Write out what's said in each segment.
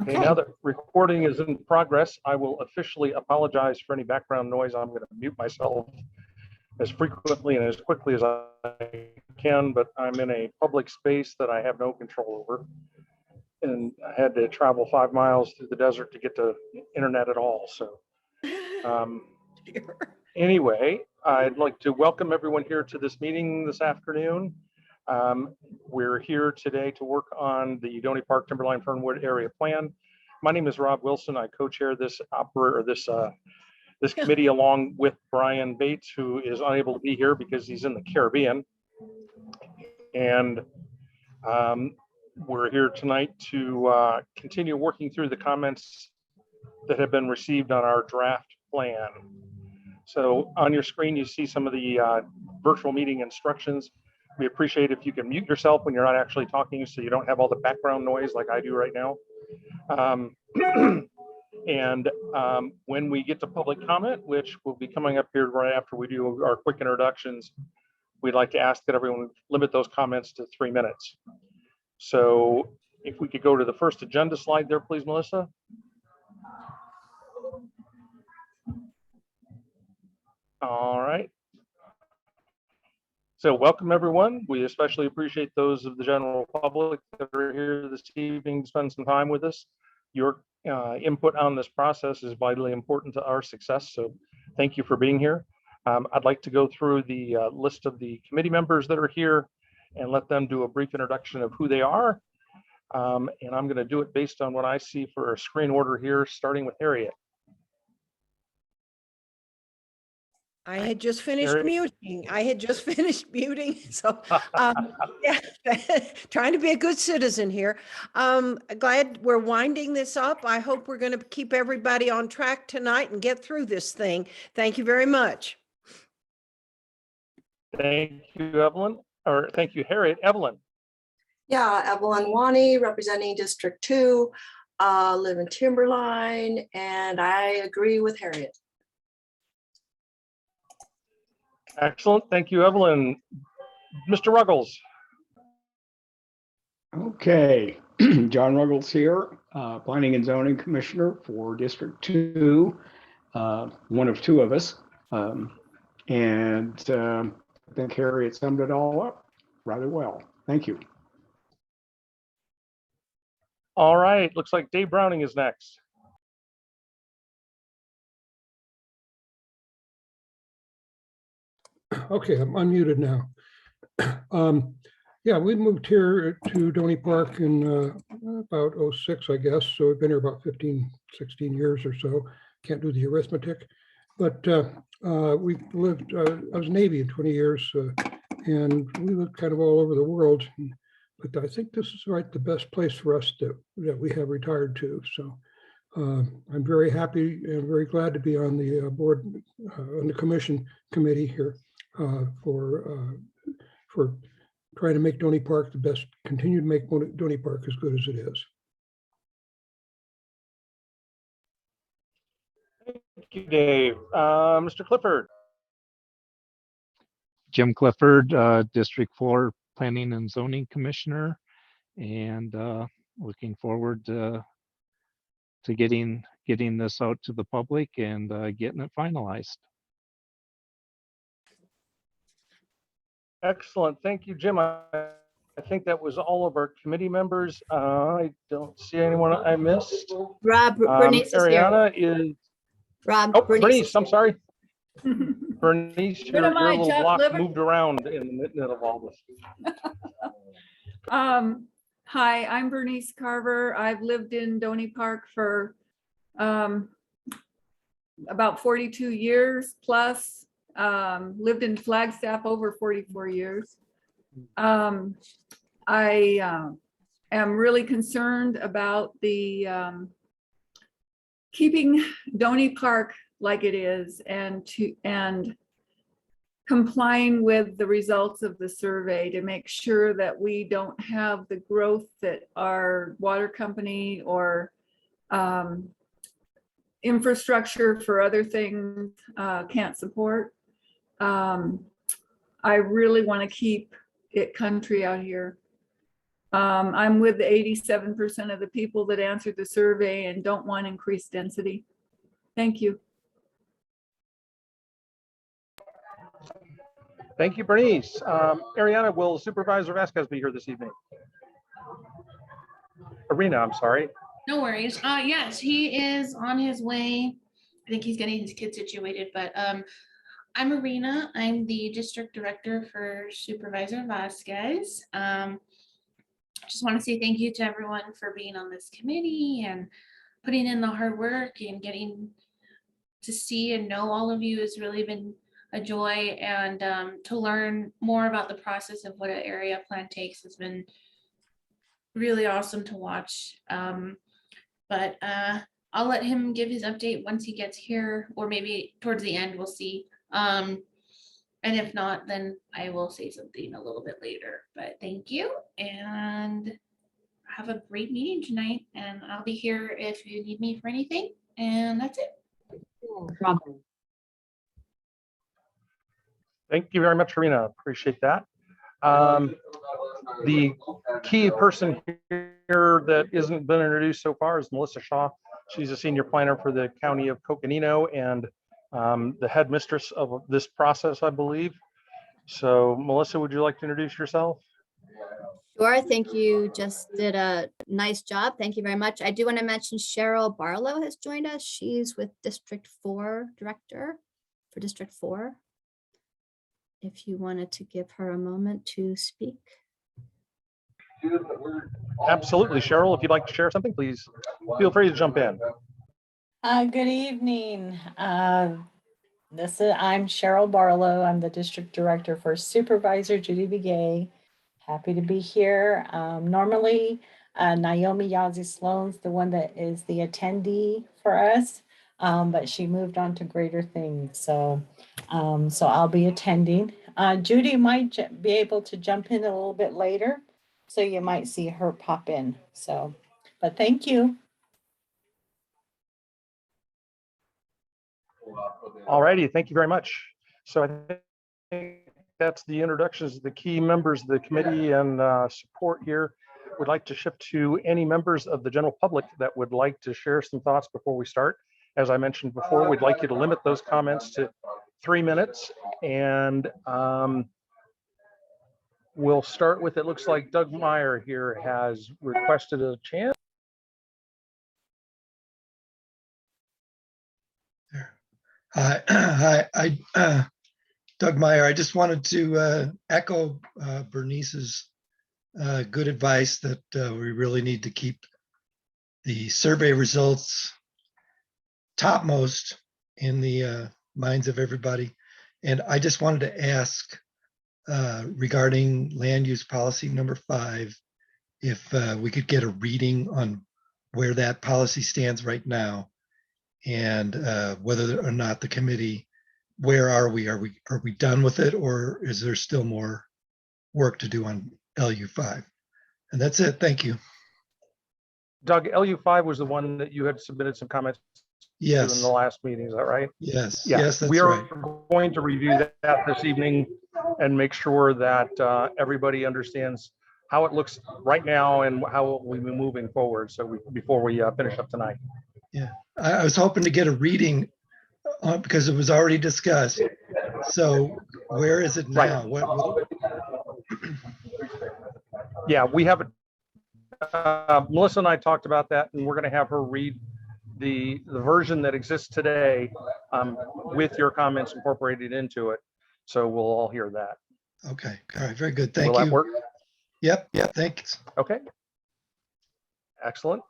Okay, now that recording is in progress, I will officially apologize for any background noise. I'm going to mute myself as frequently and as quickly as I can, but I'm in a public space that I have no control over. And I had to travel 5 miles through the desert to get to internet at all. So anyway, I'd like to welcome everyone here to this meeting this afternoon. We're here today to work on the Donny Park Timberline Fernwood Area Plan. My name is Rob Wilson. I co-chair this committee along with Brian Bates, who is unable to be here because he's in the Caribbean. And we're here tonight to continue working through the comments that have been received on our draft plan. So on your screen, you see some of the virtual meeting instructions. We appreciate if you can mute yourself when you're not actually talking so you don't have all the background noise like I do right now. When we get to public comment, which will be coming up here right after we do our quick introductions, we'd like to ask that everyone limit those comments to 3 minutes. So if we could go to the first agenda slide there, please, Melissa. All right. So welcome, everyone. We especially appreciate those of the general public that are here this evening to spend some time with us. Your input on this process is vitally important to our success, so thank you for being here. I'd like to go through the list of the committee members that are here and let them do a brief introduction of who they are. And I'm going to do it based on what I see for a screen order here, starting with Harriet. I had just finished muting. So yeah, trying to be a good citizen here. Glad we're winding this up. I hope we're going to keep everybody on track tonight and get through this thing. Thank you very much. Thank you, Evelyn, or thank you, Harriet. Evelyn. Yeah, Evelyn Wani, representing District 2, live in Timberline, and I agree with Harriet. Excellent. Thank you, Evelyn. Mr. Ruggles. Okay, John Ruggles here, Planning and Zoning Commissioner for District 2, one of two of us. I think Harriet summed it all up rather well. Thank you. All right, looks like Dave Browning is next. Okay, I'm unmuted now. Yeah, we moved here to Donny Park in about 06, I guess. So we've been here about 15, 16 years or so. Can't do the arithmetic. But we lived, I was Navy in 20 years, and we lived kind of all over the world. But I think this is the best place for us that we have retired to. So I'm very happy and very glad to be on the board, on the committee here for trying to make Donny Park the best, continue to make Donny Park as good as it is. Thank you, Dave. Mr. Clifford. Jim Clifford, District 4 Planning and Zoning Commissioner, and looking forward to getting this out to the public and getting it finalized. Excellent. Thank you, Jim. I think that was all of our committee members. I don't see anyone I missed. Rob, Bernice Ariana is. Rob, Oh, Bernice, I'm sorry. here. Bernice, your little block moved around in the middle of all this. Hi, I'm Bernice Carver. I've lived in Donny Park for about 42 years plus. Lived in Flagstaff over 44 years. I am really concerned about the keeping Donny Park like it is and complying with the results of the survey to make sure that we don't have the growth that our water company or infrastructure for other things can't support. I really want to keep it country out here. I'm with the 87% of the people that answered the survey and don't want increased density. Thank you. Thank you, Bernice. Ariana, will Supervisor Vasquez be here this evening? Arena, I'm sorry. No worries. Yes, he is on his way. I think he's getting his kid situated, but I'm Arena. I'm the district director for Supervisor Vasquez. Just want to say thank you to everyone for being on this committee and putting in the hard work, and getting to see and know all of you has really been a joy, and to learn more about the process of what an area plan takes has been really awesome to watch. But I'll let him give his update once he gets here, or maybe towards the end, we'll see. And if not, then I will say something a little bit later. But thank you, and have a great meeting tonight. And I'll be here if you need me for anything. And that's it. Thank you very much, Arena. Appreciate that. The key person here that isn't been introduced so far is Melissa Shaw. She's a senior planner for the County of Coconino and the headmistress of this process, I believe. So Melissa, would you like to introduce yourself? Sure, thank you. Just did a nice job. Thank you very much. I do want to mention Cheryl Barlow has joined us. She's with District 4 Director for District 4. If you wanted to give her a moment to speak. Absolutely, Cheryl. If you'd like to share something, please feel free to jump in. Good evening. I'm Cheryl Barlow. I'm the district director for Supervisor Judy Begay. Happy to be here. Normally, Naomi Yazzie Sloan's the one that is the attendee for us, but she moved on to greater things. So I'll be attending. Judy might be able to jump in a little bit later, so you might see her pop in. So, but thank you. All righty, thank you very much. So I think that's the introductions of the key members of the committee and support here. Would like to shift to any members of the general public that would like to share some thoughts before we start. As I mentioned before, we'd like you to limit those comments to 3 minutes, and we'll start with, it looks like Doug Meyer here has requested a chance. Hi, Doug Meyer. I just wanted to echo Bernice's good advice that we really need to keep the survey results topmost in the minds of everybody. And I just wanted to ask regarding land use policy number 5, if we could get a reading on where that policy stands right now, and whether or not the committee, where are we? Are we done with it, or is there still more work to do on LU5? And that's it. Thank you. Doug, LU5 was the one that you had submitted some comments to in Yes. the last meeting, is that right? Yes. Yeah. Yes, that's we are right. going to review that this evening and make sure that everybody understands how it looks right now and how we'll be moving forward. So before we finish up tonight. Yeah, I was hoping to get a reading because it was already discussed. So where is it now? Right. Yeah, we have Melissa and I talked about that, and we're going to have her read the version that exists today with your comments incorporated into it. So we'll all hear that. Okay. All right. Very good. Thank Will you. that work? Yep. Thanks. Okay. Excellent.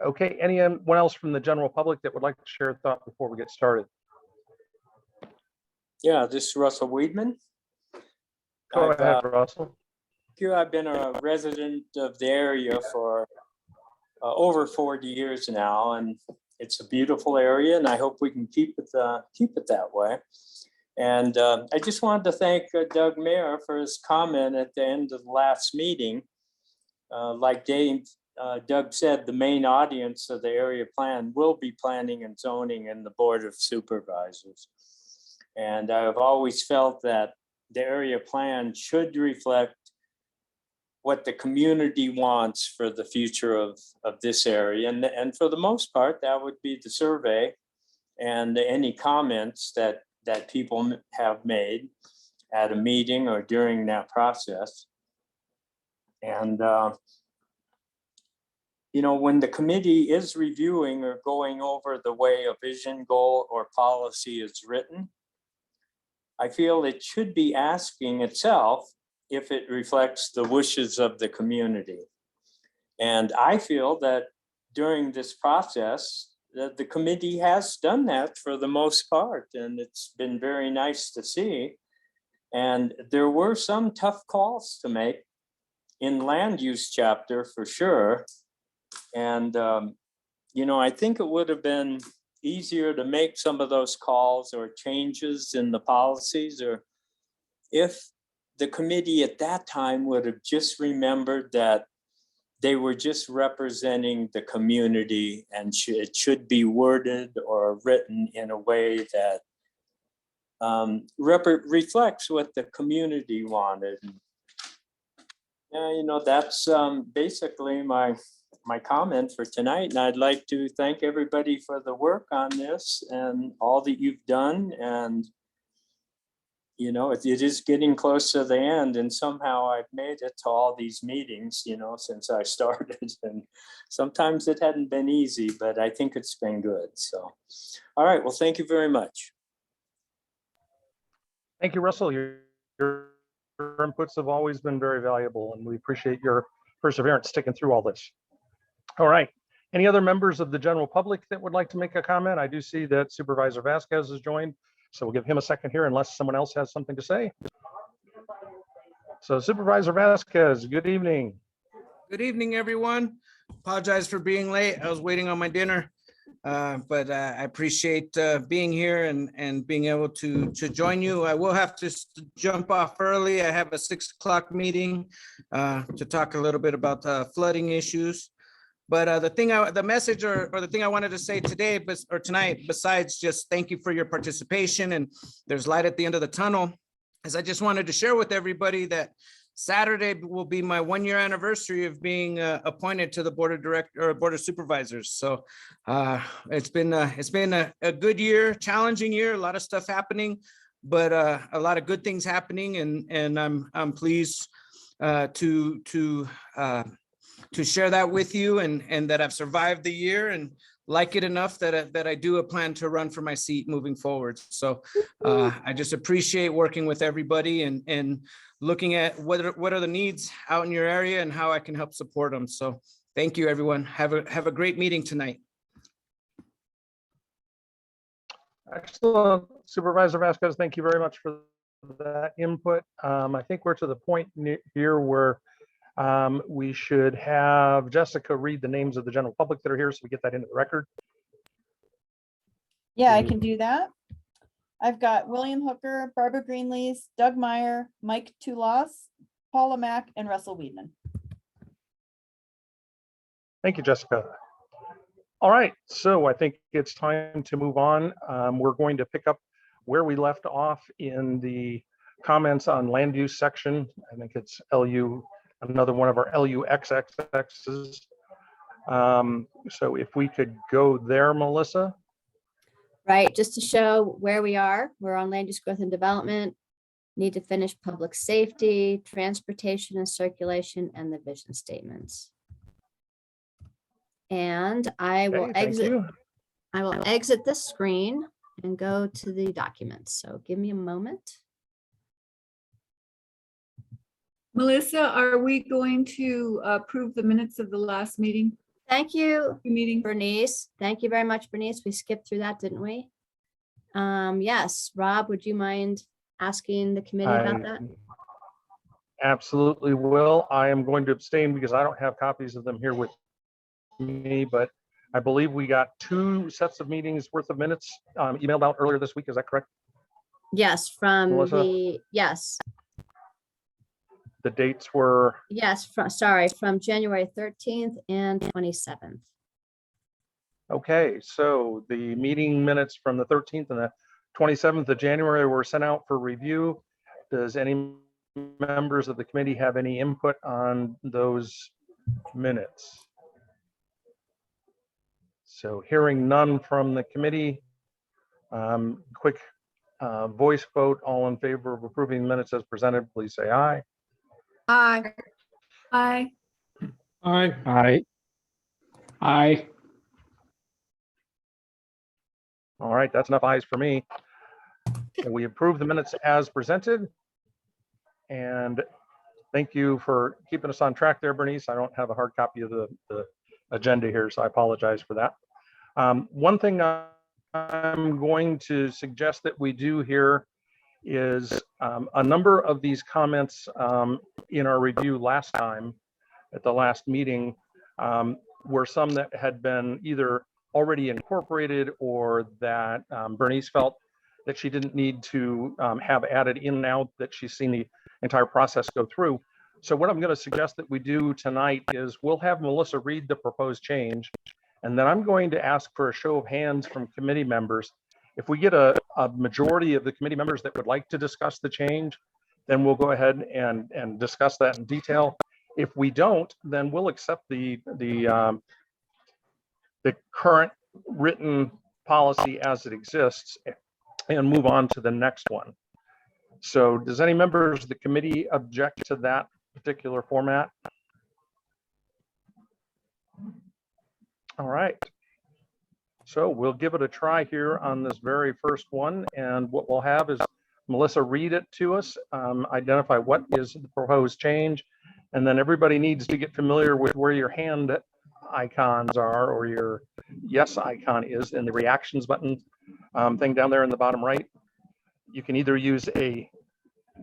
Okay. Anyone else from the general public that would like to share a thought before we get started? Yeah, this is Russell Weedman. Go ahead, Russell. I've been a resident of the area for over 40 years now, and it's a beautiful area, and I hope we can keep it that way. And I just wanted to thank Doug Mayer for his comment at the end of the last meeting. Like Doug said, the main audience of the area plan will be planning and zoning and the Board of Supervisors. And I've always felt that the area plan should reflect what the community wants for the future of this area. And for the most part, that would be the survey and any comments that people have made at a meeting or during that process. And, you know, when the committee is reviewing or going over the way a vision, goal, or policy is written, I feel it should be asking itself if it reflects the wishes of the community. And I feel that during this process, that the committee has done that for the most part, and it's been very nice to see. And there were some tough calls to make in land use chapter for sure. And, you know, I think it would have been easier to make some of those calls or changes in the policies, or if the committee at that time would have just remembered that they were just representing the community, and it should be worded or written in a way that reflects what the community wanted. Yeah, you know, that's basically my comment for tonight. And I'd like to thank everybody for the work on this and all that you've done. And you know, it is getting close to the end, and somehow I've made it to all these meetings, you know, since I started. And sometimes it hadn't been easy, but I think it's been good. So, all right, well, thank you very much. Thank you, Russell. Your inputs have always been very valuable, and we appreciate your perseverance sticking through all this. All right. Any other members of the general public that would like to make a comment? I do see that Supervisor Vasquez has joined, so we'll give him a second here unless someone else has something to say. So Supervisor Vasquez, good evening. Good evening, everyone. Apologize for being late. I was waiting on my dinner, but I appreciate being here and being able to join you. I will have to jump off early. I have a 6 o'clock meeting to talk a little bit about flooding issues. But the message or the thing I wanted to say today or tonight, besides just thank you for your participation and there's light at the end of the tunnel, is I just wanted to share with everybody that Saturday will be my 1-year anniversary of being appointed to the board of supervisors. So it's been a good year, challenging year, a lot of stuff happening, but a lot of good things happening, and I'm pleased to share that with you, and that I've survived the year and like it enough that I do plan to run for my seat moving forward. So I just appreciate working with everybody and looking at what are the needs out in your area and how I can help support them. So thank you, everyone. Have a great meeting tonight. Excellent. Supervisor Vasquez, thank you very much for that input. I think we're to the point here where we should have Jessica read the names of the general public that are here so we get that into the record. Yeah, I can do that. I've got William Hooker, Barbara Greenlees, Doug Meyer, Mike Toulas, Paula Mack, and Russell Weedman. Thank you, Jessica. All right, so I think it's time to move on. We're going to pick up where we left off in the comments on land use section. I think it's LU, another one of our LUXXXs. So if we could go there, Melissa. Right, just to show where we are, we're on land use growth and development, need to finish public safety, transportation and circulation, and the vision statements. And I will exit this screen and go to the documents. So give me a moment. Melissa, are we going to approve the minutes of the last meeting? Thank you, Bernice. Thank you very much, Bernice. We skipped through that, didn't we? Yes, Rob, would you mind asking the committee about that? Absolutely will. I am going to abstain because I don't have copies of them here with me, but I believe we got 2 sets of meetings worth of minutes emailed out earlier this week. Is that correct? Yes, from Melissa? The dates were? Yes, from January 13th and 27th. Okay, so the meeting minutes from the 13th and the 27th of January were sent out for review. Does anybody members of the committee have any input on those minutes? So hearing none from the committee, quick voice vote, all in favor of approving the minutes as presented, please say aye. Aye. Aye. Aye. Aye. Aye. All right, that's enough ayes for me. And we approve the minutes as presented. And thank you for keeping us on track there, Bernice. I don't have a hard copy of the agenda here, so I apologize for that. One thing I'm going to suggest that we do here is a number of these comments in our review last time at the last meeting were some that had been either already incorporated or that Bernice felt that she didn't need to have added in now that she's seen the entire process go through. So what I'm going to suggest that we do tonight is we'll have Melissa read the proposed change, and then I'm going to ask for a show of hands from committee members. If we get a majority of the committee members that would like to discuss the change, then we'll go ahead and discuss that in detail. If we don't, then we'll accept the current written policy as it exists and move on to the next one. So does any members of the committee object to that particular format? All right. So we'll give it a try here on this very first one. And what we'll have is Melissa read it to us, identify what is the proposed change. And then everybody needs to get familiar with where your hand icons are or your yes icon is in the reactions button thing down there in the bottom right. You can either use a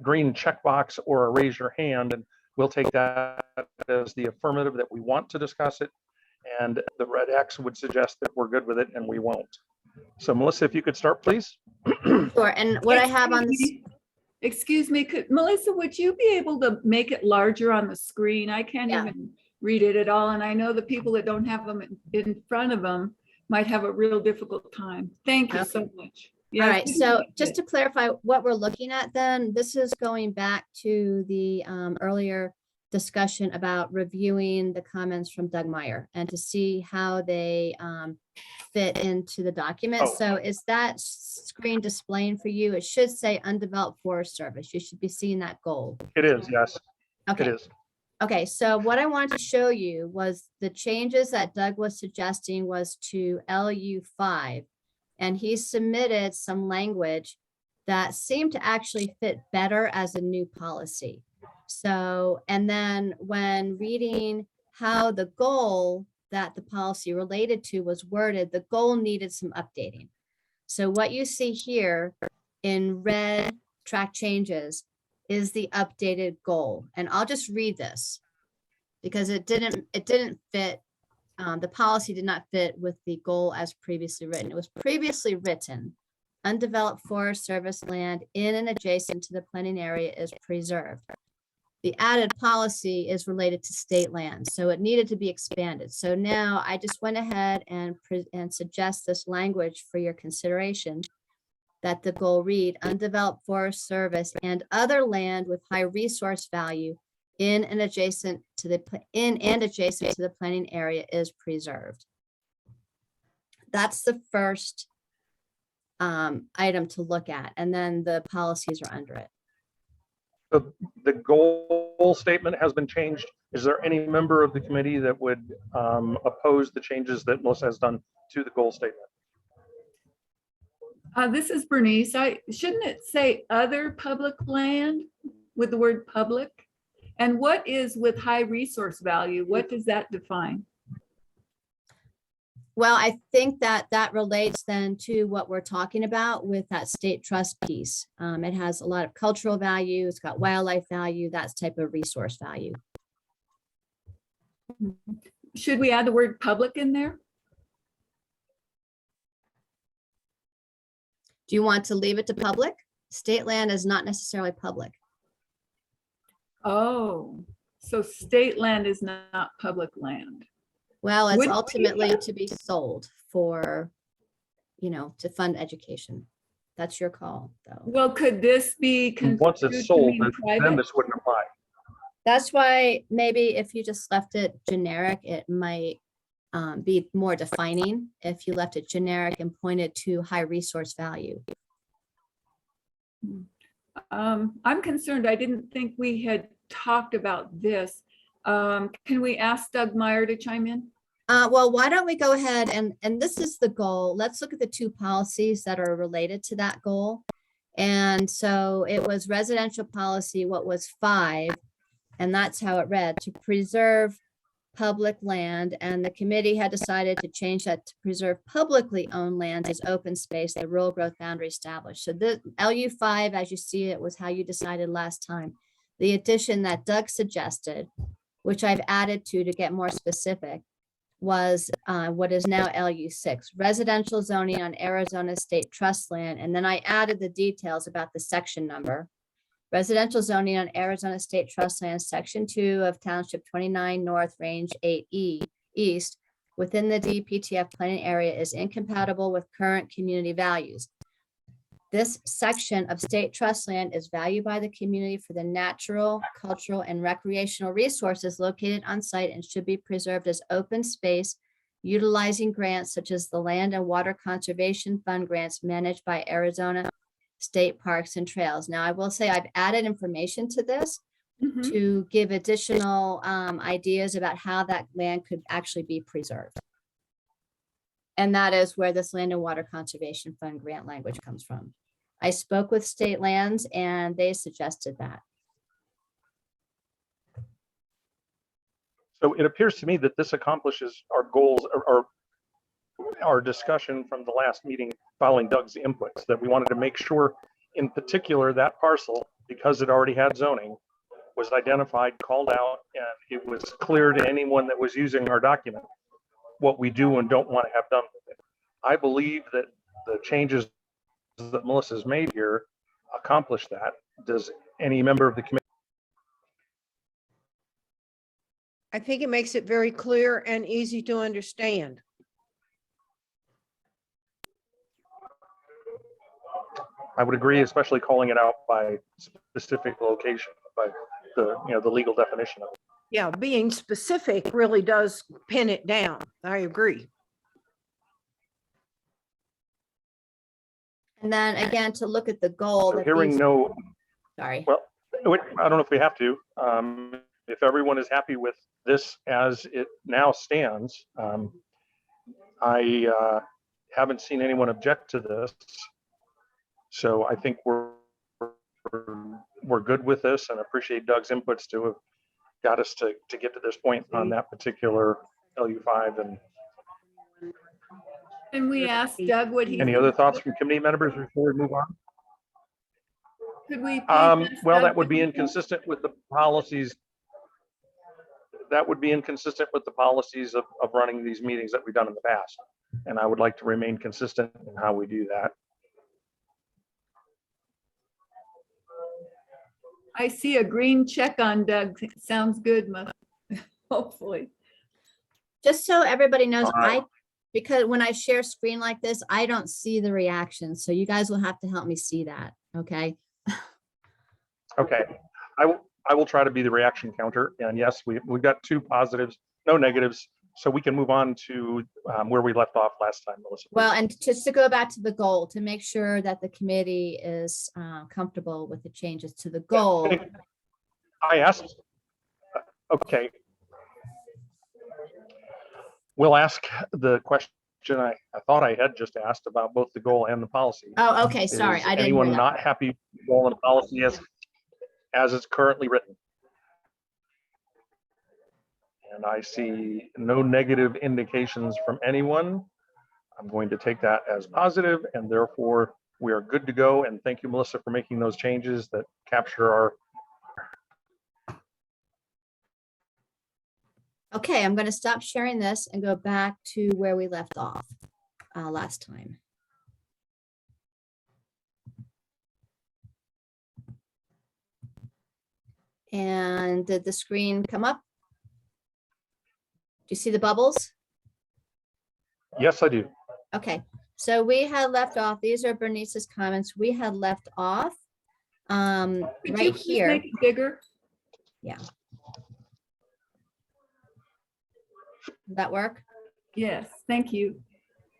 green checkbox or a raise your hand, and we'll take that as the affirmative that we want to discuss it. And the red X would suggest that we're good with it and we won't. So Melissa, if you could start, please. Sure. And what I have on this, Excuse me, Melissa, would you be able to make it larger on the screen? I can't Yeah. even read it at all. And I know the people that don't have them in front of them might have a real difficult time. Thank you so much. Yeah, all right, so just to clarify what we're looking at then, this is going back to the earlier discussion about reviewing the comments from Doug Meyer and to see how they fit into the document. Oh. So is that screen displaying for you? It should say undeveloped forest service. You should be seeing that goal. It is, yes. Okay. It is. Okay, so what I wanted to show you was the changes that Doug was suggesting was to LU5. And he submitted some language that seemed to actually fit better as a new policy. So, and then when reading how the goal that the policy related to was worded, the goal needed some updating. So what you see here in red track changes is the updated goal. And I'll just read this because it didn't fit. The policy did not fit with the goal as previously written. It was previously written, undeveloped forest service land in and adjacent to the planning area is preserved. The added policy is related to state land, so it needed to be expanded. So now I just went ahead and suggest this language for your consideration, that the goal read, undeveloped forest service and other land with high resource value in and adjacent to the planning area is preserved. That's the first item to look at, and then the policies are under it. The goal statement has been changed. Is there any member of the committee that would oppose the changes that Melissa has done to the goal statement? This is Bernice. Shouldn't it say other public land with the word public? And what is with high resource value? What does that define? Well, I think that relates then to what we're talking about with that state trust piece. It has a lot of cultural value. It's got wildlife value, that type of resource value. Should we add the word public in there? Do you want to leave it to public? State land is not necessarily public. Oh, so state land is not public land. Well, it's Wouldn't we- ultimately to be sold for, to fund education. That's your call, though. Well, could this be? Once construed it's to sold, mean then private? this wouldn't apply. That's why maybe if you just left it generic, it might be more defining if you left it generic and pointed to high resource value. I'm concerned. I didn't think we had talked about this. Can we ask Doug Meyer to chime in? Well, why don't we go ahead and this is the goal. Let's look at the two policies that are related to that goal. And so it was residential policy, what was 5, and that's how it read, to preserve public land. And the committee had decided to change that to preserve publicly owned lands as open space, the rural growth boundary established. So the LU5, as you see it, was how you decided last time. The addition that Doug suggested, which I've added to get more specific, was what is now LU6, residential zoning on Arizona State Trust land. And then I added the details about the section number. Residential zoning on Arizona State Trust land, section 2 of Township 29 North, range 8E East, within the DPTF planning area is incompatible with current community values. This section of state trust land is valued by the community for the natural, cultural, and recreational resources located on site and should be preserved as open space, utilizing grants such as the Land and Water Conservation Fund grants managed by Arizona State Parks and Trails. Now, I will say I've added information to this to give additional ideas about how that land could actually be preserved. And that is where this Land and Water Conservation Fund grant language comes from. I spoke with state lands and they suggested that. So it appears to me that this accomplishes our goals or our discussion from the last meeting following Doug's inputs, that we wanted to make sure, in particular, that parcel, because it already had zoning, was identified, called out, and it was clear to anyone that was using our document what we do and don't want to have done with it. I believe that the changes that Melissa's made here accomplish that. Does any member of the committee? I think it makes it very clear and easy to understand. I would agree, especially calling it out by specific location, by the legal definition of it. Yeah, being specific really does pin it down. I agree. And then again, to look at the goal. So that hearing these- no, Sorry. well, I don't know if we have to. If everyone is happy with this as it now stands, I haven't seen anyone object to this. So I think we're good with this, and appreciate Doug's inputs to have got us to get to this point on that particular LU5. And Can we ask Doug what he? any other thoughts from committee members before we move on? Could we? please ask Well, Doug that would what be he inconsistent with the policies. That would be inconsistent with the policies of running these meetings that we've done in the past. And I would like to remain consistent in how we do that. I see a green check on Doug. Sounds good, hopefully. Just so everybody knows, All right. because when I share screen like this, I don't see the reaction. So you guys will have to help me see that. Okay. Okay, I will try to be the reaction counter. And yes, we've got 2 positives, no negatives. So we can move on to where we left off last time, Melissa. Well, and just to go back to the goal, to make sure that the committee is comfortable with the changes to the goal. I asked, okay. We'll ask the question I thought I had just asked about both the goal and the policy. Oh, okay, sorry. Is I didn't hear anyone that. not happy with the goal and policy as it's currently written? And I see no negative indications from anyone. I'm going to take that as positive, and therefore we are good to go. And thank you, Melissa, for making those changes that capture our. Okay, I'm going to stop sharing this and go back to where we left off last time. And did the screen come up? Do you see the bubbles? Yes, I do. Okay, So we had left off, these are Bernice's comments. We had left off Could you right please here. make it bigger? Yeah. Does that work? Yes, thank you.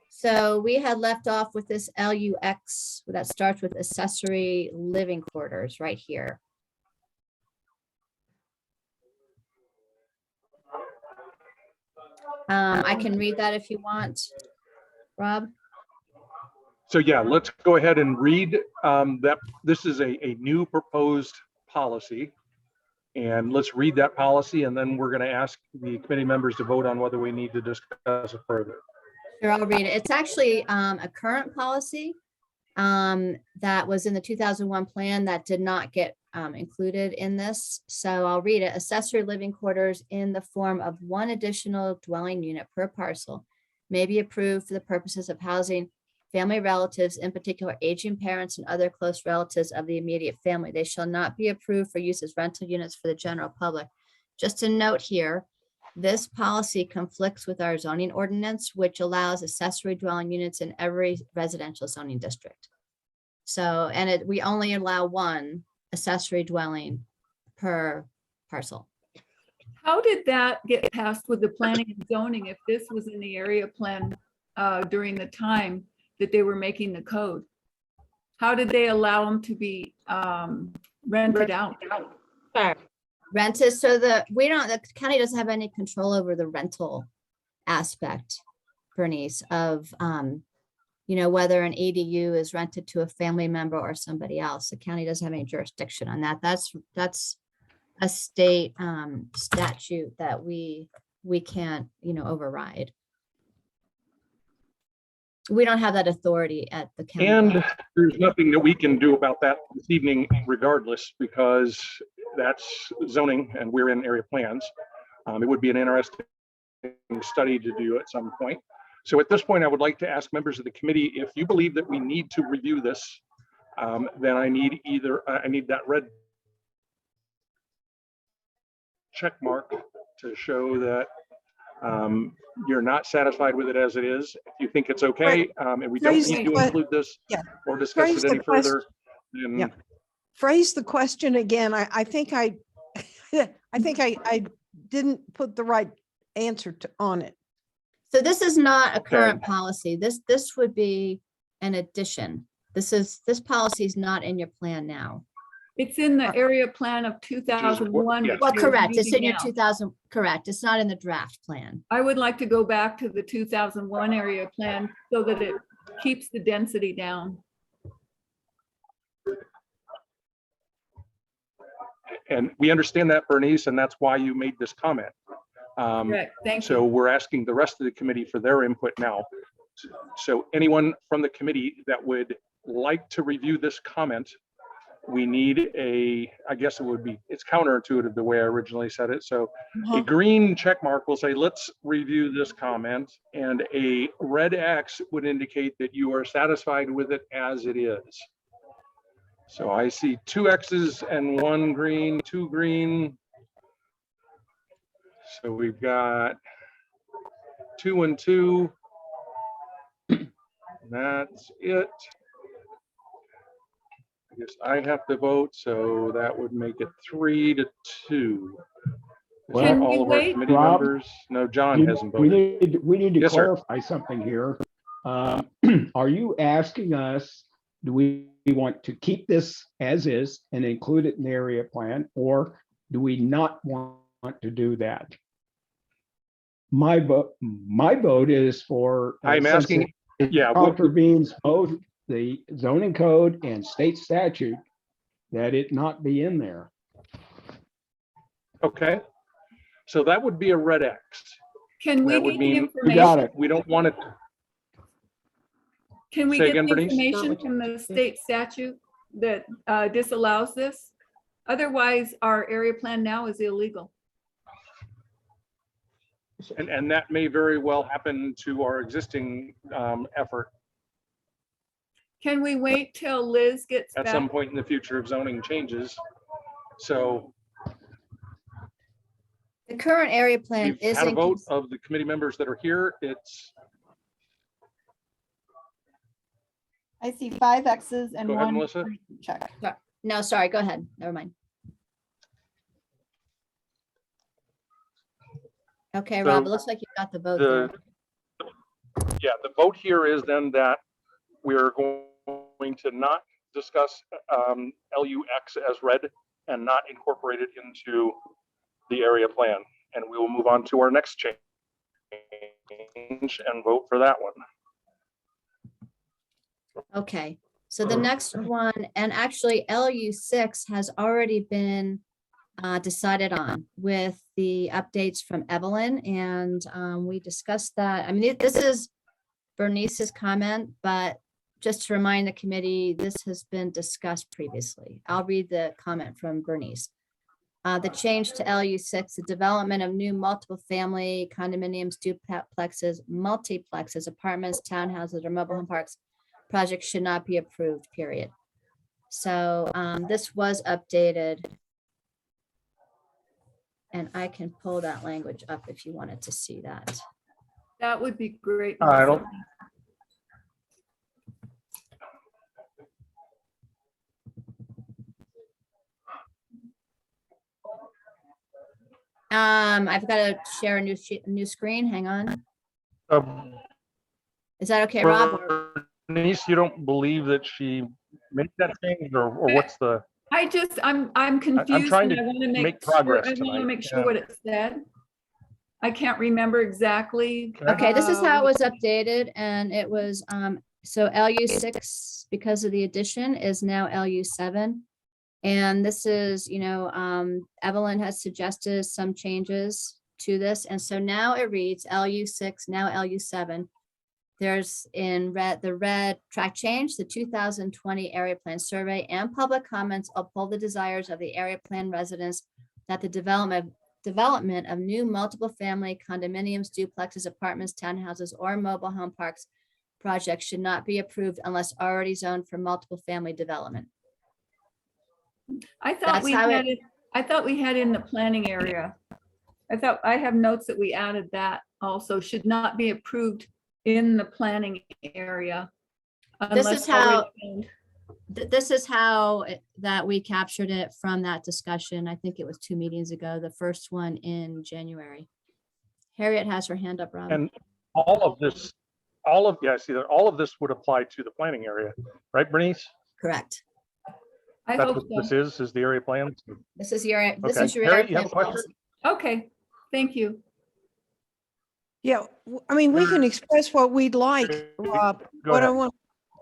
So we had left off with this LUX that starts with accessory living quarters right here. I can read that if you want, Rob. So yeah, let's go ahead and read that. This is a new proposed policy. And let's read that policy, and then we're going to ask the committee members to vote on whether we need to discuss it further. Sure, I'll read it. It's actually a current policy that was in the 2001 plan that did not get included in this. So I'll read it. Accessory living quarters in the form of one additional dwelling unit per parcel may be approved for the purposes of housing family relatives, in particular aging parents and other close relatives of the immediate family. They shall not be approved for use as rental units for the general public. Just a note here, this policy conflicts with our zoning ordinance, which allows accessory dwelling units in every residential zoning district. So, and we only allow one accessory dwelling per parcel. How did that get passed with the planning and zoning if this was in the area plan during the time that they were making the code? How did they allow them to be rented out? Rented, so the county doesn't have any control over the rental aspect, Bernice, of whether an ADU is rented to a family member or somebody else. The county doesn't have any jurisdiction on that. That's a state statute that we can't, override. We don't have that authority at the county. And there's nothing that we can do about that this evening regardless, because that's zoning and we're in area plans. It would be an interesting study to do at some point. So at this point, I would like to ask members of the committee, if you believe that we need to review this, then I need that red check mark to show that you're not satisfied with it as it is. If you think it's okay, and we don't Phrase need the to include this or discuss Phrase it any the quest- further, then Yeah. Phrase the question again. I think I didn't put the right answer on it. So this is not a Okay. current policy. This would be an addition. This policy is not in your plan now. It's in the area plan of 2001. yeah. which Well, you're correct. It's in reading your now. 2000, correct. It's not in the draft plan. I would like to go back to the 2001 area plan so that it keeps the density down. and we understand that, Bernice, and that's why you made this comment. Correct, thank So you. we're asking the rest of the committee for their input now. So anyone from the committee that would like to review this comment, we need I guess it's counterintuitive the way I originally said it. So a green check mark will say, let's review this comment, and a red X would indicate that you are satisfied with it as it is. So I see 2 X's and 1 green, 2 green. So we've got 2 and 2. That's it. I guess I have to vote, so that would make it 3-2. Well, Can we all of our wait? committee Rob, members, no, John hasn't We voted. need to Yes, sir. clarify something here. Are you asking us, do we want to keep this as is and include it in the area plan, or do we not want to do that? My vote is for. I'm since asking, it yeah, we'll- contravenes both the zoning code and state statute, that it not be in there. okay. So that would be a red X. Can we That would get the mean You got information? it. we don't want it. Can we Say get again, the Bernice? information from the state statute that disallows this? Otherwise, our area plan now is illegal. And that may very well happen to our existing effort Can we wait till Liz gets at some back? point in the future if zoning changes. So The current area plan we've had a isn't, vote of the committee members that are here. It's I see 5 X's and Go ahead, one Melissa. check. No, sorry, go ahead. Never mind. Okay, Rob, it So looks like you got the vote there. Yeah, the vote here is then that we're going to not discuss LUX as read and not incorporate it into the area plan. And we will move on to our next change and vote for that one. Okay, so the next one, and actually LU6 has already been decided on with the updates from Evelyn, and we discussed that. I mean, this is Bernice's comment, but just to remind the committee, this has been discussed previously. I'll read the comment from Bernice. The change to LU6, the development of new multiple family condominiums, duplexes, multiplexes, apartments, townhouses, or mobile home parks projects should not be approved, period. So this was updated. And I can pull that language up if you wanted to see that. That would be great. I don't. I've got to share a new screen. Hang on. Is that okay, Rob? Denise, you don't believe that she made that change, or what's the? I'm confused. I'm trying to and I want to make progress I want to tonight, make sure yeah. what it said. I can't remember exactly. Okay, this is how it was updated, and it was so LU6, because of the addition, is now LU7. And this is, you know, Evelyn has suggested some changes to this, and so now it reads LU6, now LU7. There's in red, the red track change, the 2020 area plan survey and public comments uphold the desires of the area plan residents that the development of new multiple family condominiums, duplexes, apartments, townhouses, or mobile home parks projects should not be approved unless already zoned for multiple family development. I thought That's we how had it. I thought we had in the planning area. I have notes that we added that also should not be approved in the planning area. This is how, zoned. this is how that we captured it from that discussion. I think it was 2 meetings ago, the first one in January. Harriet has her hand up, Rob. And all of this would apply to the planning area, right, Bernice? Correct. I That's hope what so. this is the area plan. This is your, this Okay. is your Harriet, area you have a plan question? policy. Okay, thank you. Yeah, I mean, we can express what we'd like, Rob. Go What I ahead. want,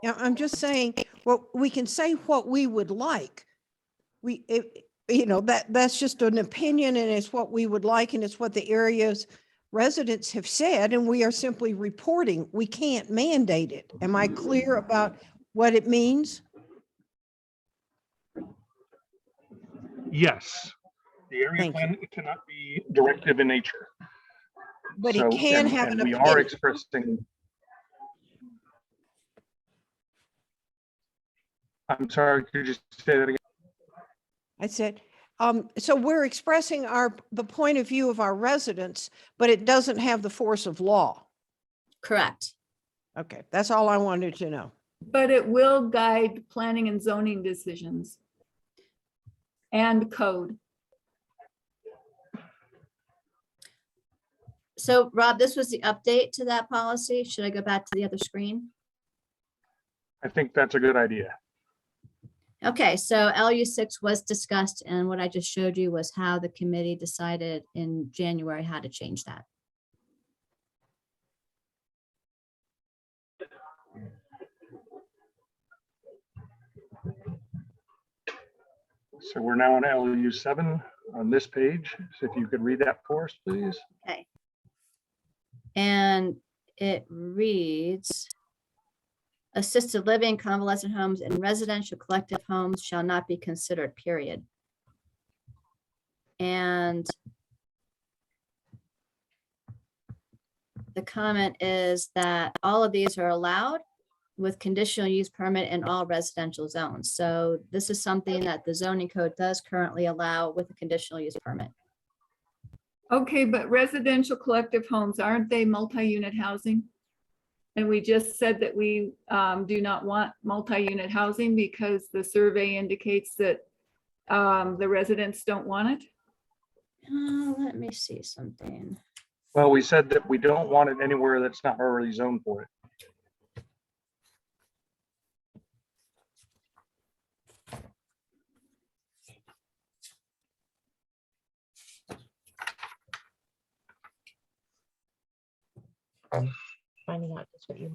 yeah, I'm just saying, well, we can say what we would like. You know, that's just an opinion, and it's what we would like, and it's what the area's residents have said, and we are simply reporting. We can't mandate it. Am I clear about what it means? Yes, the area Thank plan cannot be directive in nature. But So, it can have and an we are opinion. expressing. I'm sorry, could you just say that again? I said, so we're expressing the point of view of our residents, but it doesn't have the force of law. Correct. Okay, that's all I wanted to know. But it will guide planning and zoning decisions and code. So Rob, this was the update to that policy. Should I go back to the other screen? I think that's a good idea. Okay, so LU6 was discussed, and what I just showed you was how the committee decided in January how to change that. So we're now on LU7 on this page. So if you could read that for us, please. Okay. And it reads, assisted living, convalescent homes, and residential collective homes shall not be considered, period. And the comment is that all of these are allowed with conditional use permit in all residential zones. So this is something that the zoning code does currently allow with a conditional use permit. Okay, but residential collective homes, aren't they multi-unit housing? And we just said that we do not want multi-unit housing because the survey indicates that the residents don't want it. Let me see something. Well, we said that we don't want it anywhere that's not already zoned for it. Finding out just what you.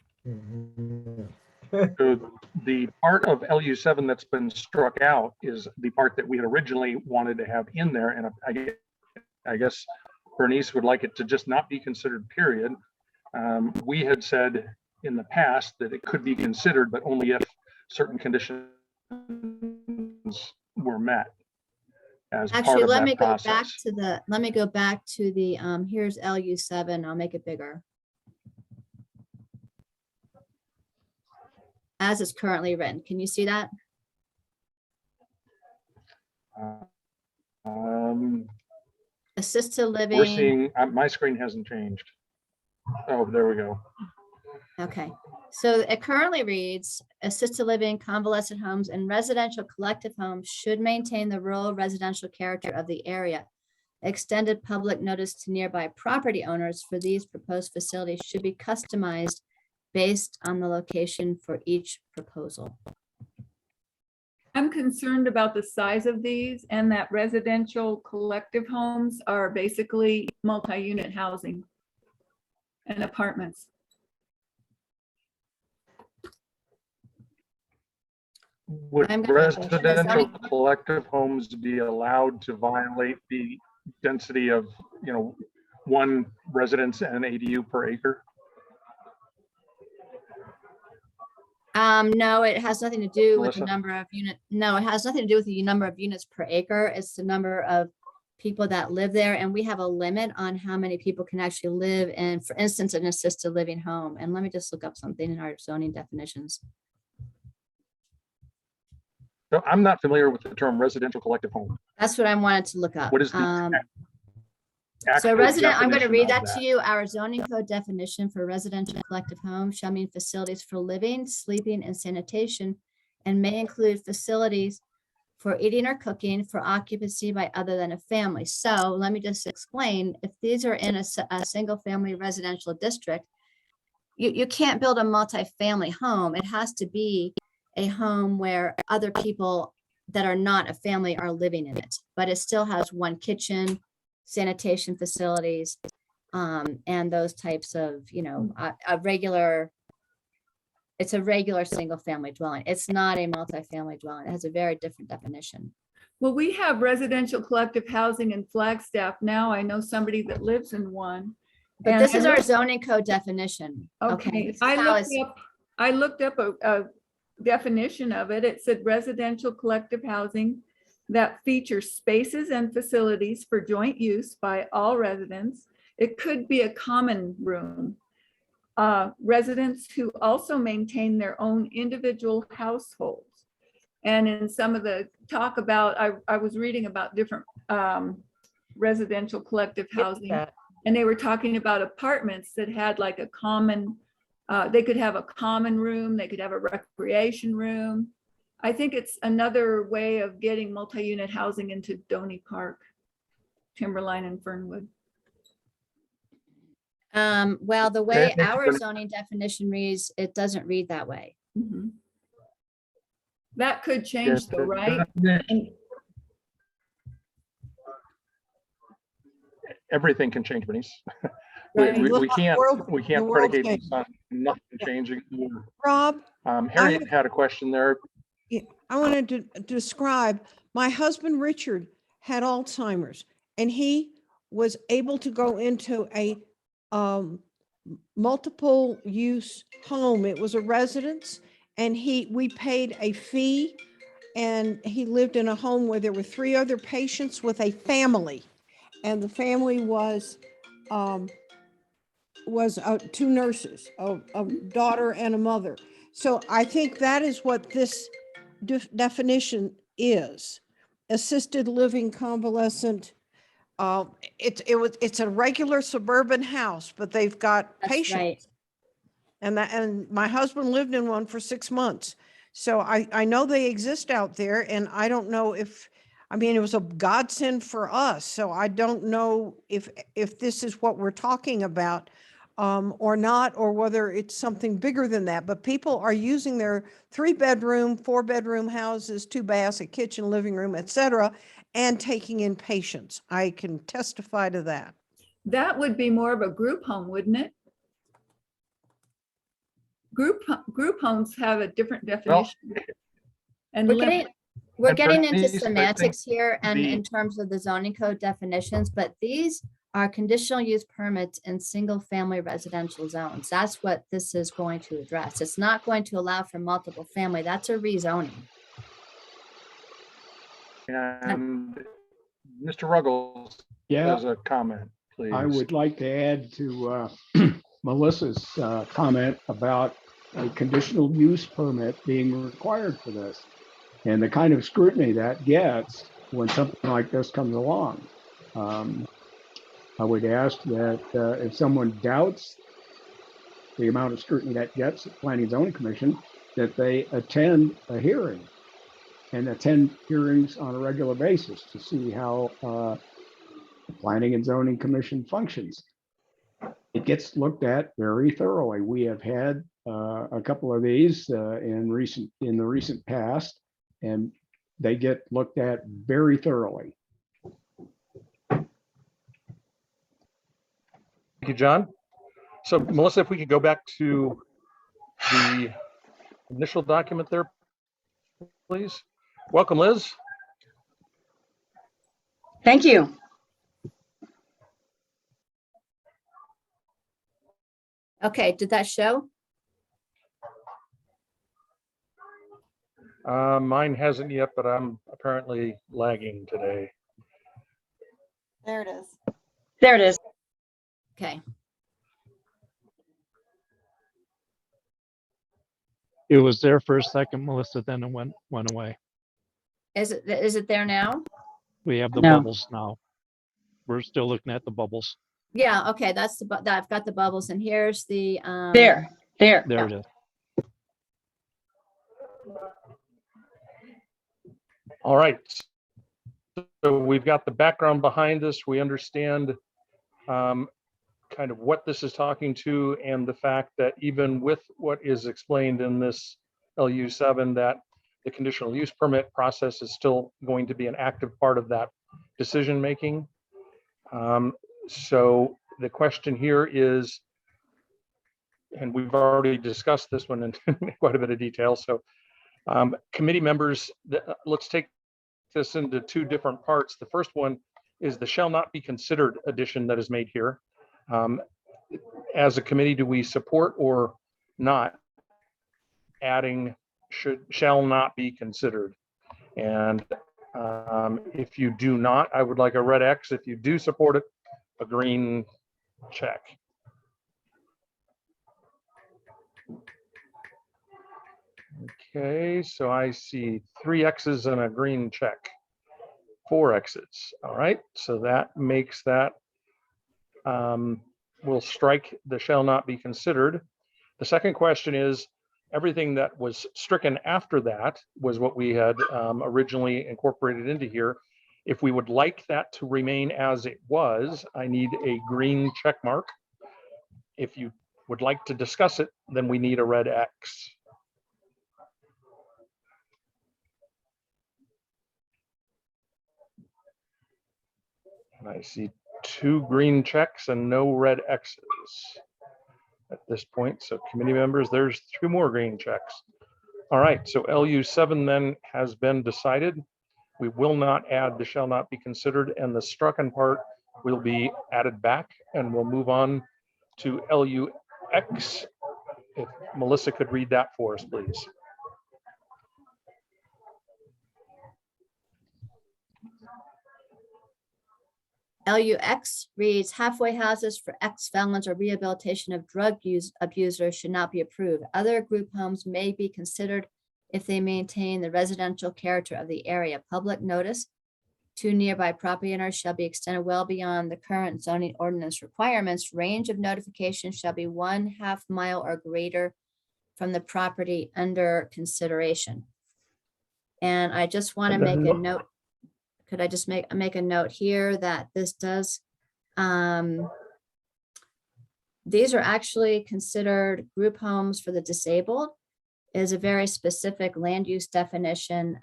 So the part of LU7 that's been struck out is the part that we had originally wanted to have in there. And I guess Bernice would like it to just not be considered, period. We had said in the past that it could be considered, but only if certain conditions were met as part Actually, of let that me go back process. to the, here's LU7. I'll make it bigger. As it's currently written. Can you see that? Assisted We're living. seeing, my screen hasn't changed. Oh, there we go. Okay, so it currently reads, assisted living, convalescent homes, and residential collective homes should maintain the rural residential character of the area. Extended public notice to nearby property owners for these proposed facilities should be customized based on the location for each proposal. I'm concerned about the size of these and that residential collective homes are basically multi-unit housing and apartments. Would I'm gonna check the residential zoning. collective homes be allowed to violate the density of, one residence and ADU per acre? No, it has nothing to do with the Melissa? number of unit. No, it has nothing to do with the number of units per acre. It's the number of people that live there. And we have a limit on how many people can actually live in, for instance, an assisted living home. And let me just look up something in our zoning definitions. So I'm not familiar with the term residential collective home. That's what I wanted to look up. What is the So actual resident, I'm going to read definition that of to you. Our zoning code definition for residential collective home shall mean facilities for living, sleeping, and sanitation, and may include facilities for eating or cooking for occupancy by other than a family. So let me just explain, if these are in a single family residential district, you can't build a multifamily home. It has to be a home where other people that are not a family are living in it, but it still has one kitchen, sanitation facilities, and those types of, it's a regular single family dwelling. It's not a multifamily dwelling. It has a very different definition. Well, we have residential collective housing in Flagstaff now. I know somebody that lives in one. But And this I is our looked- zoning code definition. Okay, This is how it's- I looked up a definition of it. It said residential collective housing that features spaces and facilities for joint use by all residents. It could be a common room. Residents who also maintain their own individual households. And in some of the talk about, I was reading about different residential collective housing. And they were talking about apartments that had like a common, they could have a common room, they could have a recreation room. I think it's another way of getting multi-unit housing into Donny Park, Timberline and Fernwood. Well, the way Okay. our zoning definition reads, it doesn't read that way. Mhm. That could change though, right? Everything can change, Bernice. Right. We can't the world predicate changes. this on nothing changing. Rob, Harriet had a question there. yeah, I wanted to describe, my husband Richard had Alzheimer's and he was able to go into a multiple use home. It was a residence and we paid a fee and he lived in a home where there were 3 other patients with a family. And the family was 2 nurses, a daughter and a mother. So I think that is what this definition is. Assisted living, convalescent. It's a regular suburban house, but they've got That's patients. right. and my husband lived in one for 6 months. So I know they exist out there, and I don't know if, I mean, it was a godsend for us. So I don't know if this is what we're talking about or not, or whether it's something bigger than that. But people are using their 3-bedroom, 4-bedroom houses, 2 baths, a kitchen, living room, etc., and taking in patients. I can testify to that. That would be more of a group home, wouldn't it? Group homes have a different definition. And We're limit. getting into Bernice, I think semantics here and the- in terms of the zoning code definitions, but these are conditional use permits in single family residential zones. That's what this is going to address. It's not going to allow for multiple family. That's a rezoning. And Mr. Ruggles Yeah, has a comment, please. I would like to add to Melissa's comment about a conditional use permit being required for this and the kind of scrutiny that gets when something like this comes along. I would ask that if someone doubts the amount of scrutiny that gets at Planning and Zoning Commission, that they attend a hearing and attend hearings on a regular basis to see how the Planning and Zoning Commission functions. It gets looked at very thoroughly. We have had a couple of these in the recent past, and they get looked at very thoroughly. Thank you, John. So Melissa, if we could go back to the initial document there, please. Welcome, Liz. Thank you. Okay, did that show? Mine hasn't yet, but I'm apparently lagging today. There it is. There it is. Okay. It was there for a second, Melissa, then it went away. Is it there now? We have the No. bubbles now. We're still looking at the bubbles. Yeah, okay, that's I've got the bubbles, and here's the There. There it is. All right. So we've got the background behind us. We understand kind of what this is talking to, and the fact that even with what is explained in this LU7, that the conditional use permit process is still going to be an active part of that decision making. So the question here is, and we've already discussed this one in quite a bit of detail. So committee members, let's take this into 2 different parts. The first one is the shall not be considered addition that is made here. As a committee, do we support or not adding shall not be considered? And if you do not, I would like a red X. If you do support it, a green check. Okay, so I see 3 X's and a green check. 4 X's. All right, so that makes that we'll strike the shall not be considered. The second question is, everything that was stricken after that was what we had originally incorporated into here. If we would like that to remain as it was, I need a green check mark. If you would like to discuss it, then we need a red X. And I see 2 green checks and no red X's at this point. So committee members, there's 2 more green checks. All right, so LU7 then has been decided. We will not add the shall not be considered, and the strucken part will be added back, and we'll move on to LUX. If Melissa could read that for us, please. LUX reads halfway houses for ex-felons or rehabilitation of drug abusers should not be approved. Other group homes may be considered if they maintain the residential character of the area. Public notice to nearby property owners shall be extended well beyond the current zoning ordinance requirements. Range of notification shall be 1/2 mile or greater from the property under consideration. And I just want to And then make a what- note. Could I just make a note here that this does, these are actually considered group homes for the disabled. It is a very specific land use definition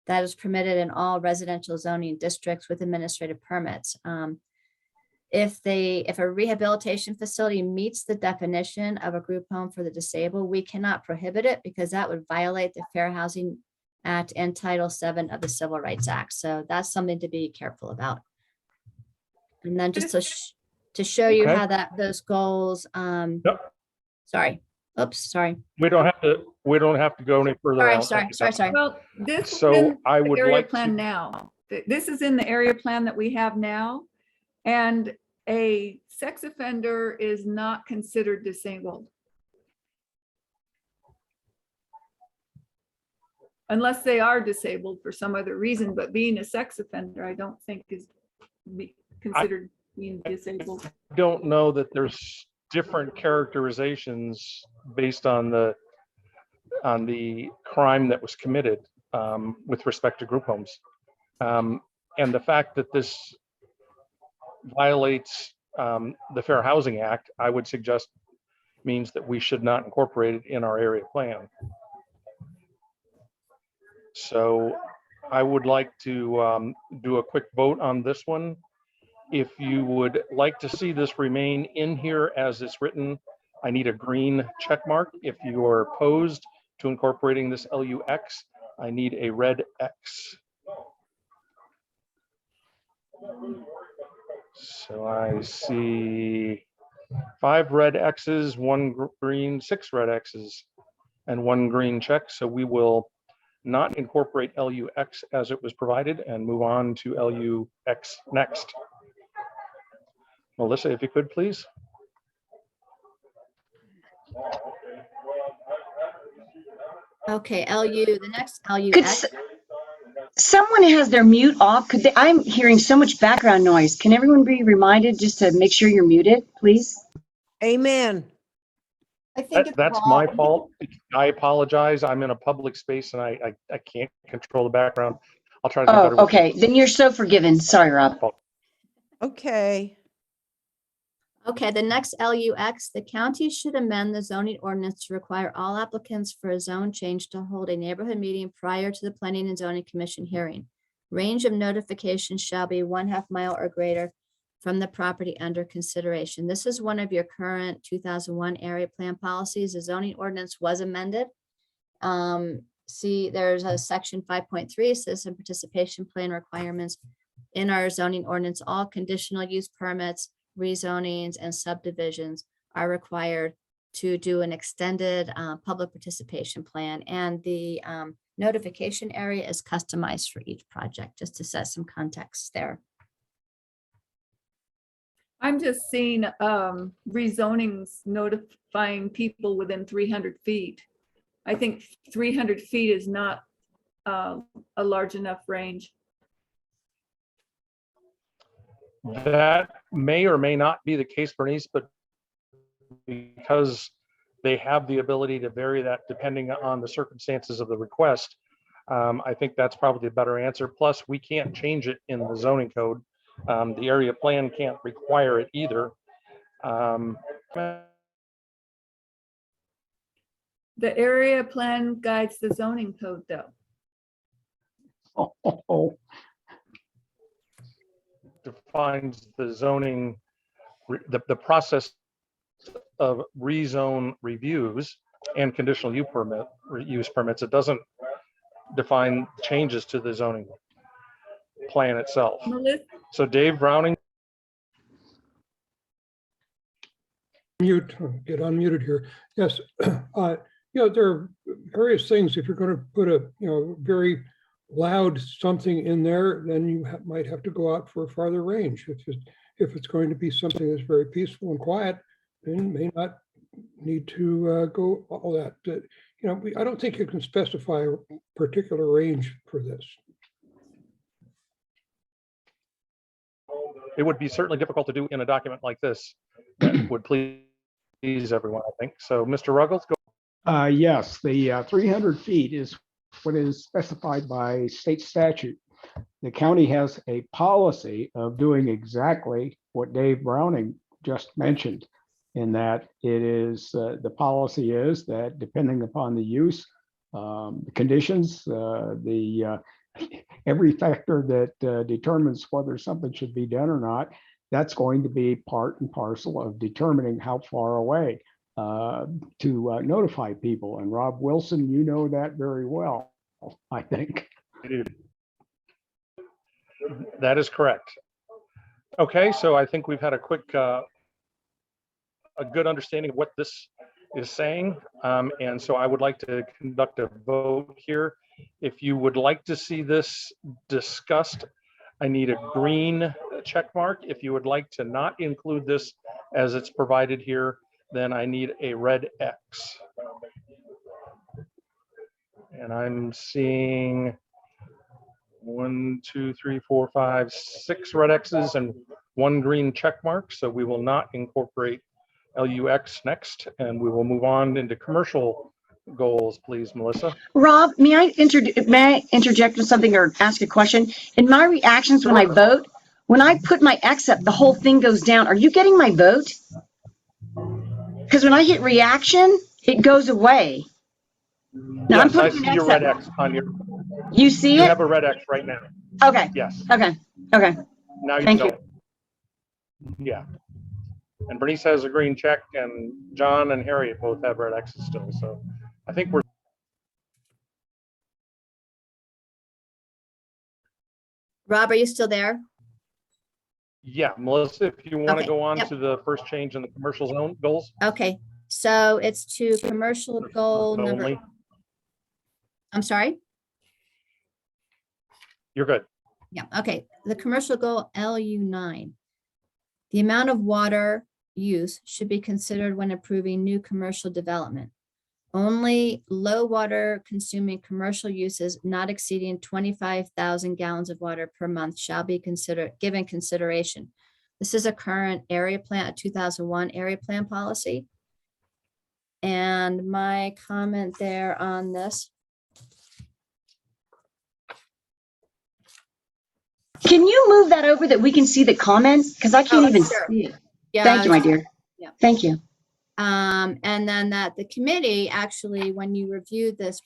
that is permitted in all residential zoning districts with administrative permits. If a rehabilitation facility meets the definition of a group home for the disabled, we cannot prohibit it because that would violate the Fair Housing Act and Title VII of the Civil Rights Act. So that's something to be careful about. And then just to show you Okay. how those goals, Yep. sorry, oops, sorry. We don't have to go any further. I don't think. Sorry. Well, this is So in I the would area like plan to, now. This is in the area plan that we have now. And a sex offender is not considered disabled. Unless they are disabled for some other reason, but being a sex offender, I don't think is considered being disabled. don't know that there's different characterizations based on the crime that was committed with respect to group homes. And the fact that this violates the Fair Housing Act, I would suggest means that we should not incorporate it in our area plan. So I would like to do a quick vote on this one. If you would like to see this remain in here as it's written, I need a green check mark. If you are opposed to incorporating this LUX, I need a red X. So I see 5 red X's, 1 green, 6 red X's, and 1 green check. So we will not incorporate LUX as it was provided and move on to LUX next. Melissa, if you could, please. Okay, the next Could LUX. someone has their mute off? I'm hearing so much background noise. Can everyone be reminded just to make sure you're muted, please? Amen. I think it's That's my Rob. fault. I apologize. I'm in a public space and I can't control the background. I'll try to do better. Oh, okay. Then you're so forgiven. Sorry, Rob. Okay. Okay, the next LUX, the county should amend the zoning ordinance to require all applicants for a zone change to hold a neighborhood meeting prior to the Planning and Zoning Commission hearing. Range of notification shall be 1/2 mile or greater from the property under consideration. This is one of your current 2001 area plan policies. The zoning ordinance was amended. See, there's a section 5.3, citizen participation plan requirements. In our zoning ordinance, all conditional use permits, rezonings, and subdivisions are required to do an extended public participation plan. And the notification area is customized for each project, just to set some context there. I'm just seeing rezonings notifying people within 300 feet. I think 300 feet is not a large enough range. That may or may not be the case, Bernice, but because they have the ability to vary that depending on the circumstances of the request, I think that's probably a better answer. Plus, we can't change it in the zoning code. The area plan can't require it either. The area plan guides the zoning code though. Defines the zoning, the process of rezone reviews and conditional use permits. It doesn't define changes to the zoning plan itself. Melissa? So Dave Browning. Get unmuted here. Yes, there are various things. If you're going to put a very loud something in there, then you might have to go out for a farther range. If it's going to be something that's very peaceful and quiet, then may not need to go all that. I don't think you can specify a particular range for this. it would be certainly difficult to do in a document like this that would please everyone, I think. So Mr. Ruggles, go. Yes, the 300 feet is what is specified by state statute. The county has a policy of doing exactly what Dave Browning just mentioned, in that it is, the policy is that depending upon the use, the conditions, every factor that determines whether something should be done or not, that's going to be part and parcel of determining how far away to notify people. And Rob Wilson, you know that very well, I think. That is correct. Okay, so I think we've had a quick, a good understanding of what this is saying. And so I would like to conduct a vote here. If you would like to see this discussed, I need a green check mark. If you would like to not include this as it's provided here, then I need a red X. And I'm seeing 1, 2, 3, 4, 5, 6 red X's and 1 green check mark. So we will not incorporate LUX next, and we will move on into commercial goals, please, Melissa. Rob, may I interject with something or ask a question? In my reactions when I vote, when I put my X up, the whole thing goes down. Are you getting my vote? Because when I hit reaction, it goes away. Now Yes, I'm I putting see an your X red up. X on your. You see You it? have a red X right now. Okay. Yes. Okay. Okay. Now you Thank don't. Yeah. And Bernice has a green check, and John and Harriet both have red X's still. So I think we're. Rob, are you still there? Yeah, Melissa, if you want to Okay, go on yep. to the first change in the commercial zone goals. Okay, so it's to commercial goal number, Only. I'm sorry? You're good. Yeah, okay. The commercial goal LU9. The amount of water use should be considered when approving new commercial development. Only low water consuming commercial uses not exceeding 25,000 gallons of water per month shall be given consideration. This is a current area plan, a 2001 area plan policy. And my comment there on this. Can you move that over that we can see the comments? Because I can't even Sure. see it. Yeah, Thank you, my dear. Yeah. Thank you. And then that the committee actually, when you reviewed this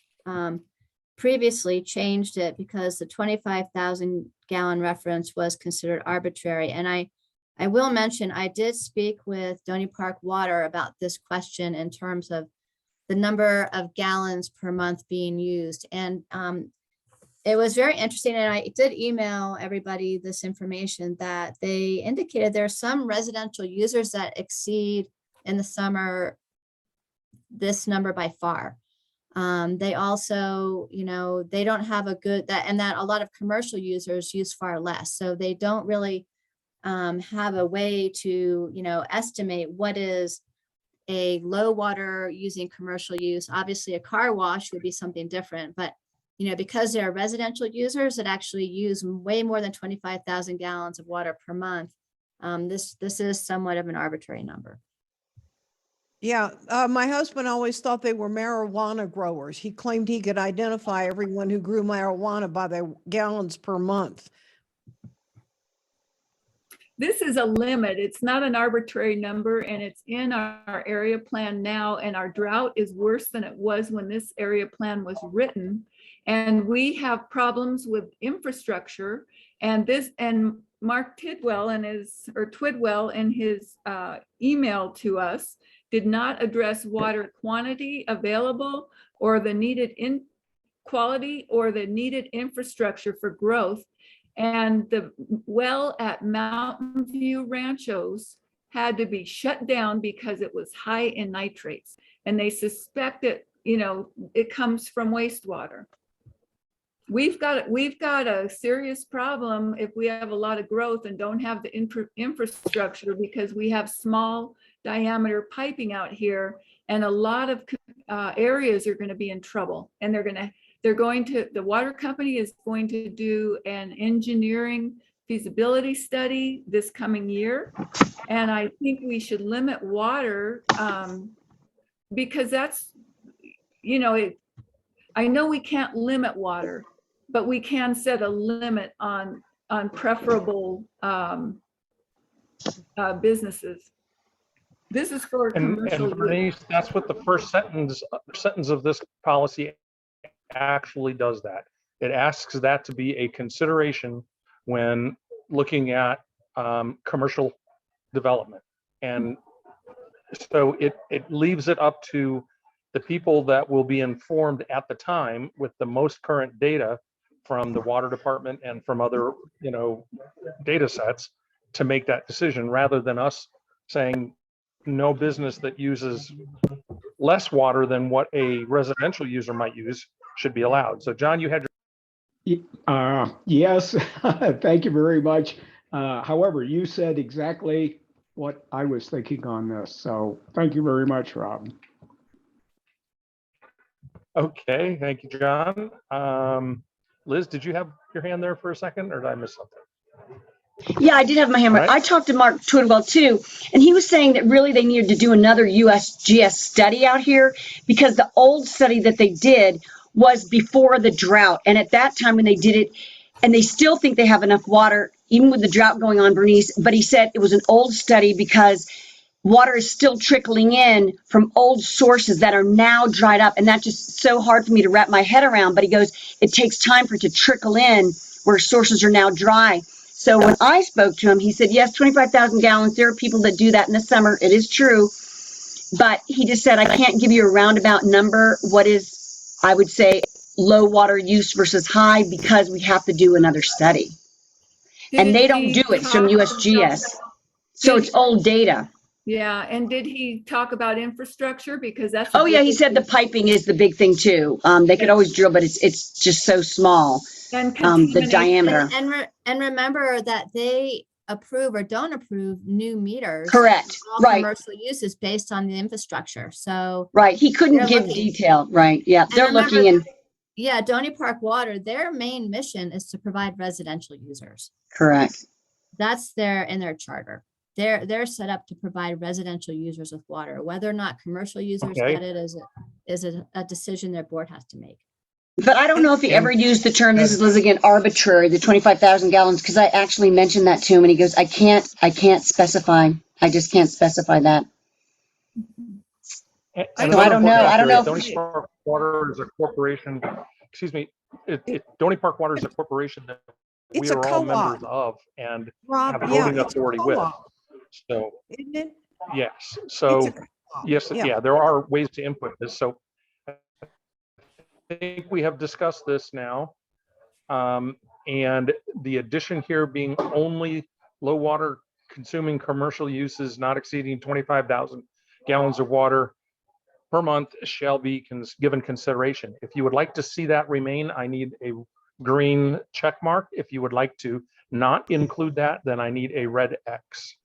previously, changed it because the 25,000 gallon reference was considered arbitrary. And I will mention, I did speak with Donny Park Water about this question in terms of the number of gallons per month being used. And it was very interesting. And I did email everybody this information that they indicated there are some residential users that exceed in the summer this number by far. They also, they don't have a good, and that a lot of commercial users use far less. So they don't really have a way to, estimate what is a low water using commercial use. Obviously a car wash would be something different, but because they're residential users that actually use way more than 25,000 gallons of water per month, this is somewhat of an arbitrary number. Yeah, my husband always thought they were marijuana growers. He claimed he could identify everyone who grew marijuana by their gallons per month. This is a limit. It's not an arbitrary number, and it's in our area plan now, and our drought is worse than it was when this area plan was written. And we have problems with infrastructure, and Mark Tidwell Twidwell in his email to us did not address water quantity available or the needed quality or the needed infrastructure for growth. And the well at Mountain View Ranchos had to be shut down because it was high in nitrates. And they suspect it, it comes from wastewater. We've got a serious problem if we have a lot of growth and don't have the infrastructure, because we have small diameter piping out here, and a lot of areas are going to be in trouble. And the water company is going to do an engineering feasibility study this coming year. And I think we should limit water because that's, you know, I know we can't limit water, but we can set a limit on preferable businesses. This is for commercial And use. Bernice, that's what the first sentence of this policy actually does that. It asks that to be a consideration when looking at commercial development. And so it leaves it up to the people that will be informed at the time with the most current data from the water department and from other, you know, data sets to make that decision, rather than us saying no business that uses less water than what a residential user might use should be allowed. So John, you had Yes, thank you very much. However, you said exactly what I was thinking on this. So thank you very much, Rob. Okay, thank you, John. Liz, did you have your hand there for a second, or did I miss something? Yeah, I did have my hand right. Right. I talked to Mark Twidwell too, and he was saying that really they needed to do another USGS study out here, because the old study that they did was before the drought. And at that time when they did it, and they still think they have enough water, even with the drought going on, Bernice, but he said it was an old study because water is still trickling in from old sources that are now dried up. And that's just so hard for me to wrap my head around. But he goes, it takes time for it to trickle in where sources are now dry. So when I spoke to him, he said, yes, 25,000 gallons. There are people that do that in the summer. It is true. But he just said, I can't give you a roundabout number. What is, I would say, low water use versus high, because we have to do another study. And they don't do it. It's from USGS. So it's old data. Yeah, and did he talk about infrastructure? Because that's. Oh, yeah, he said the piping is the big thing too. They could always drill, but it's just so small. The diameter. And remember that they approve or don't approve new meters. Correct. All Right. commercial uses based on the infrastructure. So. Right. He couldn't they're give looking- detail. Right. Yeah. And They're remember, looking in. Yeah, Donny Park Water, their main mission is to provide residential users. Correct. That's in their charter. They're set up to provide residential users with water. Whether or not commercial users Okay. get it is a decision their board has to make. But I don't know if he ever used the term, this is Liz again, arbitrary, the 25,000 gallons, because I actually mentioned that to him and he goes, I can't specify. I just can't specify that. And So another I don't know. important I don't know. Stony Park Water is a corporation, excuse me, Stony Park Water is a corporation that It's we a are all co-op. members of and Rob, have yeah, voting it's a authority with. co-op, So, isn't it? yes, It's so, a co-op, yes, yeah. yeah, there are ways to input this. So I think we have discussed this now. And the addition here being only low water consuming commercial uses not exceeding 25,000 gallons of water per month shall be given consideration. If you would like to see that remain, I need a green check mark. If you would like to not include that, then I need a red X.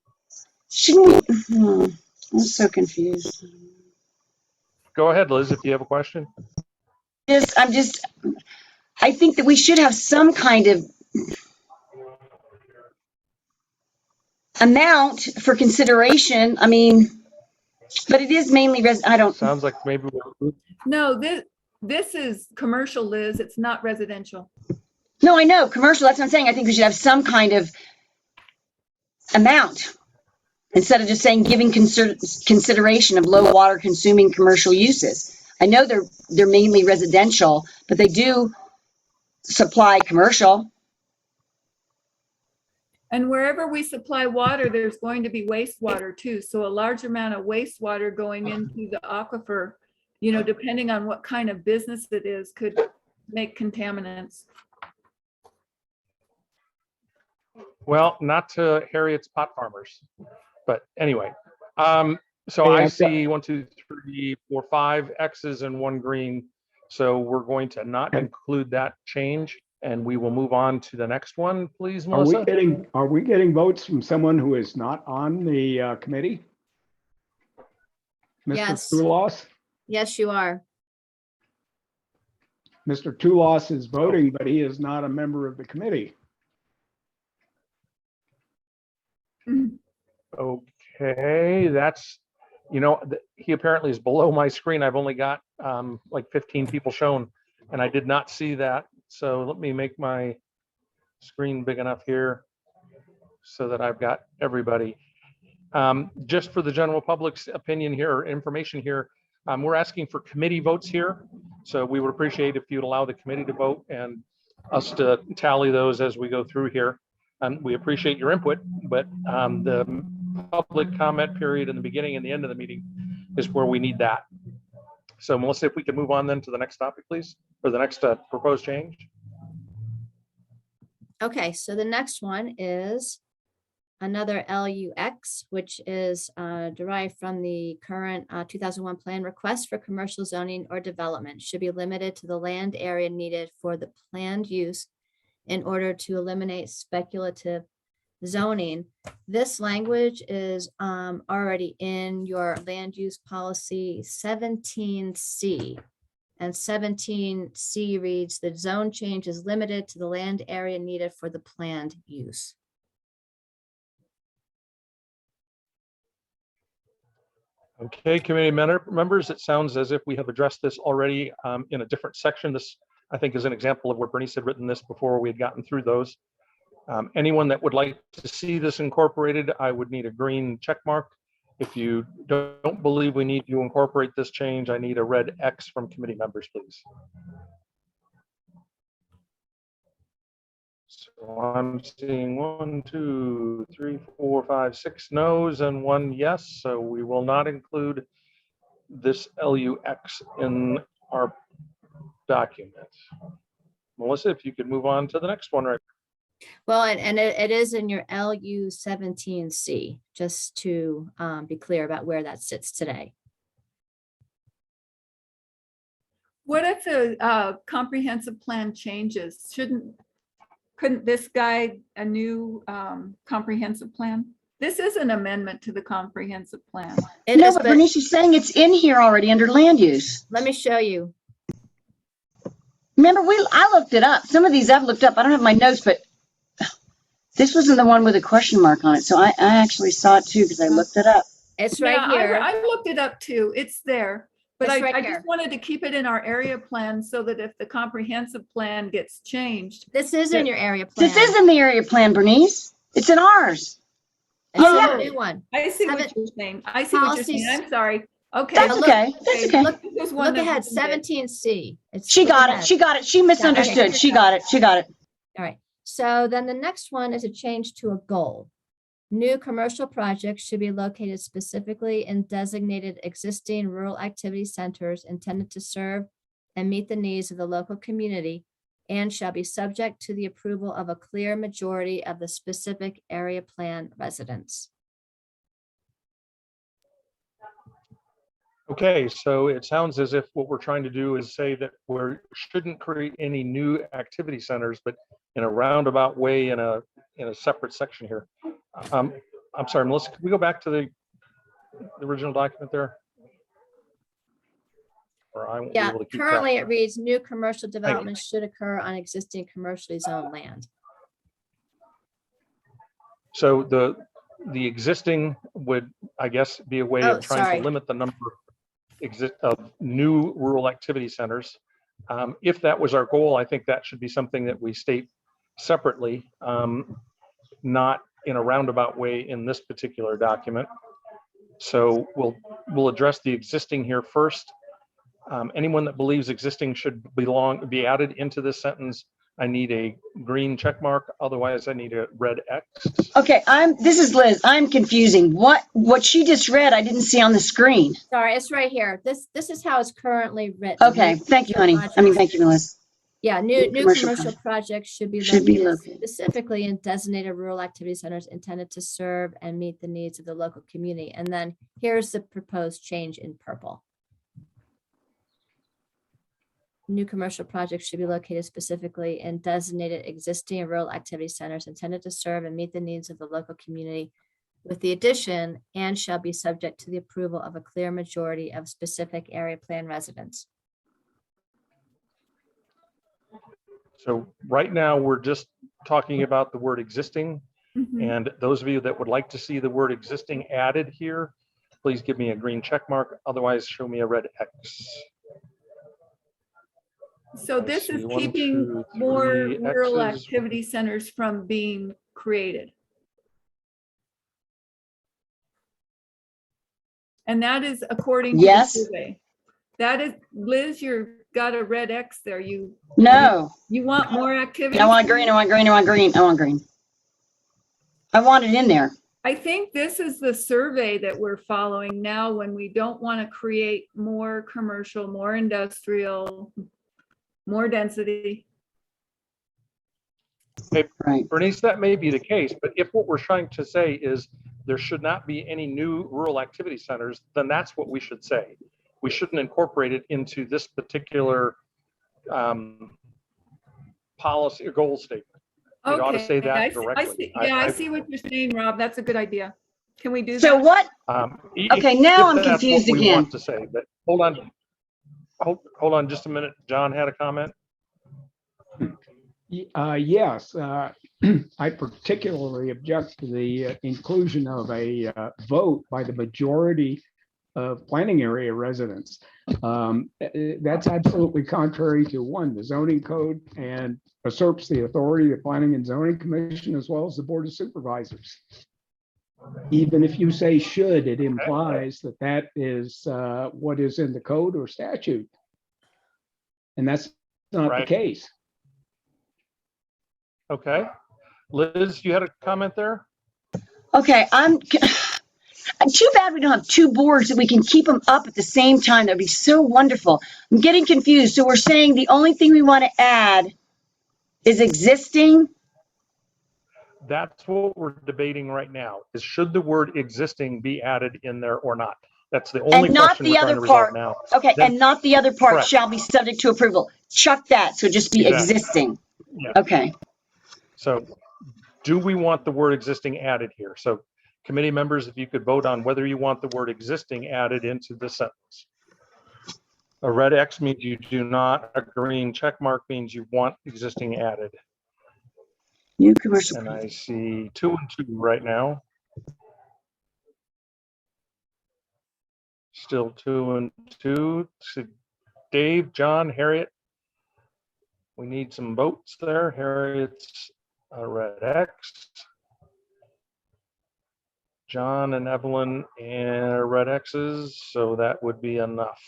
Shouldn't we? I'm so confused. Go ahead, Liz, if you have a question. I think that we should have some kind of amount for consideration. I mean, but it is mainly Sounds like maybe we're. No, this is commercial, Liz. It's not residential. No, I know, commercial, that's what I'm saying. I think we should have some kind of amount instead of just saying giving consideration of low water consuming commercial uses. I know they're mainly residential, but they do supply commercial. And wherever we supply water, there's going to be wastewater too. So a large amount of wastewater going into the aquifer, you know, depending on what kind of business it is, could make contaminants. Well, not to Harriet's pot farmers, but anyway. So I see 1, 2, 3, 4, 5 X's and 1 green. So we're going to not include that change, and we will move on to the next one, please, Melissa. Are we getting votes from someone who is not on the committee? Mr. Yes. Toulouse? Yes, you are. Mr. Toulouse is voting, but he is not a member of the committee. Okay, that's, he apparently is below my screen. I've only got like 15 people shown, and I did not see that. So let me make my screen big enough here so that I've got everybody. Just for the general public's opinion here, or information here, we're asking for committee votes here. So we would appreciate if you'd allow the committee to vote and us to tally those as we go through here. We appreciate your input, but the public comment period in the beginning and the end of the meeting is where we need that. So Melissa, if we could move on then to the next topic, please, or the next proposed change. Okay, so the next one is another LUX, which is derived from the current 2001 plan. Request for commercial zoning or development should be limited to the land area needed for the planned use in order to eliminate speculative zoning. This language is already in your land use policy 17C. And 17C reads, the zone change is limited to the land area needed for the planned use. Okay, committee members, it sounds as if we have addressed this already in a different section. This, I think, is an example of where Bernice had written this before we had gotten through those. Anyone that would like to see this incorporated, I would need a green check mark. If you don't believe we need to incorporate this change, I need a red X from committee members, please. So I'm seeing 1, 2, 3, 4, 5, 6 no's and 1 yes. So we will not include this LUX in our document. Melissa, if you could move on to the next one, right? Well, and it is in your LU 17C, just to be clear about where that sits today. What if the comprehensive plan changes? Couldn't this guide a new comprehensive plan? This is an amendment to the comprehensive plan. No, but Bernice is saying it's in here already under land use. Let me show you. Remember, I looked it up. Some of these I've looked up. I don't have my notes, but this wasn't the one with a question mark on it. So I actually saw it too because I looked it up. It's right Yeah, here. I looked it up too. It's there. But It's right I here. just wanted to keep it in our area plan so that if the comprehensive plan gets changed. This is in your area plan. This is in the area plan, Bernice. It's in ours. It's Yeah. a new one. I see what you're saying. I see what you're saying. Policies. I'm sorry. Okay. That's okay. That's okay. Look ahead, 17C. She got it. She got it. She misunderstood. She got it. She got it. All right. So then the next one is a change to a goal. New commercial projects should be located specifically in designated existing rural activity centers intended to serve and meet the needs of the local community and shall be subject to the approval of a clear majority of the specific area plan residents. Okay, so it sounds as if what we're trying to do is say that we shouldn't create any new activity centers, but in a roundabout way in a separate section here. I'm sorry, Melissa, can we go back to the original document there? Or I won't be Yeah, able to keep currently track. it reads new commercial developments should occur on existing commercially zoned land. So the existing would, I guess, be a way Oh, of trying sorry. to limit the number of new rural activity centers. If that was our goal, I think that should be something that we state separately, not in a roundabout way in this particular document. So we'll address the existing here first. Anyone that believes existing should be added into this sentence, I need a green check mark. Otherwise, I need a red X. Okay, this is Liz. I'm confusing. What she just read, I didn't see on the screen. Sorry, it's right here. This is how it's currently written. Okay, thank you, honey. I mean, thank you, Liz. Yeah, new commercial commercial projects should be should be located located. specifically in designated rural activity centers intended to serve and meet the needs of the local community. And then here's the proposed change in purple. New commercial projects should be located specifically in designated existing rural activity centers intended to serve and meet the needs of the local community, with the addition and shall be subject to the approval of a clear majority of specific area plan residents. So right now, we're just talking about the word existing. Mhm. And those of you that would like to see the word existing added here, please give me a green check mark. Otherwise, show me a red X. So I this see is 1, keeping 2, more 3 rural X's. activity centers from being created. And that is according to the Yes. survey. That is, Liz, you're got a red X there. No, You want more activity? I want green, I want green, I want green, I want green. I want it in there. I think this is the survey that we're following now when we don't want to create more commercial, more industrial, more density. Hey, Right. Bernice, that may be the case, but if what we're trying to say is there should not be any new rural activity centers, then that's what we should say. We shouldn't incorporate it into this particular policy or goal statement. We ought to say that directly. I see what you're saying, Rob. That's a good idea. Can we do that? So what? Okay, now I'm If that's confused what we again. want to say, but hold on just a minute. John had a comment. Yes, I particularly object to the inclusion of a vote by the majority of planning area residents. That's absolutely contrary to the zoning code, and usurps the authority of the Planning and Zoning Commission as well as the Board of Supervisors. Even if you say should, it implies that that is what is in the code or statute. And that's not the case. Okay. Liz, you had a comment there? Okay, too bad we don't have two boards that we can keep them up at the same time. That'd be so wonderful. I'm getting confused. So we're saying the only thing we want to add is existing? That's what we're debating right now, is should the word existing be added in there or not? That's the only And not question the we're trying other to resolve part. now. Okay, Then- and not the other part Correct. shall be subject to approval. Chuck that, so just be Exactly. existing. Yeah. Okay. So do we want the word existing added here? So committee members, if you could vote on whether you want the word existing added into the sentence. A red X means you do not, a green check mark means you want existing added. New commercial. And I see 2 and 2 right now. Still 2 and 2. So Dave, John, Harriet. We need some votes there. Harriet's a red X. John and Evelyn and red X's, so that would be enough.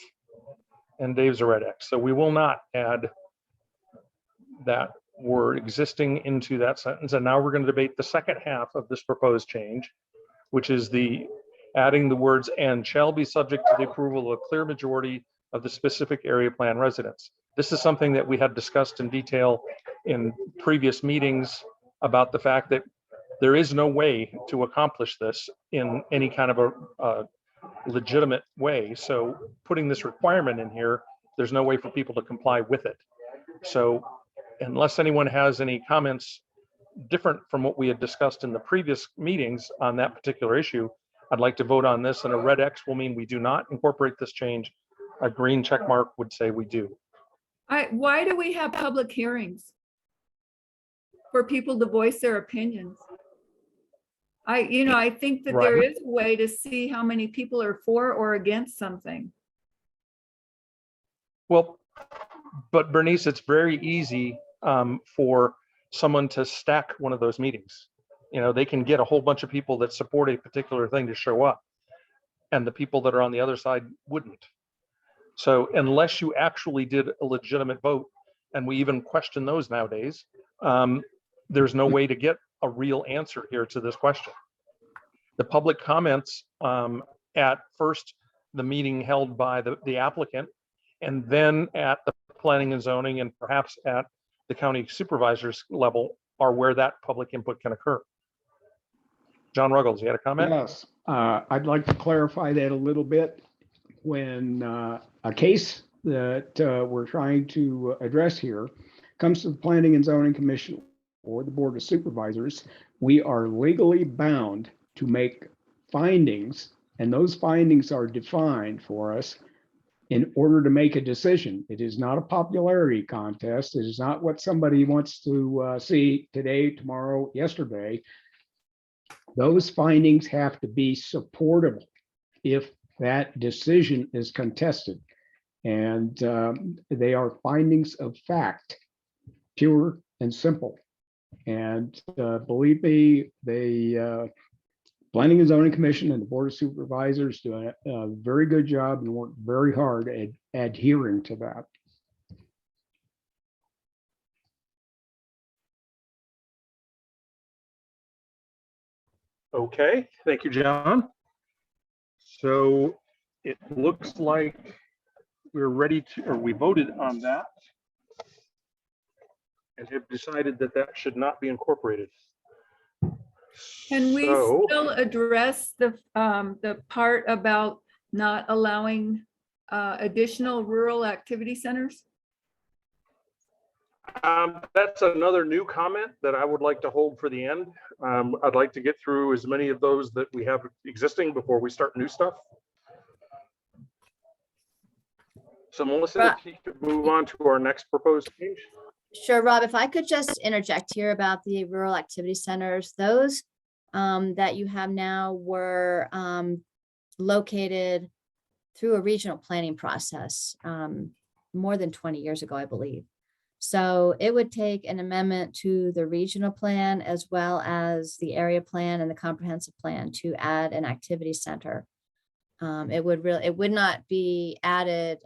And Dave's a red X. So we will not add that word existing into that sentence. And now we're going to debate the second half of this proposed change, which is the adding the words "and shall be subject to the approval of a clear majority of the specific area plan residents." This is something that we had discussed in detail in previous meetings about the fact that there is no way to accomplish this in any kind of a legitimate way. So putting this requirement in here, there's no way for people to comply with it. So unless anyone has any comments different from what we had discussed in the previous meetings on that particular issue, I'd like to vote on this, and a red X will mean we do not incorporate this change. A green check mark would say we do. Why do we have public hearings? For people to voice their opinions. I think that there Right. is a way to see how many people are for or against something. Well, but Bernice, it's very easy for someone to stack one of those meetings. You know, they can get a whole bunch of people that support a particular thing to show up, and the people that are on the other side wouldn't. So unless you actually did a legitimate vote, and we even question those nowadays, there's no way to get a real answer here to this question. The public comments at first, the meeting held by the applicant, and then at the planning and zoning, and perhaps at the county supervisor's level, are where that public input can occur. John Ruggles, you had a comment? Yes, I'd like to clarify that a little bit. When a case that we're trying to address here comes to the Planning and Zoning Commission or the Board of Supervisors, we are legally bound to make findings, and those findings are defined for us in order to make a decision. It is not a popularity contest. It is not what somebody wants to see today, tomorrow, yesterday. those findings have to be supportable if that decision is contested. And they are findings of fact, pure and simple. And believe me, the Planning and Zoning Commission and the Board of Supervisors do a very good job and work very hard at adhering to that. Okay, thank you, John. So it looks like we're ready to, or we voted on that and have decided that that should not be incorporated. Can we So- still address the part about not allowing additional rural activity centers? That's another new comment that I would like to hold for the end. I'd like to get through as many of those that we have existing before we start new stuff. So Melissa, if you could move on to our next proposed change. Sure, Rob, if I could just interject here about the rural activity centers, those that you have now were located through a regional planning process more than 20 years ago, I believe. So it would take an amendment to the regional plan as well as the area plan and the comprehensive plan to add an activity center. It would not be added.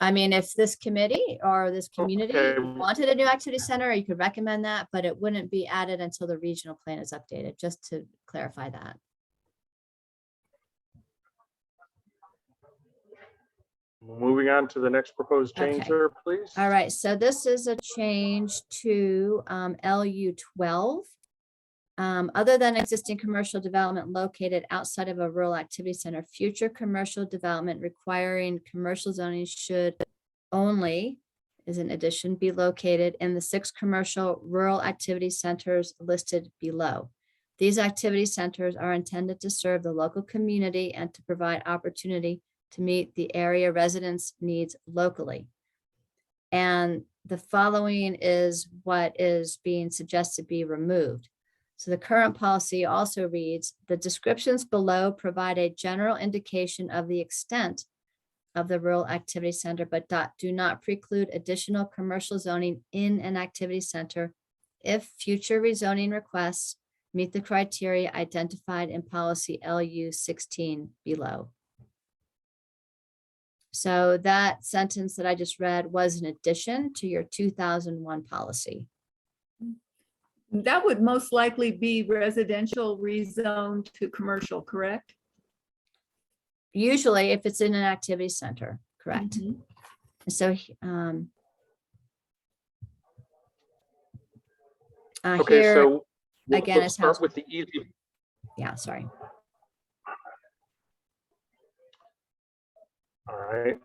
I mean, if this committee or this community wanted a new activity center, you could recommend that, but it wouldn't be added until the regional plan is updated, just to clarify that. Moving on to the next proposed change Okay. there, please. All right, so this is a change to LU 12. Other than existing commercial development located outside of a rural activity center, future commercial development requiring commercial zoning should only, is an addition, be located in the 6 commercial rural activity centers listed below. These activity centers are intended to serve the local community and to provide opportunity to meet the area residents' needs locally. And the following is what is being suggested be removed. So the current policy also reads, the descriptions below provide a general indication of the extent of the rural activity center, but do not preclude additional commercial zoning in an activity center if future rezoning requests meet the criteria identified in policy LU 16 below. So that sentence that I just read was an addition to your 2001 policy. That would most likely be residential rezoned to commercial, correct? Usually if it's in an activity center, correct? So Okay, here, so again, let's is start house. with the easy. Yeah, sorry. All right.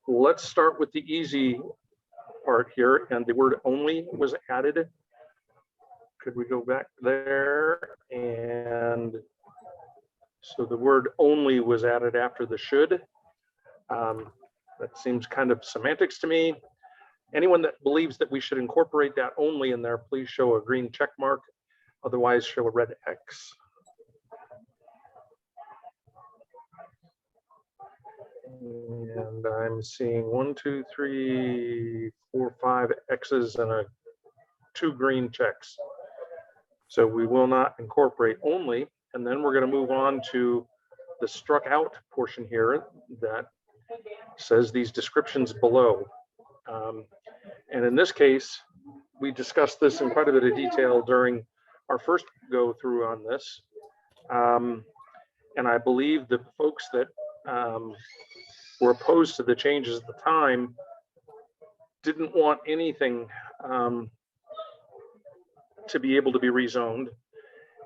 Let's start with the easy part here, and the word only was added. Could we go back there? And so the word only was added after the should. That seems kind of semantics to me. Anyone that believes that we should incorporate that only in there, please show a green check mark. Otherwise, show a red X. And I'm seeing 1, 2, 3, 4, 5 X's and 2 green checks. So we will not incorporate only, and then we're going to move on to the struck out portion here that says these descriptions below. And in this case, we discussed this in quite a bit of detail during our first go through on this. And I believe the folks that were opposed to the changes at the time didn't want anything to be able to be rezoned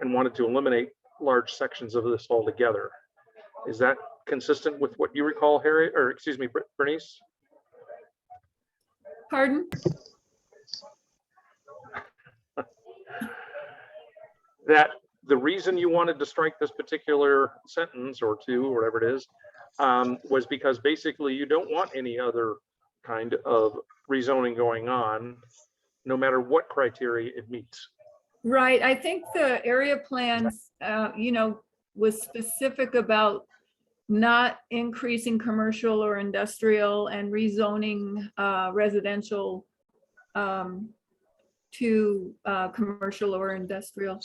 and wanted to eliminate large sections of this altogether. Is that consistent with what you recall, Harry, or excuse me, Bernice? Pardon? That the reason you wanted to strike this particular sentence or 2 or whatever it is was because basically you don't want any other kind of rezoning going on. no matter what criteria it meets. Right, I think the area plans, was specific about not increasing commercial or industrial and rezoning residential to commercial or industrial.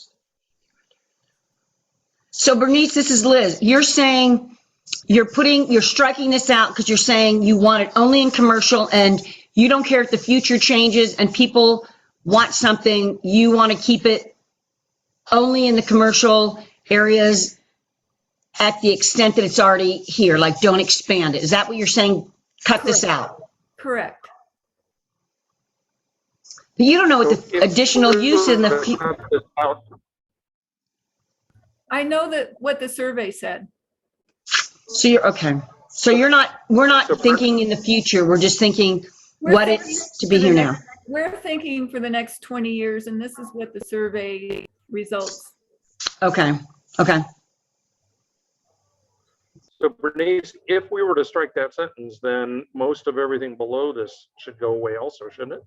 So Bernice, this is Liz. You're saying you're striking this out because you're saying you want it only in commercial and you don't care if the future changes and people want something, you want to keep it only in the commercial areas at the extent that it's already here, like don't expand it. Is that what you're saying? Cut this out. Correct. But you don't know what So the if additional we use in were the, to cut this out, I know that what the survey said. so you're, okay. So we're not thinking in the future. We're just thinking what it's to be here now. We're thinking for the next 20 years, and this is what the survey results. Okay, okay. so Bernice, if we were to strike that sentence, then most of everything below this should go away also, shouldn't it?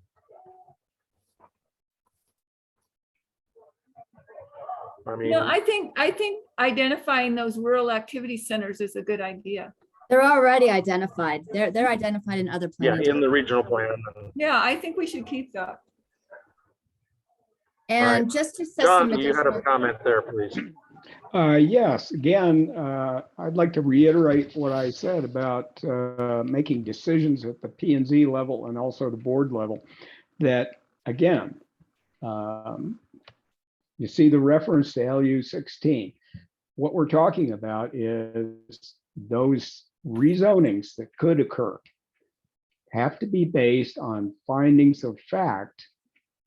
I mean, No, I think identifying those rural activity centers is a good idea. They're already identified. They're identified in other yeah, plans. in the regional plan. Yeah, I think we should keep that. And right. just to set some John, you had a additional, comment there, please. Yes, again, I'd like to reiterate what I said about making decisions at the P and Z level and also the board level. That again, you see the reference to LU 16. What we're talking about is those rezonings that could occur have to be based on findings of fact,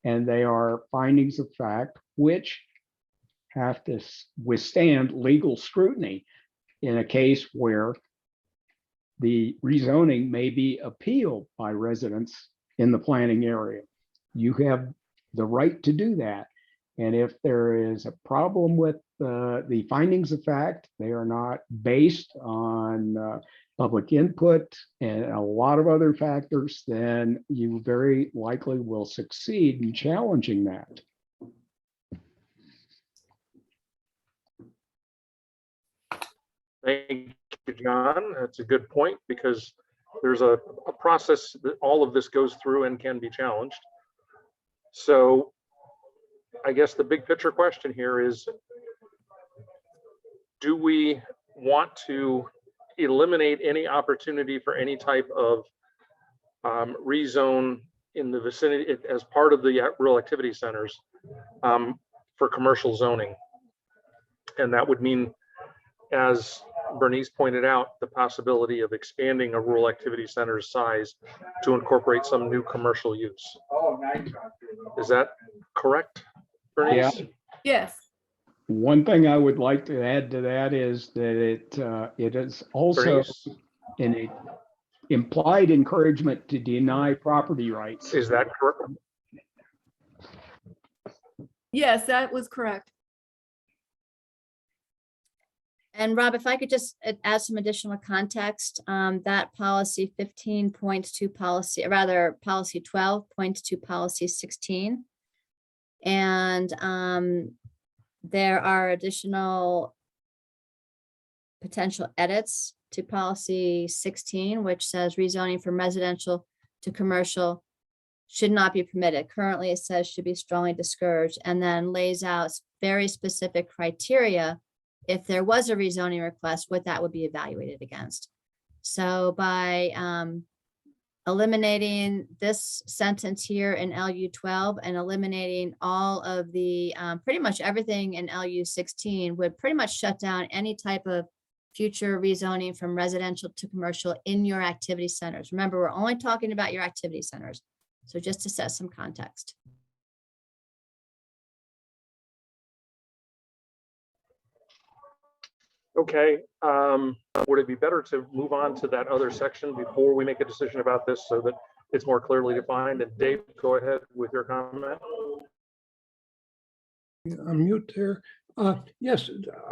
and they are findings of fact which have to withstand legal scrutiny in a case where the rezoning may be appealed by residents in the planning area. You have the right to do that. And if there is a problem with the findings of fact, they are not based on public input and a lot of other factors, then you very likely will succeed in challenging that. Thank you, John. That's a good point because there's a process that all of this goes through and can be challenged. So I guess the big picture question here is, do we want to eliminate any opportunity for any type of rezone in the vicinity as part of the rural activity centers for commercial zoning? And that would mean, as Bernice pointed out, the possibility of expanding a rural activity center's size to incorporate some new commercial use. Is that correct, Bernice? Yeah. Yes. One thing I would like to add to that is that it is also Bernice? an implied encouragement to deny property rights. Is that correct? Yes, that was correct. and Rob, if I could just add some additional context, that policy 15 points to policy, or rather policy 12 points to policy 16. And there are additional potential edits to policy 16, which says rezoning from residential to commercial should not be permitted. Currently, it says should be strongly discouraged, and then lays out very specific criteria if there was a rezoning request, what that would be evaluated against. So by eliminating this sentence here in LU 12 and eliminating all of the pretty much everything in LU 16 would pretty much shut down any type of future rezoning from residential to commercial in your activity centers. Remember, we're only talking about your activity centers. So just to set some context. Okay, would it be better to move on to that other section before we make a decision about this so that it's more clearly defined? And Dave, go ahead with your comment. I'm mute there. Yes,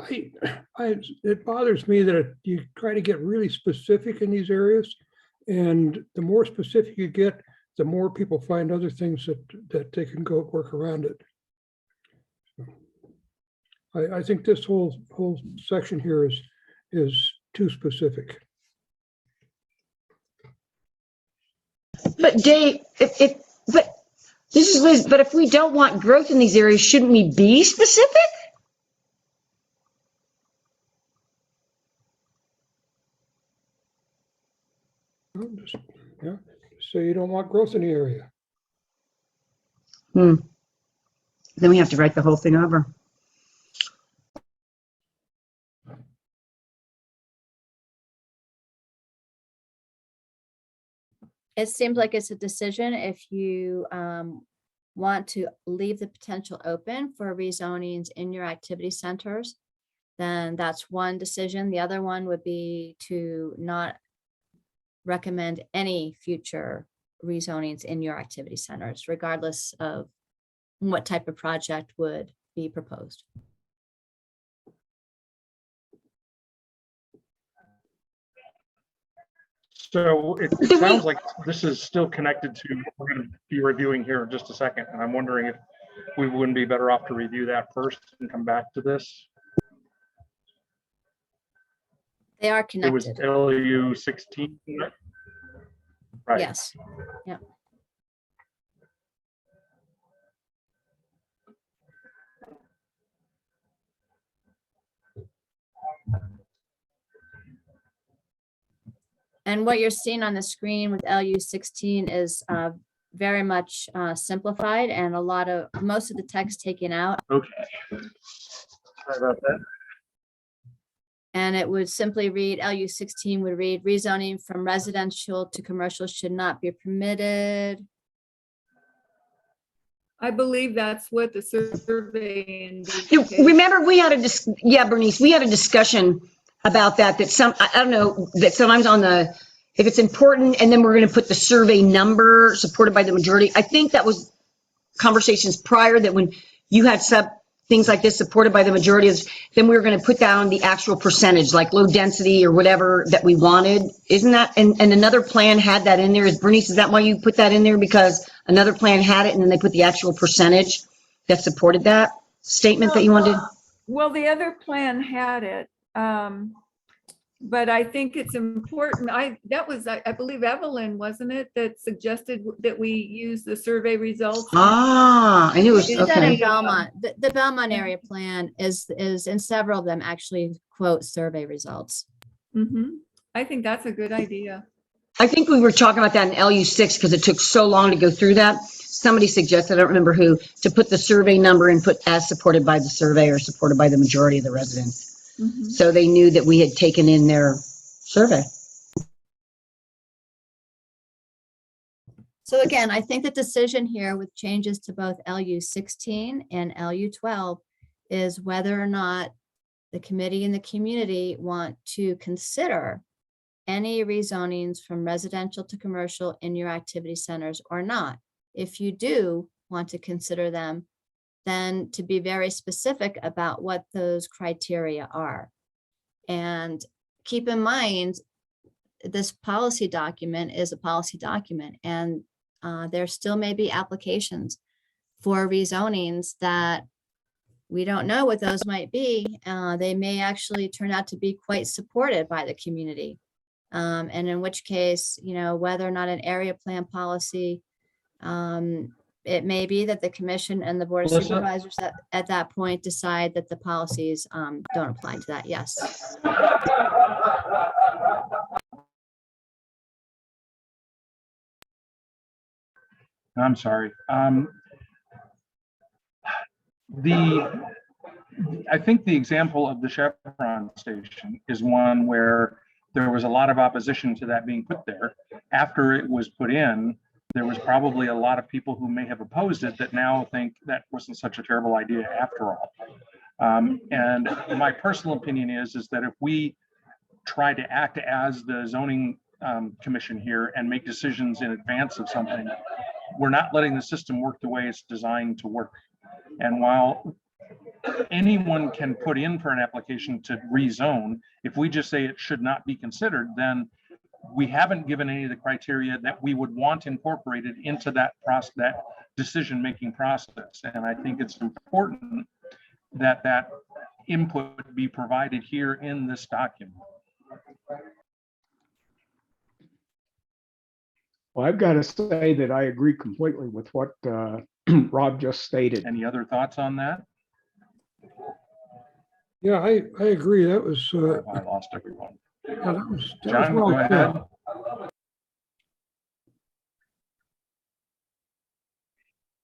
it bothers me that you try to get really specific in these areas. And the more specific you get, the more people find other things that they can go work around it. I think this whole section here is too specific. But Dave, but this is Liz, but if we don't want growth in these areas, shouldn't we be specific? Yeah, say you don't want growth in the area. Then we have to write the whole thing over. It seems like it's a decision if you want to leave the potential open for rezonings in your activity centers, then that's one decision. The other one would be to not recommend any future rezonings in your activity centers, regardless of what type of project would be proposed. So it sounds like this is still connected to, we're going to be reviewing here in just a second. And I'm wondering if we wouldn't be better off to review that first and come back to this. They are It was connected. LU 16, right? Yes. Yeah. And what you're seeing on the screen with LU 16 is very much simplified, and most of the text taken out. Okay. Sorry about that. And it would simply read, LU 16 would read, rezoning from residential to commercial should not be permitted. I believe that's what the survey You indicates. remember we had Bernice, we had a discussion about that I don't know, that sometimes if it's important, and then we're going to put the survey number supported by the majority. I think that was conversations prior, that when you had things like this supported by the majority, then we were going to put down the actual percentage, like low density or whatever that we wanted. Isn't that, and another plan had that in there? Bernice, is that why you put that in there? Because another plan had it and then they put the actual percentage that supported that statement that you wanted? Well, the other plan had it. But I think it's important. I believe Evelyn, wasn't it, that suggested that we use the survey results? I knew it was, We did that in okay. Belmont. The Belmont area plan is in several of them actually quote survey results. I think that's a good idea. I think we were talking about that in LU6 because it took so long to go through that. Somebody suggested, I don't remember who, to put the survey number and put as supported by the survey or supported by the majority of the residents. So they knew that we had taken in their survey. So again, I think the decision here with changes to both LU 16 and LU 12 is whether or not the committee and the community want to consider any rezonings from residential to commercial in your activity centers or not. If you do want to consider them, then to be very specific about what those criteria are. And keep in mind, this policy document is a policy document, and there still may be applications for rezonings that we don't know what those might be. They may actually turn out to be quite supported by the community. And in which case, whether or not an area plan policy, it may be that the commission and the board of supervisors at that point decide that the policies don't apply to that. Yes. I'm sorry. I think the example of the Chevron station is one where there was a lot of opposition to that being put there. After it was put in, there was probably a lot of people who may have opposed it that now think that wasn't such a terrible idea after all. And my personal opinion is that if we try to act as the zoning commission here and make decisions in advance of something, we're not letting the system work the way it's designed to work. And while anyone can put in for an application to rezone, if we just say it should not be considered, then we haven't given any of the criteria that we would want incorporated into that process, that decision-making process. And I think it's important that that input be provided here in this document. Well, I've got to say that I agree completely with what Rob just stated. Any other thoughts on that? Yeah, I agree. That was, I lost everyone. yeah, that was John, well go said. ahead.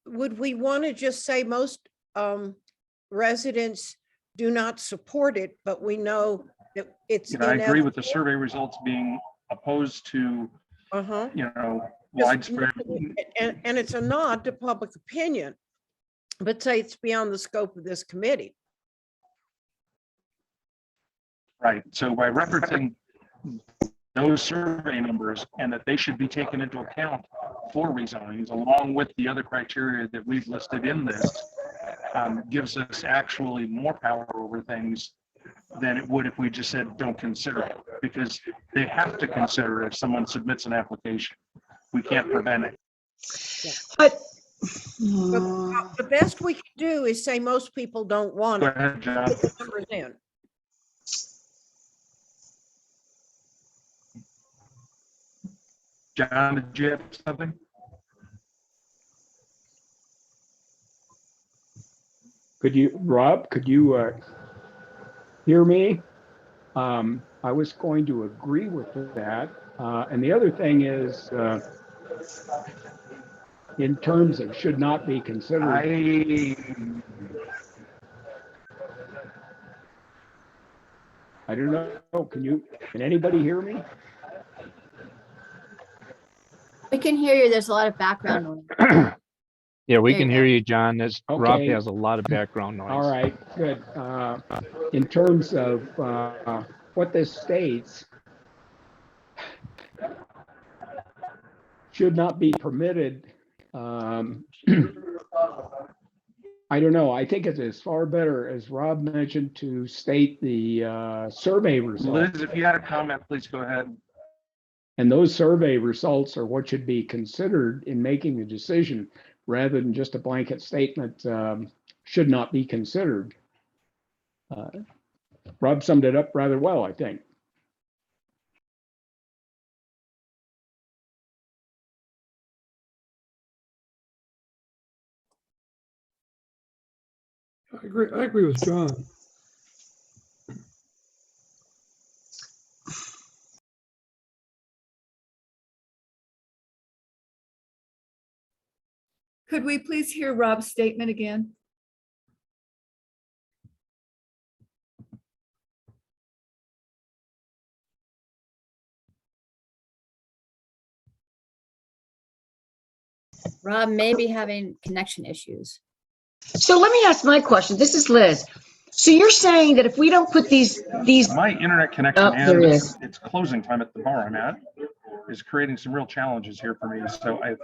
Would we want to just say most residents do not support it, but we know that it's I agree inevitable? with the survey results being opposed to, Uh-huh. you know, Just- widespread. And it's a nod to public opinion, but say it's beyond the scope of this committee. Right, so by referencing those survey numbers and that they should be taken into account for rezonings along with the other criteria that we've listed in this, gives us actually more power over things than it would if we just said, don't consider it, because they have to consider it if someone submits an application. We can't prevent it. But The best we can do is say most people don't want Go it. ahead, John. Put the numbers in. John, did you have something? Rob, could you hear me? I was going to agree with that. And the other thing is, in terms of should not be considered. I don't know. Can anybody hear me? We can hear you. There's a lot of background noise. Yeah, we There you can hear go. you, John. Rob Okay. has a lot of background noise. All right, good. In terms of what this states, should not be permitted. I don't know. I think it is far better, as Rob mentioned, to state the survey results. Liz, if you had a comment, please go ahead. And those survey results are what should be considered in making the decision, rather than just a blanket statement, should not be considered. Rob summed it up rather well, I think. I agree with John. Could we please hear Rob's statement again? Rob may be having connection issues. so let me ask my question. This is Liz. So you're saying that if we don't put these, My internet connection Oh, there and it is. it's closing time at the bar I'm at is creating some real challenges here for me. So if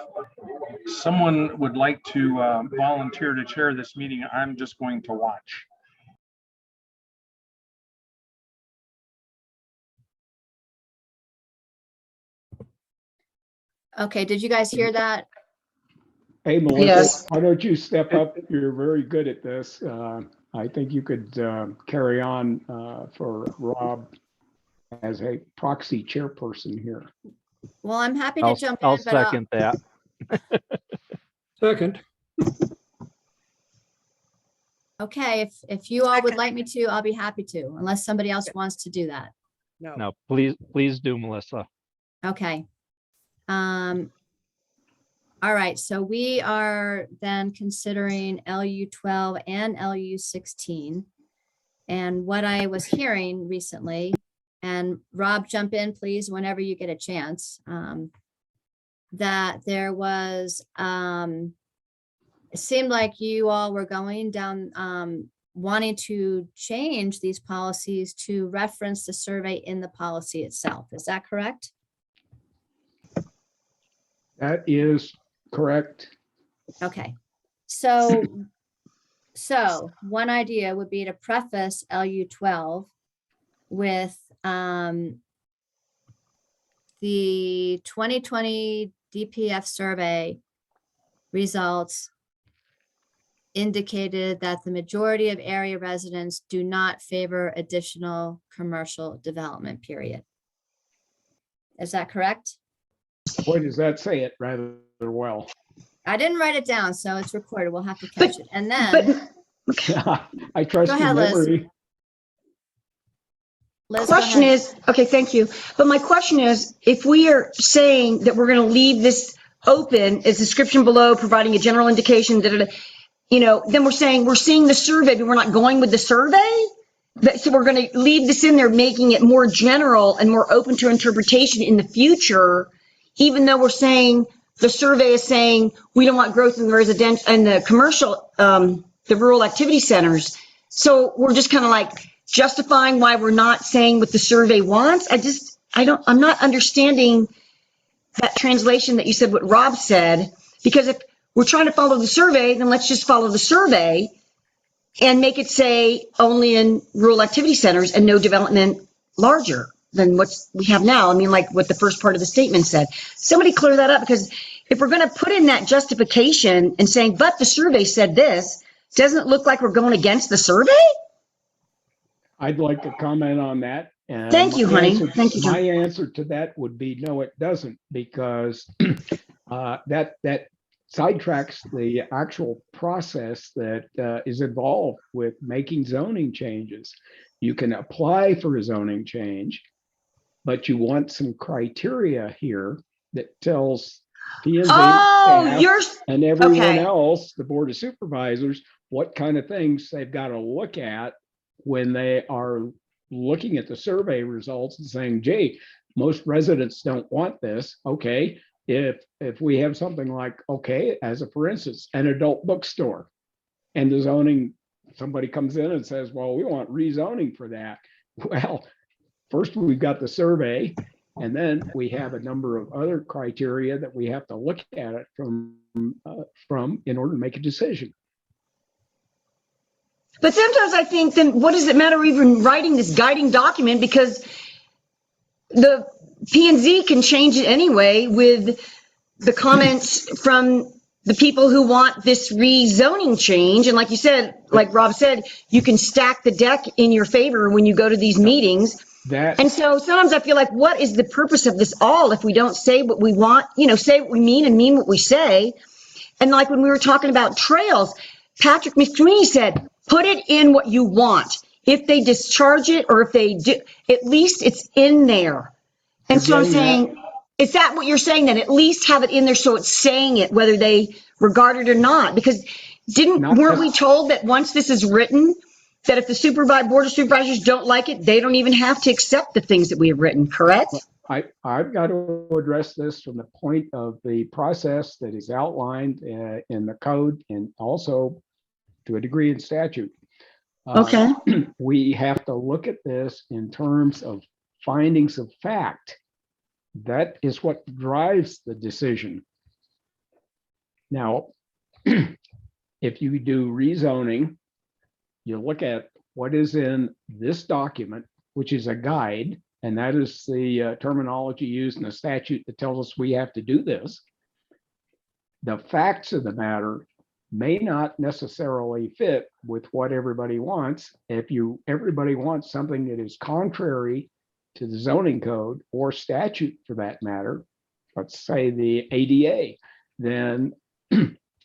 someone would like to volunteer to chair this meeting, I'm just going to watch. Okay, did you guys hear that? Hey, Melissa, Yes. why don't you step up? You're very good at this. I think you could carry on for Rob as a proxy chairperson here. Well, I'm happy to jump in, I'll but I'll- second that. Second, okay, if you all would like me to, I'll be happy to, unless somebody else wants to do that. No, please do, Melissa. Okay. All right, so we are then considering LU 12 and LU 16. And what I was hearing recently, and Rob, jump in, please, whenever you get a chance, that there was, it seemed like you all were going down, wanting to change these policies to reference the survey in the policy itself. Is that correct? That is correct. Okay, so one idea would be to preface LU 12 with the the 2020 DPF survey results indicated that the majority of area residents do not favor additional commercial development, period. Is that correct? Boy, does that say it rather well. I didn't write it down, so it's recorded. We'll have to catch it. And But then, I trust Go your ahead, Liz. memory. Liz, go question ahead. is, okay, thank you. But my question is, if we are saying that we're going to leave this open, as description below, providing a general indication, then we're saying we're seeing the survey, but we're not going with the survey. So we're going to leave this in there, making it more general and more open to interpretation in the future, even though we're saying the survey is saying we don't want growth in the residential and the commercial, the rural activity centers. So we're just kind of like justifying why we're not saying what the survey wants. I'm not understanding that translation that you said, what Rob said, because if we're trying to follow the survey, then let's just follow the survey and make it say only in rural activity centers and no development larger than what we have now. I mean, like what the first part of the statement said. Somebody clear that up, because if we're going to put in that justification and saying, but the survey said this, doesn't it look like we're going against the survey? I'd like to comment on that. And Thank you, my honey. answer- Thank you, John. My answer to that would be no, it doesn't, because that sidetracks the actual process that is involved with making zoning changes. You can apply for a zoning change, but you want some criteria here that tells P&Z Oh, staff and everyone okay. else, the Board of Supervisors, what kind of things they've got to look at when they are looking at the survey results and saying, gee, most residents don't want this. Okay, if we have something like, okay, as a for instance, an adult bookstore, and the zoning, somebody comes in and says, well, we want rezoning for that. Well, first we've got the survey, and then we have a number of other criteria that we have to look at it from in order to make a decision. But sometimes I think, then what does it matter even writing this guiding document, because the P&Z can change it anyway with the comments from the people who want this rezoning change. And like you said, like Rob said, you can stack the deck in your favor when you go to these meetings. And so sometimes I feel like, what is the purpose of this all if we don't say what we want, say what we mean and mean what we say? And like when we were talking about trails, Patrick McSweeney said, put it in what you want. If they discharge it, or if they do, at least it's in there. And so I'm saying, is that what you're saying? Then at least have it in there so it's saying it, whether they regard it or not? Because weren't we told that once this is written, that if the Board of Supervisors don't like it, they don't even have to accept the things that we have written, correct? I've got to address this from the point of the process that is outlined in the code and also to a degree in statute. Okay. We have to look at this in terms of findings of fact. That is what drives the decision. Now, if you do rezoning, you look at what is in this document, which is a guide, and that is the terminology used in the statute that tells us we have to do this. The facts of the matter may not necessarily fit with what everybody wants. If everybody wants something that is contrary to the zoning code or statute for that matter, let's say the ADA, then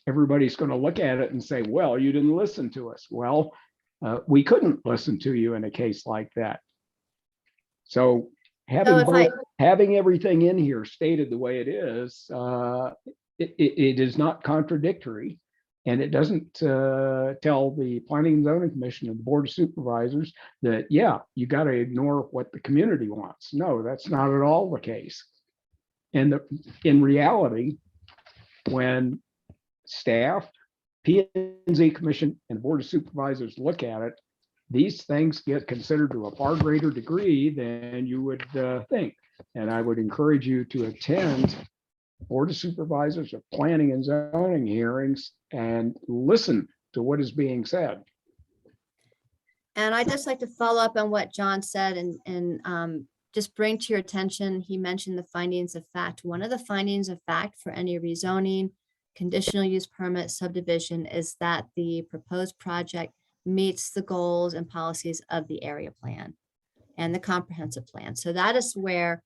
everybody's going to look at it and say, well, you didn't listen to us. Well, we couldn't listen to you in a case like that. So having everything in here stated the way it is, it is not contradictory, and it doesn't tell the Planning and Zoning Commission and the Board of Supervisors that, yeah, you got to ignore what the community wants. No, that's not at all the case. And in reality, when staff, P&Z Commission, and Board of Supervisors look at it, these things get considered to a far greater degree than you would think. And I would encourage you to attend Board of Supervisors of Planning and Zoning hearings and listen to what is being said. And I'd just like to follow up on what John said and just bring to your attention, he mentioned the findings of fact. One of the findings of fact for any rezoning, conditional use permit, subdivision is that the proposed project meets the goals and policies of the area plan and the comprehensive plan. So that is where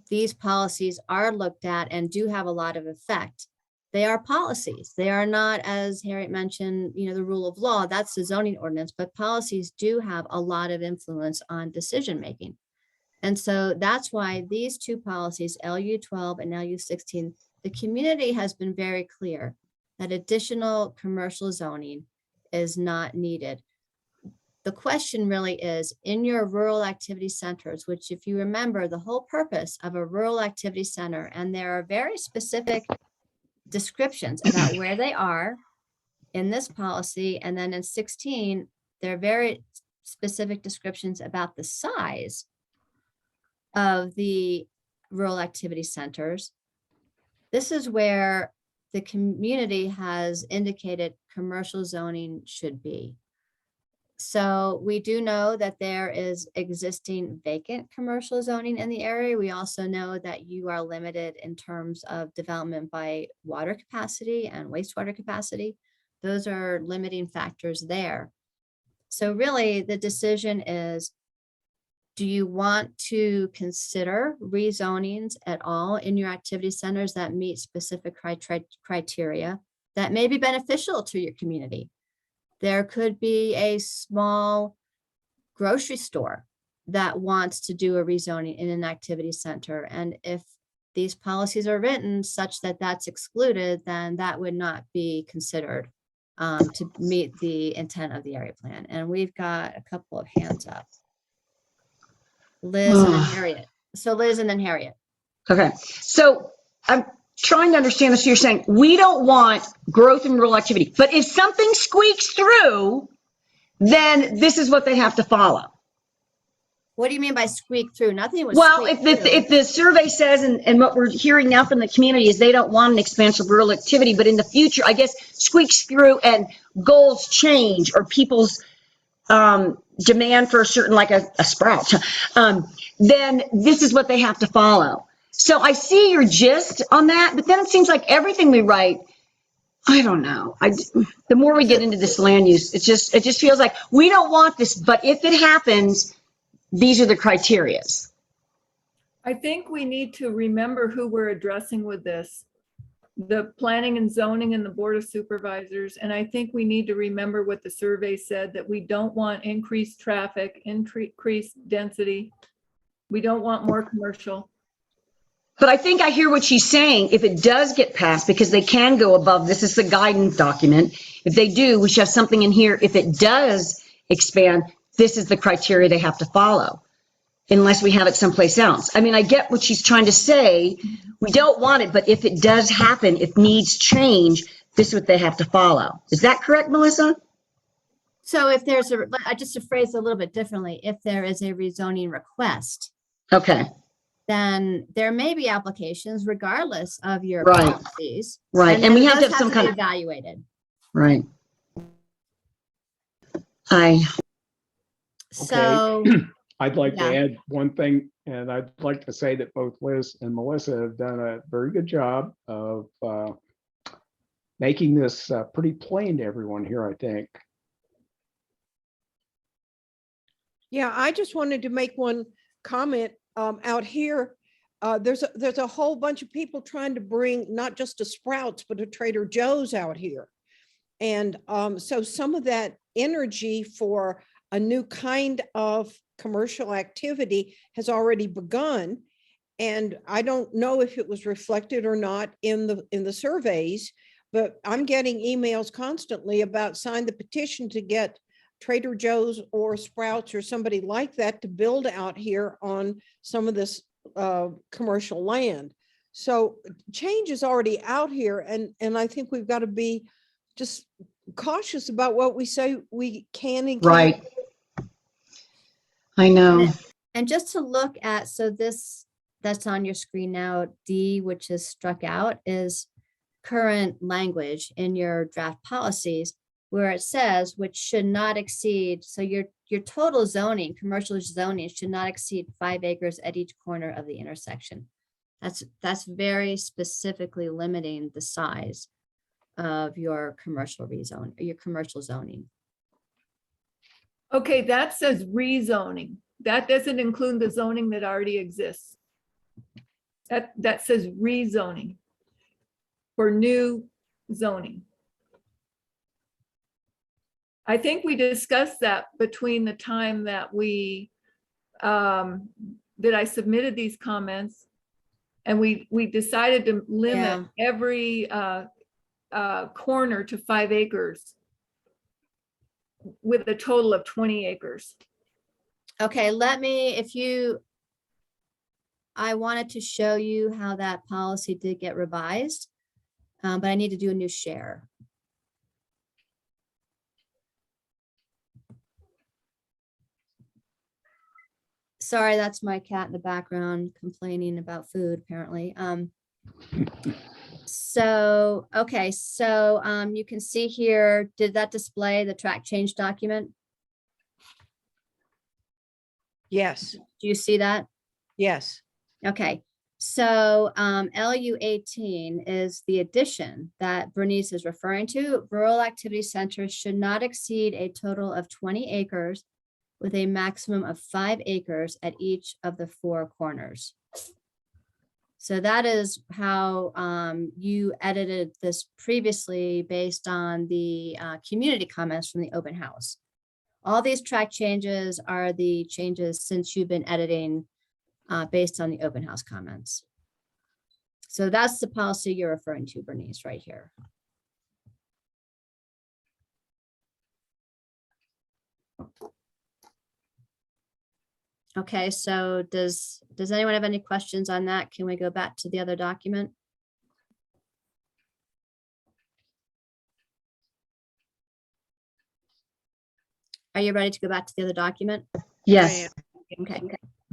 these policies are looked at and do have a lot of effect. They are policies. They are not, as Harriet mentioned, the rule of law. That's the zoning ordinance, but policies do have a lot of influence on decision making. And so that's why these two policies, LU 12 and LU 16, the community has been very clear that additional commercial zoning is not needed. The question really is, in your rural activity centers, which if you remember, the whole purpose of a rural activity center, and there are very specific descriptions about where they are in this policy. And then in 16, there are very specific descriptions about the size of the rural activity centers. This is where the community has indicated commercial zoning should be. So we do know that there is existing vacant commercial zoning in the area. We also know that you are limited in terms of development by water capacity and wastewater capacity. Those are limiting factors there. So really the decision is, do you want to consider rezonings at all in your activity centers that meet specific criteria that may be beneficial to your community? There could be a small grocery store that wants to do a rezoning in an activity center. And if these policies are written such that that's excluded, then that would not be considered to meet the intent of the area plan. And we've got a couple of hands up. Liz and then Harriet. So Liz and then Harriet. Okay, so I'm trying to understand this. You're saying we don't want growth in rural activity, but if something squeaks through, then this is what they have to follow. What do you mean by squeak through? Nothing was. Well, if the survey says, and what we're hearing now from the community is they don't want an expansion of rural activity, but in the future, I guess squeaks through and goals change or people's demand for a certain, like a sprout, then this is what they have to follow. So I see your gist on that, but then it seems like everything we write, I don't know. The more we get into this land use, it just feels like we don't want this, but if it happens, these are the criterias. I think we need to remember who we're addressing with this. The planning and zoning and the board of supervisors. And I think we need to remember what the survey said, that we don't want increased traffic, increased density. We don't want more commercial. But I think I hear what she's saying. If it does get passed, because they can go above, this is the guidance document. If they do, we should have something in here. If it does expand, this is the criteria they have to follow, unless we have it someplace else. I mean, I get what she's trying to say. We don't want it, but if it does happen, if needs change, this is what they have to follow. Is that correct, Melissa? So if there's just to phrase it a little bit differently, if there is a rezoning request, okay, then there may be applications regardless of your right policies. Right, and we have to have some kind of evaluated. Right. So I'd like to add one thing, and I'd like to say that both Liz and Melissa have done a very good job of making this pretty plain to everyone here, I think. Yeah, I just wanted to make one comment out here. There's a whole bunch of people trying to bring not just a Sprouts, but a Trader Joe's out here. And so some of that energy for a new kind of commercial activity has already begun. And I don't know if it was reflected or not in the surveys, but I'm getting emails constantly about sign the petition to get Trader Joe's or Sprouts or somebody like that to build out here on some of this commercial land. So change is already out here, and I think we've got to be just cautious about what we say we can and can't. Right. I know. And just to look at, so this that's on your screen now, D, which is struck out, is current language in your draft policies, where it says which should not exceed. So you're your total zoning, commercial zoning should not exceed 5 acres at each corner of the intersection. That's very specifically limiting the size of your commercial rezone, your commercial zoning. Okay, that says rezoning. That doesn't include the zoning that already exists. That says rezoning for new zoning. I think we discussed that between the time that that I submitted these comments, and we decided to limit every corner to 5 acres with a total of 20 acres. Okay, I wanted to show you how that policy did get revised, but I need to do a new share. Sorry, that's my cat in the background complaining about food, apparently. Okay, so you can see here, did that display the track change document? Yes, Do you see that? yes. Okay, so LU 18 is the addition that Bernice is referring to. Rural activity centers should not exceed a total of 20 acres with a maximum of 5 acres at each of the 4 corners. So that is how you edited this previously based on the community comments from the open house. All these track changes are the changes since you've been editing based on the open house comments. So that's the policy you're referring to, Bernice, right here. Okay, so does anyone have any questions on that? Can we go back to the other document? Are you ready to go back to the other document? Yes. Okay,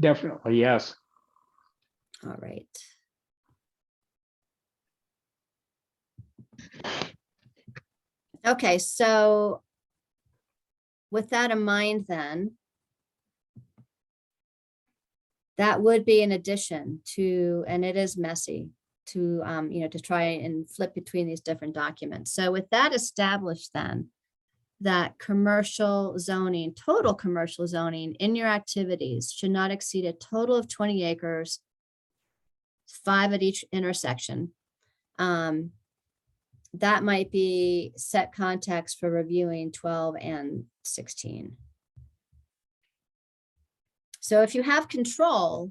Definitely, yes. all right. Okay, so with that in mind, then, that would be an addition to, and it is messy to, to try and flip between these different documents. So with that established, then, that commercial zoning, total commercial zoning in your activities should not exceed a total of 20 acres, 5 at each intersection. That might be set context for reviewing 12 and 16. So if you have control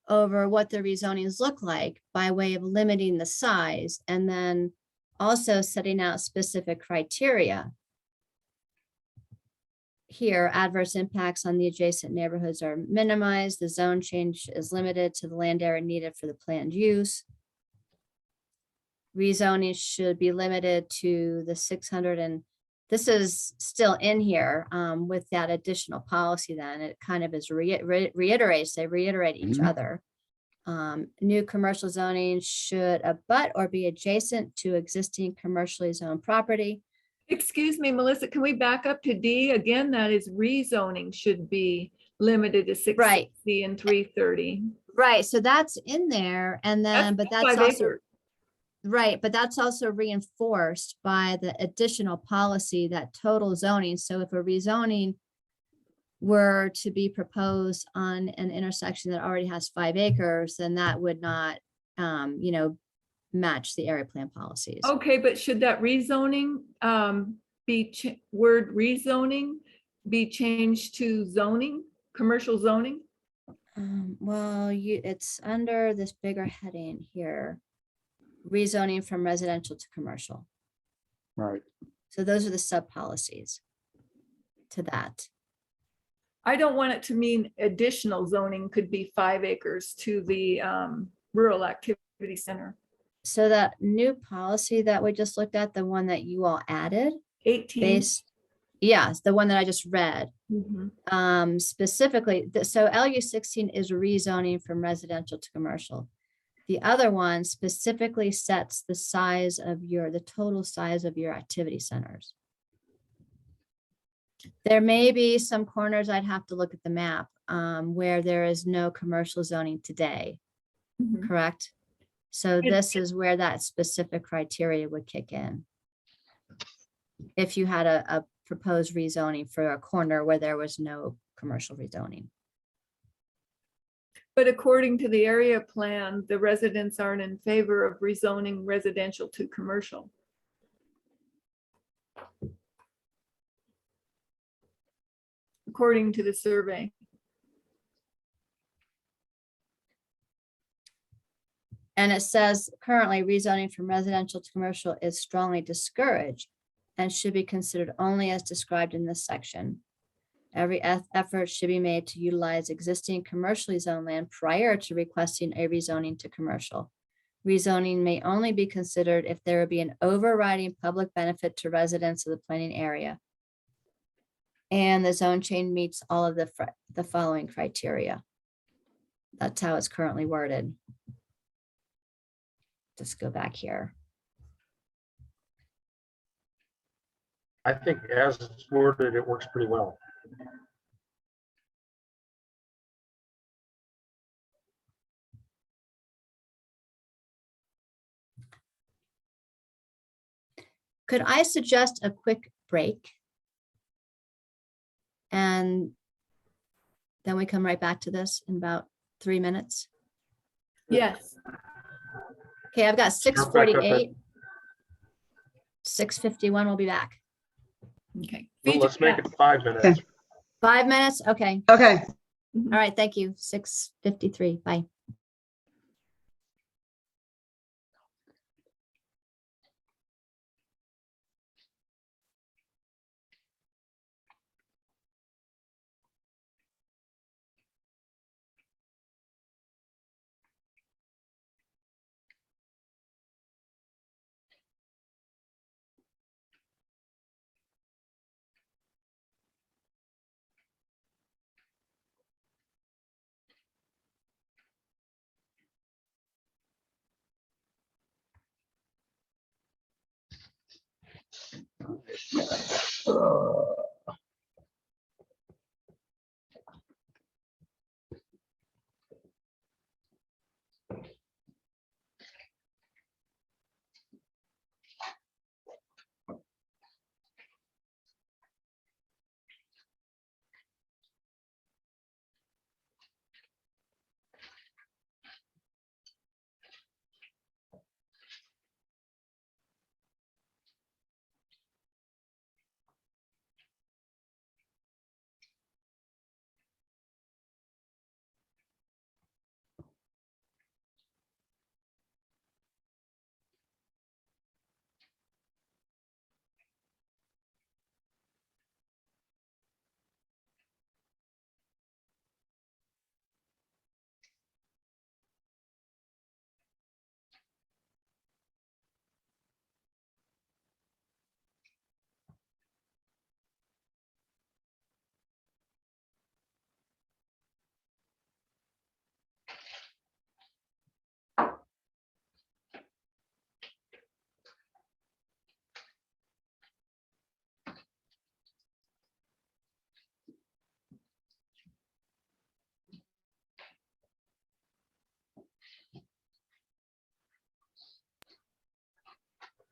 over what the rezonings look like by way of limiting the size and then also setting out specific criteria. Here, adverse impacts on the adjacent neighborhoods are minimized. The zone change is limited to the land area needed for the planned use. Rezoning should be limited to the 600, and this is still in here with that additional policy. Then it kind of is reiterates, they reiterate each other. New commercial zoning should abut or be adjacent to existing commercially zoned property. Excuse me, Melissa, can we back up to D? Again, that is rezoning should be limited to 660 and 330. Right, so that's in there, and then, but that's 5 also, acres. right, but that's also reinforced by the additional policy that total zoning. So if a rezoning were to be proposed on an intersection that already has 5 acres, then that would not, match the area plan policies. Okay, but should that rezoning word rezoning be changed to zoning, commercial zoning? Well, it's under this bigger heading here, rezoning from residential to commercial. Right. So those are the sub policies to that. I don't want it to mean additional zoning could be 5 acres to the rural activity center. So that new policy that we just looked at, the one that you all added, 18. Yes, the one that I just read. Mhm. Specifically, so LU 16 is rezoning from residential to commercial. The other one specifically sets the size of the total size of your activity centers. There may be some corners, I'd have to look at the map, where there is no commercial zoning today, Mhm. correct? So And- this is where that specific criteria would kick in. If you had a proposed rezoning for a corner where there was no commercial rezoning. But according to the area plan, the residents aren't in favor of rezoning residential to commercial. According to the survey. And it says currently rezoning from residential to commercial is strongly discouraged and should be considered only as described in this section. Every effort should be made to utilize existing commercially zoned land prior to requesting a rezoning to commercial. Rezoning may only be considered if there would be an overriding public benefit to residents of the planning area. And the zone change meets all of the following criteria. That's how it's currently worded. Just go back here. I think as it's worded, it works pretty well. Could I suggest a quick break? And then we come right back to this in about 3 minutes. Yes. Okay, I've got Start back up 6:48. 6:51, we'll be back. Okay. Well, let's make it 5 minutes. 5 minutes, okay. Okay. All right, thank you. 6:53, bye.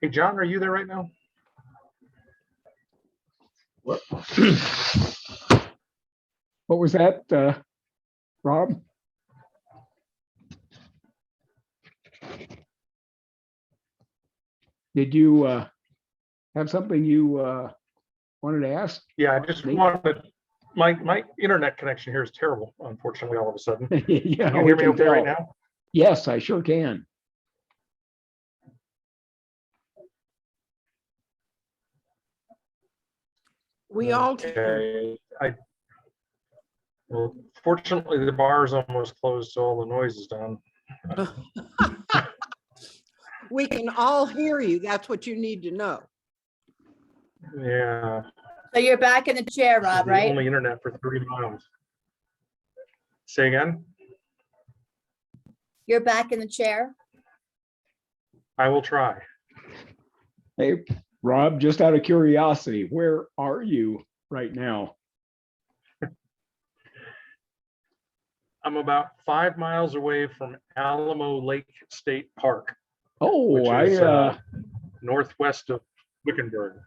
Hey, John, are you there right now? What was that, Rob? Did you have something you wanted to ask? Yeah, I just Me? wanted, my internet connection here is terrible, unfortunately, all of a sudden. Yeah, Can you we hear me can okay right tell. now? Yes, I sure can. We all can. Okay, well, fortunately, the bar is almost closed, so all the noise is done. We can all hear you. That's what you need to know. Yeah. So you're back in the chair, this is Rob, the right? Only internet for 3 miles. Say again? You're back in the chair? I will try. Hey, Rob, just out of curiosity, where are you right now? I'm about 5 miles away from Alamo Lake State Park, Oh, which is I, northwest of Wickenburg.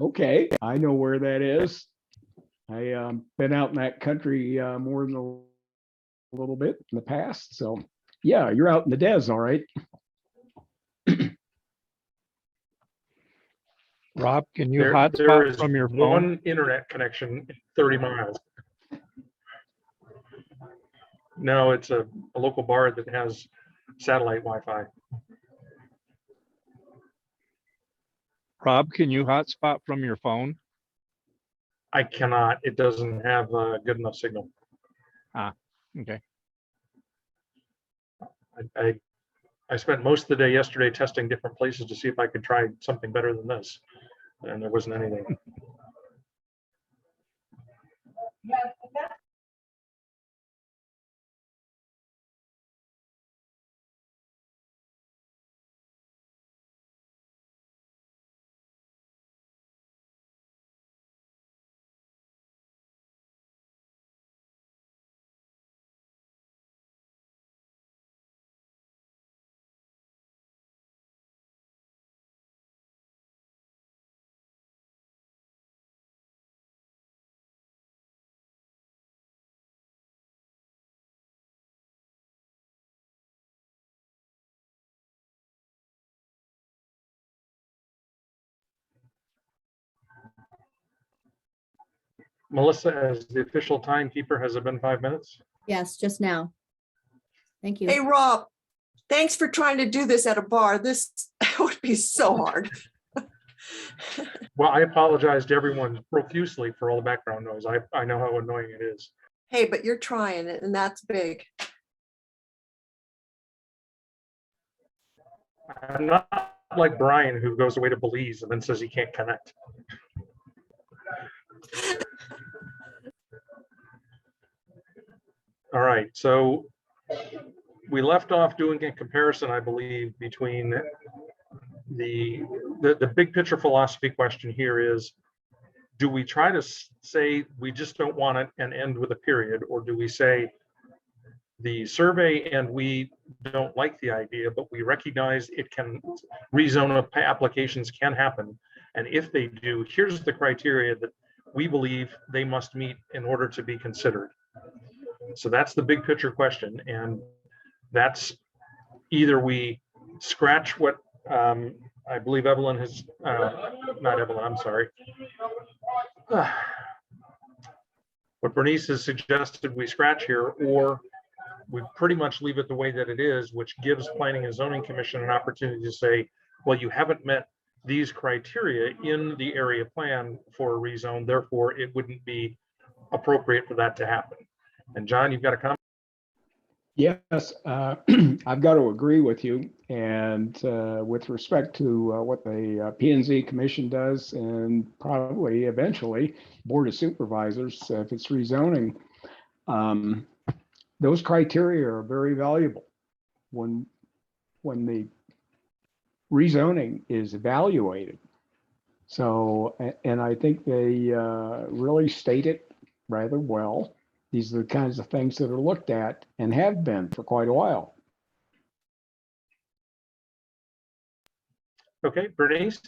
okay, I know where that is. I been out in that country more than a little bit in the past. So yeah, you're out in the des, all right. Rob, can you There hotspot is from your phone? one internet connection in 30 miles. No, it's a local bar that has satellite Wi-Fi. Rob, can you hotspot from your phone? I cannot. It doesn't have a good enough signal. Ah, okay. I spent most of the day yesterday testing different places to see if I could try something better than this, and there wasn't anything. Melissa, as the official timekeeper, has it been 5 minutes? Yes, just now. Thank you. Hey, Rob, thanks for trying to do this at a bar. This would be so hard. Well, I apologize to everyone profusely for all the background noise. I know how annoying it is. Hey, but you're trying it, and that's big. I'm not like Brian, who goes away to Belize and then says he can't connect. All right, so we left off doing a comparison, I believe, between the big picture philosophy question here is, do we try to say we just don't want it and end with a period, or do we say the survey and we don't like the idea, but we recognize it can, rezone applications can happen, and if they do, here's the criteria that we believe they must meet in order to be considered. So that's the big picture question, and that's either we scratch what I believe Evelyn has, not Evelyn, I'm sorry. What Bernice has suggested we scratch here, or we pretty much leave it the way that it is, which gives Planning and Zoning Commission an opportunity to say, well, you haven't met these criteria in the area plan for a rezone, therefore it wouldn't be appropriate for that to happen. And John, you've got a comment? Yes, I've got to agree with you. And with respect to what the P&Z Commission does, and probably eventually Board of Supervisors, if it's rezoning, those criteria are very valuable when the rezoning is evaluated. So, and I think they really state it rather well. These are the kinds of things that are looked at and have been for quite a while. Okay, Bernice?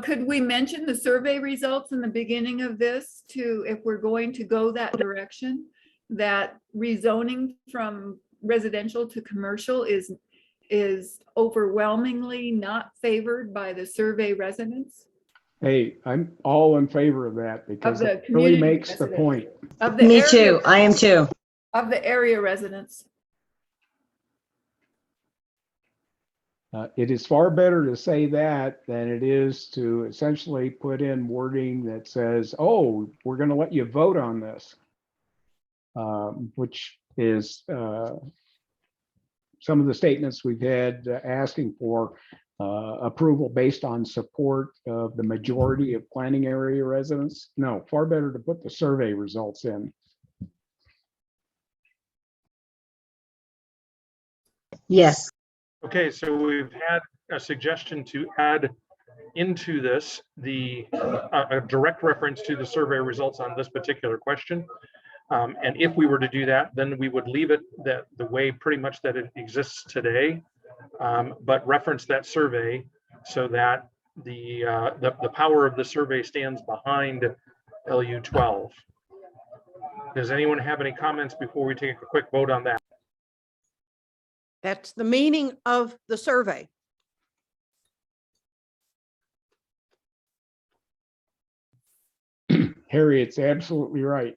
Could we mention the survey results in the beginning of this to, if we're going to go that direction, that rezoning from residential to commercial is overwhelmingly not favored by the survey residents? Hey, I'm all in favor of that because the it really community makes the residents. point. Of the Me area too. I am too. Of the area residents. It is far better to say that than it is to essentially put in wording that says, oh, we're going to let you vote on this, which is some of the statements we've had asking for approval based on support of the majority of planning area residents. No, far better to put the survey results in. Yes. Okay, so we've had a suggestion to add into this a direct reference to the survey results on this particular question. And if we were to do that, then we would leave it that the way pretty much that it exists today, but reference that survey so that the power of the survey stands behind LU 12. Does anyone have any comments before we take a quick vote on that? That's the meaning of the survey. Harriet's absolutely right.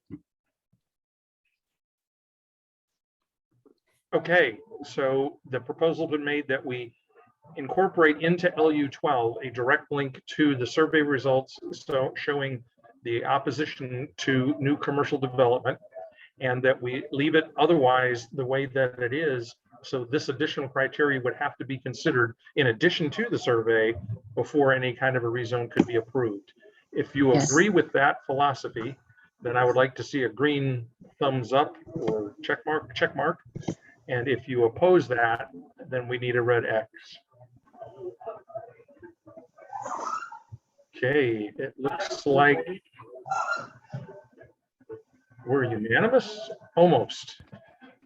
Okay, so the proposal's been made that we incorporate into LU 12 a direct link to the survey results, so showing the opposition to new commercial development, and that we leave it otherwise the way that it is. So this additional criteria would have to be considered in addition to the survey before any kind of a rezone could be approved. If you Yes. agree with that philosophy, then I would like to see a green thumbs up or check mark. And if you oppose that, then we need a red X. Okay, it looks like we're unanimous, almost.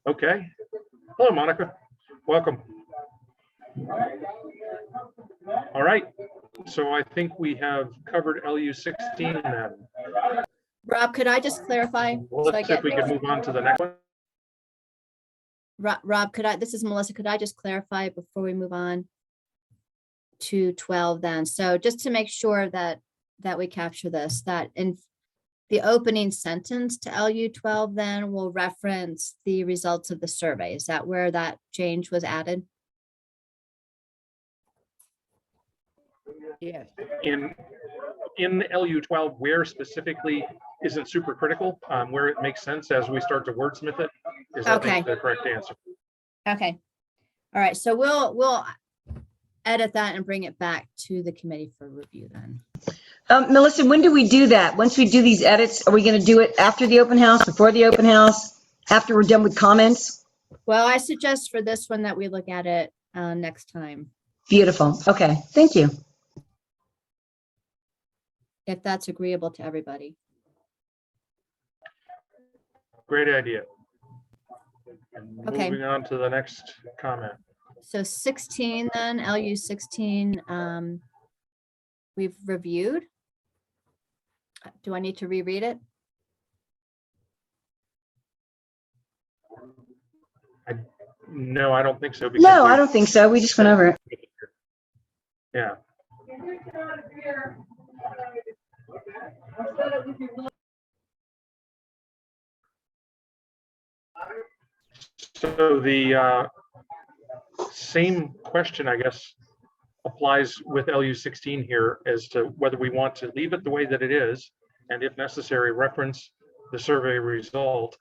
Okay. Hello, Monica. Welcome. All right. So I think we have covered LU 16 then. Rob, could I just clarify? Well, So I let's see if get, we can move on to the next one. Rob, this is Melissa, could I just clarify before we move on to 12 then? So just to make sure that we capture this, that in the opening sentence to LU 12 then will reference the results of the survey. Is that where that change was added? Yes. In the LU 12, where specifically isn't super critical, where it makes sense as we start to wordsmith it, is I think Okay. the correct answer. Okay. All right. So we'll edit that and bring it back to the committee for review then. Melissa, when do we do that? Once we do these edits, are we going to do it after the open house, before the open house, after we're done with comments? Well, I suggest for this one that we look at it next time, Beautiful. Okay, thank you. if that's agreeable to everybody. Great idea. And Okay. moving on to the next comment. So 16 then, LU 16, we've reviewed. Do I need to reread it? No, I don't think so. because No, we- I don't think so. We just went over it. Yeah. So the same question, I guess, applies with LU 16 here as to whether we want to leave it the way that it is, and if necessary, reference the survey result,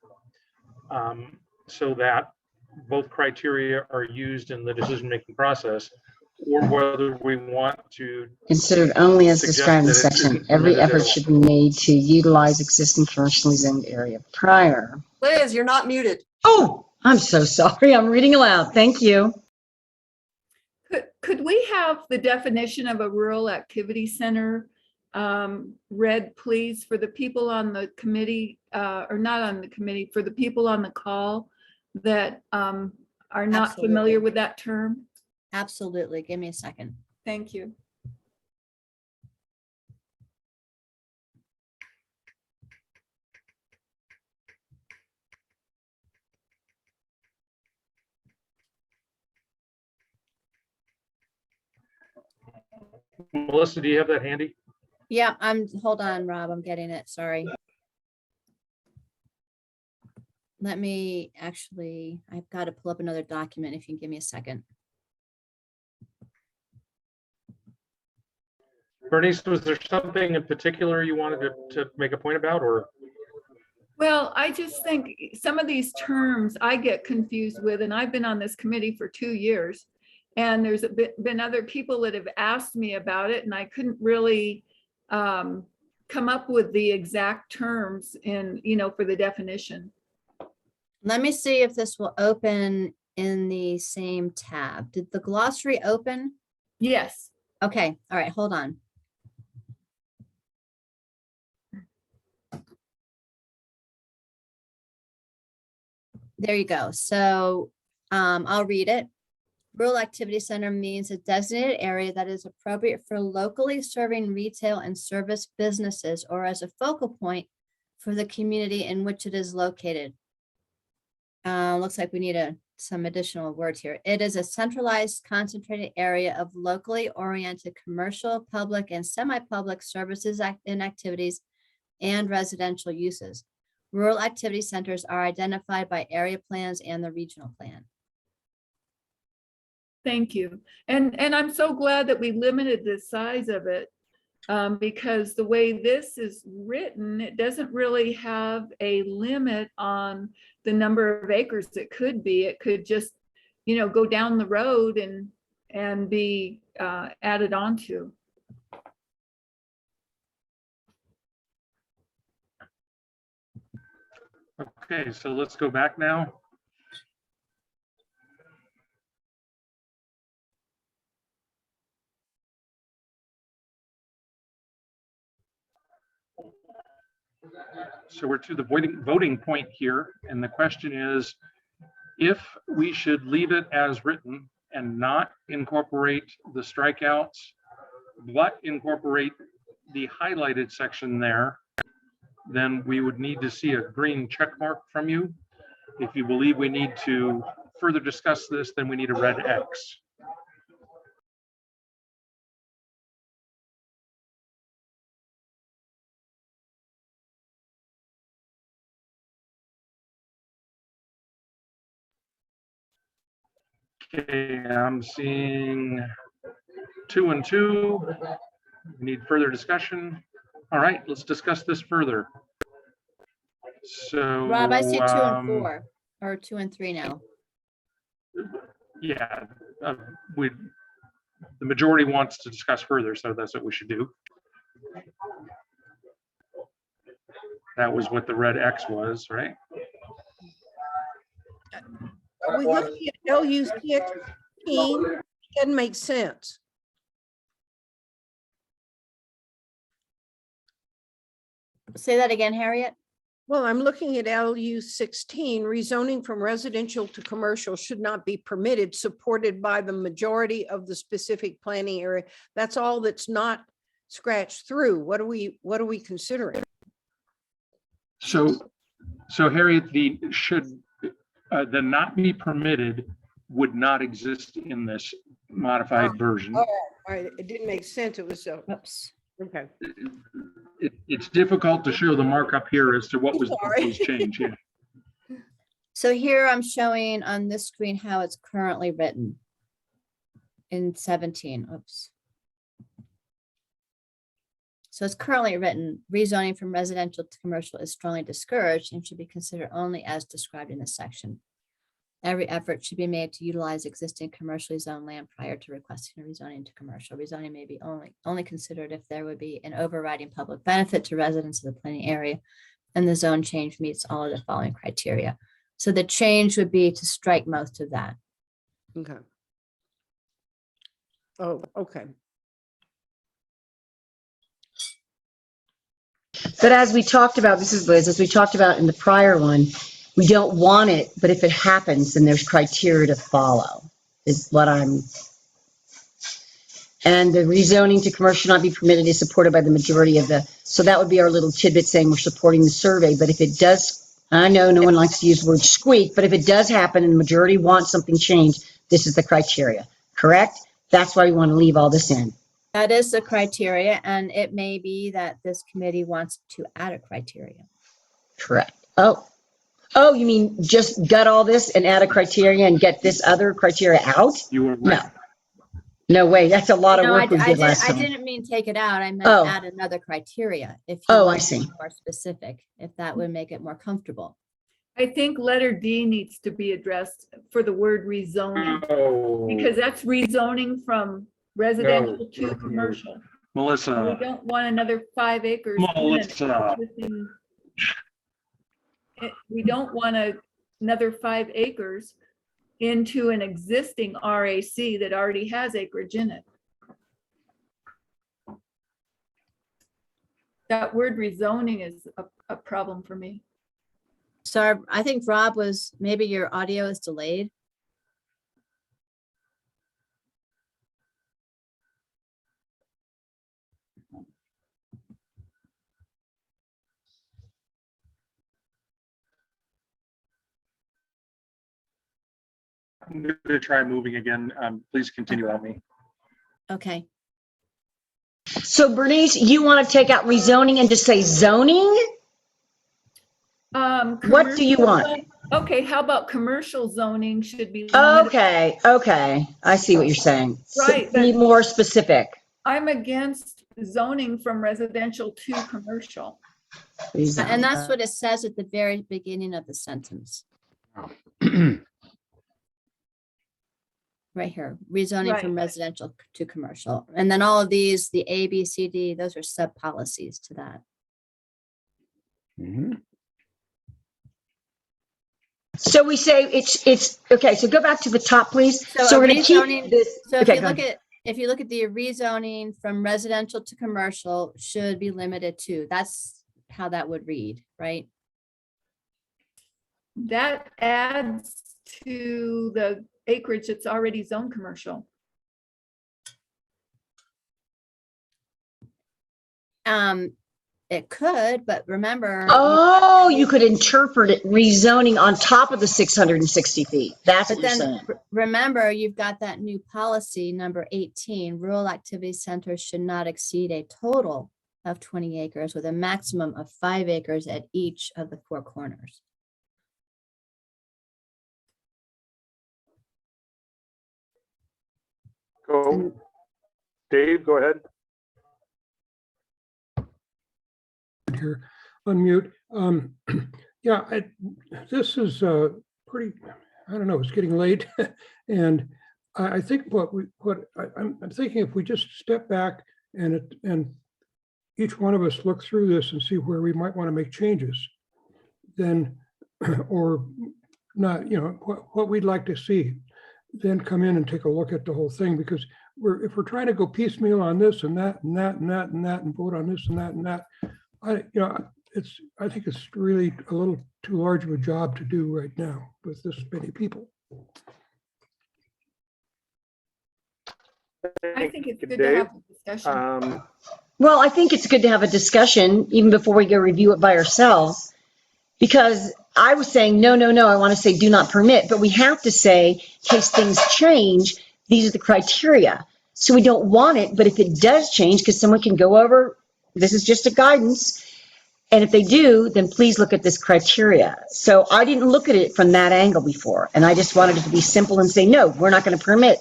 so that both criteria are used in the decision-making process, or whether we want to Considered only as suggest described in that the it section. isn't Every permitted at effort all. should be made to utilize existing commercially zoned area prior. Liz, you're not muted. Oh, I'm so sorry. I'm reading aloud. Thank you. Could we have the definition of a rural activity center read, please, for the people on the committee, or not on the committee, for the people on the call that are not Absolutely. familiar with that term? Absolutely. Give me a second. Thank you. Melissa, do you have that handy? Yeah, hold on, Rob, I'm getting it. Sorry. Let me I've got to pull up another document if you can give me a second. Bernice, was there something in particular you wanted to make a point about, or? Well, I just think some of these terms I get confused with, and I've been on this committee for 2 years. And there's been other people that have asked me about it, and I couldn't really come up with the exact terms for the definition. Let me see if this will open in the same tab. Did the glossary open? Yes. Okay, all right, hold on. There you go. So I'll read it. Rural Activity Center means a designated area that is appropriate for locally serving retail and service businesses or as a focal point for the community in which it is located. Looks like we need some additional words here. It is a centralized, concentrated area of locally oriented commercial, public, and semi-public services and activities and residential uses. Rural activity centers are identified by area plans and the regional plan. Thank you. And I'm so glad that we limited the size of it because the way this is written, it doesn't really have a limit on the number of acres it could be. It could just, you know, go down the road and be added onto. Okay, so let's go back now. So we're to the voting point here, and the question is if we should leave it as written and not incorporate the strikeouts, but incorporate the highlighted section there, then we would need to see a green check mark from you. If you believe we need to further discuss this, then we need a red X. Okay, I'm seeing 2 and 2. We need further discussion. All right, let's discuss this further. So Rob, I see 2 and 4 or 2 and 3 now. Yeah, the majority wants to discuss further, so that's what we should do. That was what the red X was, right? Are we looking at LU 16? Doesn't make sense. Say that again, Harriet. Well, I'm looking at LU 16, rezoning from residential to commercial should not be permitted, supported by the majority of the specific planning area. That's all that's not scratched through. What are we considering? So Harriet, the not be permitted would not exist in this modified version. All right, it didn't make sense. It was oops. Okay. It's difficult to show the markup here as to what was changed. Yeah. So here I'm showing on this screen how it's currently written in 17. Oops. So it's currently written, rezoning from residential to commercial is strongly discouraged and should be considered only as described in this section. Every effort should be made to utilize existing commercially zoned land prior to requesting a rezoning to commercial. Rezoning may be only considered if there would be an overriding public benefit to residents of the planning area and the zone change meets all of the following criteria. So the change would be to strike most of that. Okay. Oh, okay. But as we talked about, this is Liz, as we talked about in the prior one, we don't want it, but if it happens, then there's criteria to follow, is what I'm. And the rezoning to commercial not be permitted is supported by the majority of the, so that would be our little tidbit saying we're supporting the survey, but if it does, I know no one likes to use the word squeak, but if it does happen and the majority wants something changed, this is the criteria, correct? That's why we want to leave all this in. That is the criteria, and it may be that this committee wants to add a criteria. Correct. Oh, you mean just gut all this and add a criteria and get this other criteria out? You were right. No way. That's a lot of work we did last time. I didn't mean take it out. I meant add another criteria. If you I want see. to be more specific, if that would make it more comfortable. I think letter D needs to be addressed for the word rezoning, because that's rezoning from residential to commercial. Melissa. We don't want another 5 acres. Melissa. We don't want another 5 acres into an existing RAC that already has acreage in it. That word rezoning is a problem for me. So I think Rob maybe your audio is delayed. I'm going to try moving again. Please continue on me. Okay. So Bernice, you want to take out rezoning and just say zoning? What do you Commercial want? zone- Okay, how about commercial zoning should be limited? Okay. I see what you're saying. Right, Be but- more specific. I'm against zoning from residential to commercial. And that's what it says at the very beginning of the sentence. Right here, rezoning from Right. residential to commercial. And then all of these, the A, B, C, D, those are sub policies to that. Mhm. So we say it's okay. So go back to the top, please. So a we're going to keep rezoning- this. So if Okay, you go look ahead. if you look at the rezoning from residential to commercial should be limited to, that's how that would read, right? That adds to the acreage that's already zone commercial. It could, but remember. Oh, you could interpret it rezoning on top of the 660 feet. That's But what you're then saying. remember, you've got that new policy, number 18, rural activity centers should not exceed a total of 20 acres with a maximum of 5 acres at each of the 4 corners. Go. Dave, go ahead. Here, unmute. Yeah, this is pretty, I don't know, it's getting late. And I think I'm thinking if we just step back and each one of us look through this and see where we might want to make changes, then, or not, what we'd like to see, then come in and take a look at the whole thing, because if we're trying to go piecemeal on this and that and that and that and that and vote on this and that and that, I think it's really a little too large of a job to do right now with this many people. I think it's good to have a discussion. Well, I think it's good to have a discussion even before we go review it by ourselves. Because I was saying, no, I want to say do not permit, but we have to say, in case things change, these are the criteria. So we don't want it, but if it does change, because someone can go over, this is just a guidance. And if they do, then please look at this criteria. So I didn't look at it from that angle before. And I just wanted it to be simple and say, no, we're not going to permit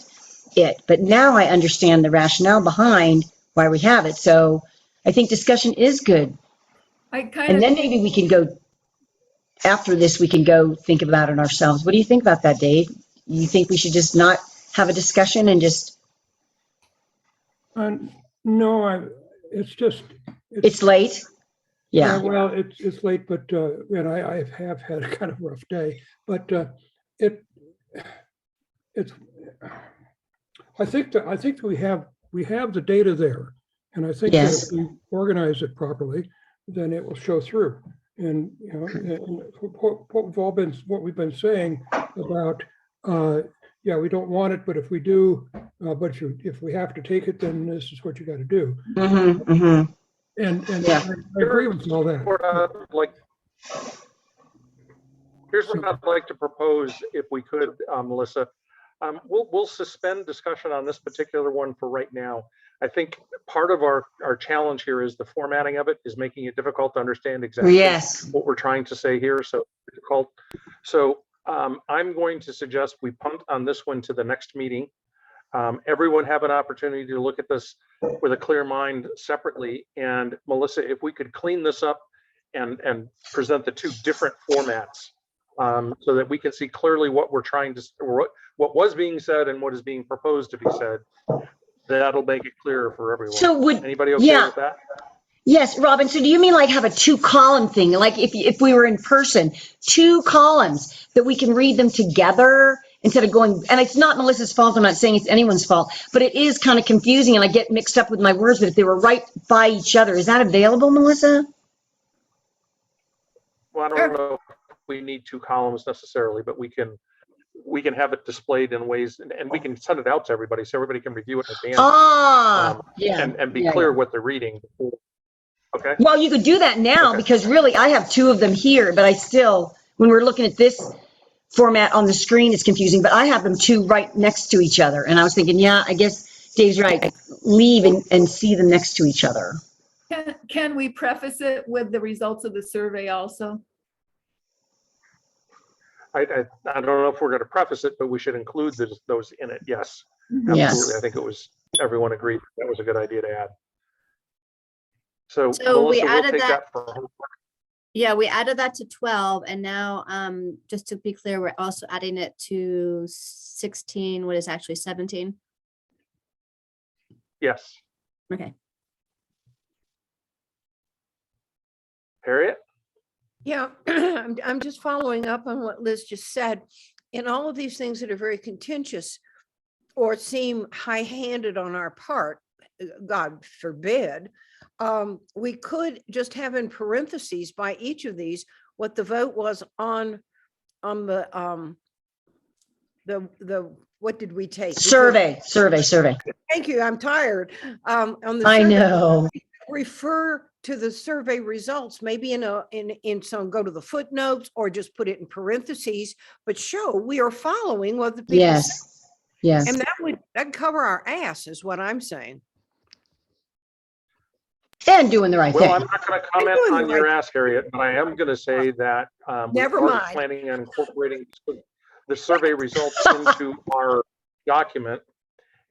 it. But now I understand the rationale behind why we have it. So I think discussion is good. And then maybe we can go, after this, we can go think about it ourselves. What do you think about that, Dave? You think we should just not have a discussion and just? No, it's just. It's late. Yeah. Well, it's late, but and I have had a kind of rough day, but it's. I think that we have the data there, and I think that if we organize it properly, then it will show through. And what we've been saying about, we don't want it, but if we do, but if we have to take it, then this is what you got to do. And I agree with all that. Here's what I'd like to propose, if we could, Melissa. We'll suspend discussion on this particular one for right now. I think part of our challenge here is the formatting of it is making it difficult to understand exactly what we're trying to say here. So difficult. So I'm going to suggest we punt on this one to the next meeting. Everyone have an opportunity to look at this with a clear mind separately. And Melissa, if we could clean this up and present the 2 different formats so that we can see clearly what we're trying to, or what was being said and what is being proposed to be said, that'll make it clearer for everyone. So would anybody okay with that? Yes, Robin. So do you mean like have a 2-column thing? Like if we were in person, 2 columns that we can read them together instead of going, and it's not Melissa's fault. I'm not saying it's anyone's fault, but it is kind of confusing and I get mixed up with my words, but if they were right by each other, is that available, Melissa? Well, I don't know we need 2 columns necessarily, but we can have it displayed in ways, and we can send it out to everybody so everybody can review it in advance. Yeah. And be yeah, clear yeah. what they're reading. Okay. Well, you could do that now Okay. because really I have 2 of them here, but I still, when we're looking at this format on the screen, it's confusing, but I have them 2 right next to each other. And I was thinking, yeah, I guess Dave's right. Leave and see them next to each other. Can we preface it with the results of the survey also? I don't know if we're going to preface it, but we should include those in it. Yes, Yes. absolutely. I think it was, everyone agreed that was a good idea to add. So So we Melissa, we'll added take that. that for. Yeah, we added that to 12, and now, just to be clear, we're also adding it to 16, what is actually 17? Yes. Okay. Harriet? Yeah, I'm just following up on what Liz just said. In all of these things that are very contentious or seem high-handed on our part, God forbid, we could just have in parentheses by each of these what the vote was on the what did we take? Survey. Thank you. I'm tired. On the I survey, know. refer to the survey results, maybe in some, go to the footnotes or just put it in parentheses, but show we are following what the people say. Yes. Yes. And that'd cover our ass is what I'm saying. And doing the right Well, thing. I'm not going to comment doing the on your right ask, Harriet, but I am going to say that Never we're mind. planning on incorporating the survey results into our document.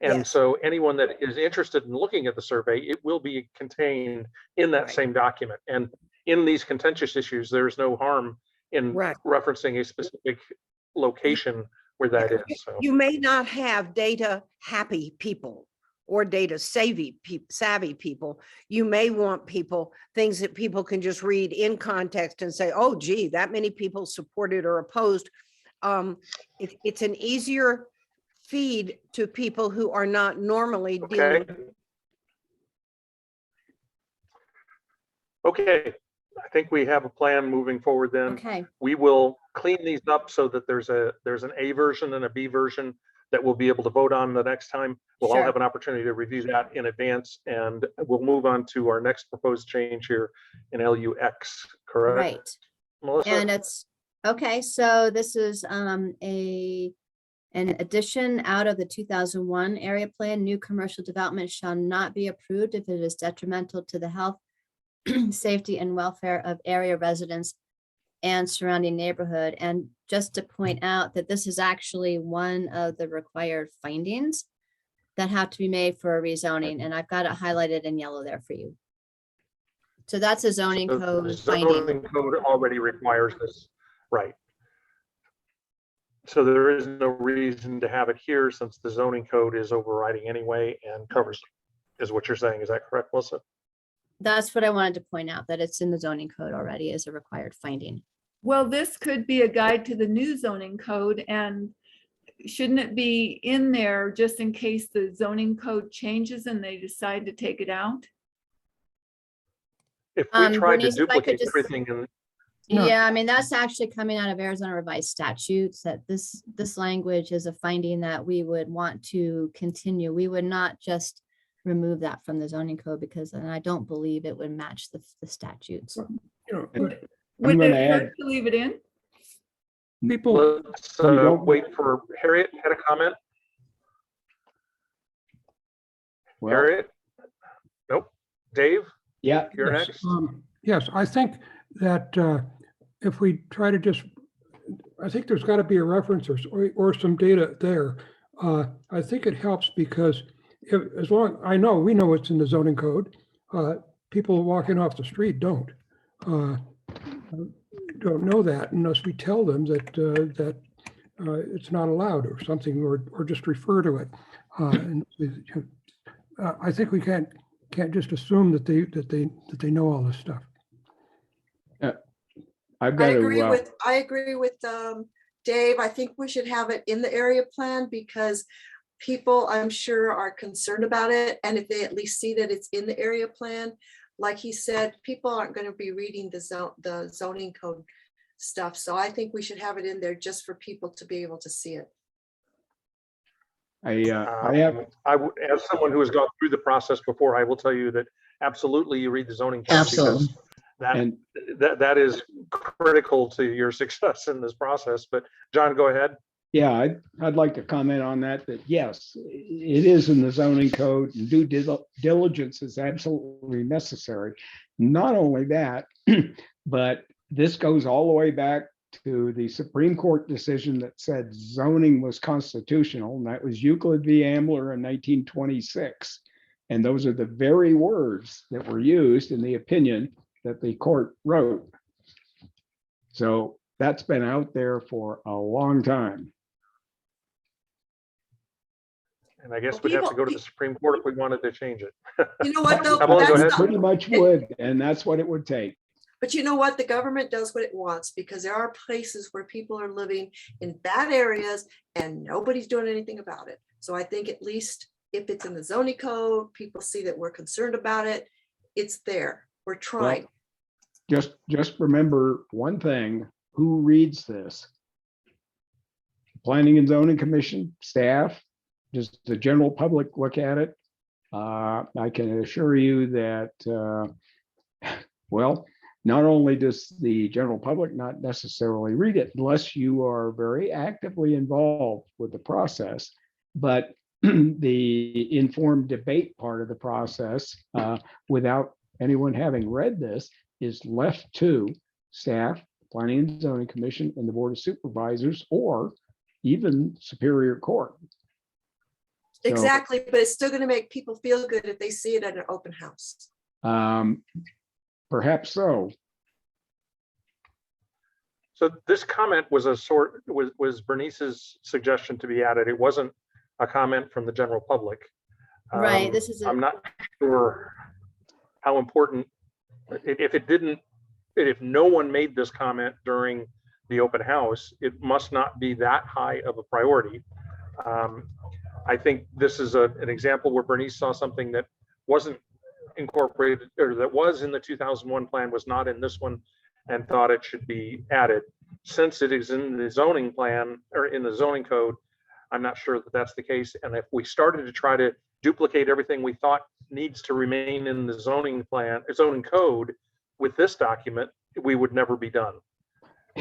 And Yes. so anyone that is interested in looking at the survey, it will be contained in that Right. same document. And in these contentious issues, there's no harm in Right. referencing a specific location where that is. So You may not have data happy people or data savvy people. You may want things that people can just read in context and say, oh, gee, that many people supported or opposed. It's an easier feed to people who are not normally dealing. okay. Okay, I think we have a plan moving forward then. Okay. We will clean these up so that there's an A version and a B version that we'll be able to vote on the next time. We'll all Sure. have an opportunity to review that in advance, and we'll move on to our next proposed change here in LUX, correct? Right. Melissa? And it's, okay, so this is an addition out of the 2001 area plan. New commercial development shall not be approved if it is detrimental to the health, safety, and welfare of area residents and surrounding neighborhood. And just to point out that this is actually one of the required findings that have to be made for a rezoning, and I've got it highlighted in yellow there for you. So that's a zoning The code zoning finding. code already requires this, right? So there is no reason to have it here since the zoning code is overriding anyway and covers, is what you're saying. Is that correct, Melissa? That's what I wanted to point out, that it's in the zoning code already as a required finding. Well, this could be a guide to the new zoning code, and shouldn't it be in there just in case the zoning code changes and they decide to take it out? If we tried to Bernice, if I could duplicate just- everything in, No. Yeah, I mean, that's actually coming out of Arizona revised statutes, that this language is a finding that we would want to continue. We would not just remove that from the zoning code because then I don't believe it would match the statutes. You know, Would gonna it hurt add- to leave it in? people, let's You don't- wait for Harriet. Had a comment? Well, Harriet? Nope. Dave, yeah, you're yes, next. yes, I think that if we try to just, I think there's got to be a reference or some data there. I think it helps because as long, we know it's in the zoning code. People walking off the street don't know that unless we tell them that it's not allowed or something, or just refer to it. And I think we can't just assume that they know all this stuff. I've I got agree with Dave. I think we should have it in the area plan because people, I'm sure, are concerned about it. And if they at least see that it's in the area plan, like he said, people aren't going to be reading the zoning code stuff. So I think we should have it in there just for people to be able to see it. I would, as someone who has gone through the process before, I will tell you that absolutely you read the zoning plan Absolutely. because that, And that is critical to your success in this process. But John, go ahead. yeah, I'd like to comment on that, that yes, it is in the zoning code and due diligence is absolutely necessary. Not only that, but this goes all the way back to the Supreme Court decision that said zoning was constitutional, and that was Euclid v. Ambler in 1926. And those are the very words that were used in the opinion that the court wrote. So that's been out there for a long time. And I guess we'd have to go to the Supreme Court if we wanted to change it. You know what, though? Go ahead. Pretty much would, and that's what it would take. But you know what? The government does what it wants because there are places where people are living in bad areas and nobody's doing anything about it. So I think at least if it's in the zoning code, people see that we're concerned about it. It's there. We're trying. Well, just remember one thing, who reads this? Planning and Zoning Commission, staff, does the general public look at it? I can assure you that, well, not only does the general public not necessarily read it unless you are very actively involved with the process, but the informed debate part of the process without anyone having read this is left to staff, Planning and Zoning Commission, and the Board of Supervisors, or even Superior Court. So, exactly, but it's still going to make people feel good if they see it at an open house. Perhaps so. So this comment was was Bernice's suggestion to be added. It wasn't a comment from the general public. Right, this is I'm not sure how important, if no one made this comment during the open house, it must not be that high of a priority. I think this is an example where Bernice saw something that wasn't incorporated, or that was in the 2001 plan, was not in this one, and thought it should be added. Since it is in the zoning plan or in the zoning code, I'm not sure that that's the case. And if we started to try to duplicate everything we thought needs to remain in the zoning plan, zoning code with this document, we would never be done.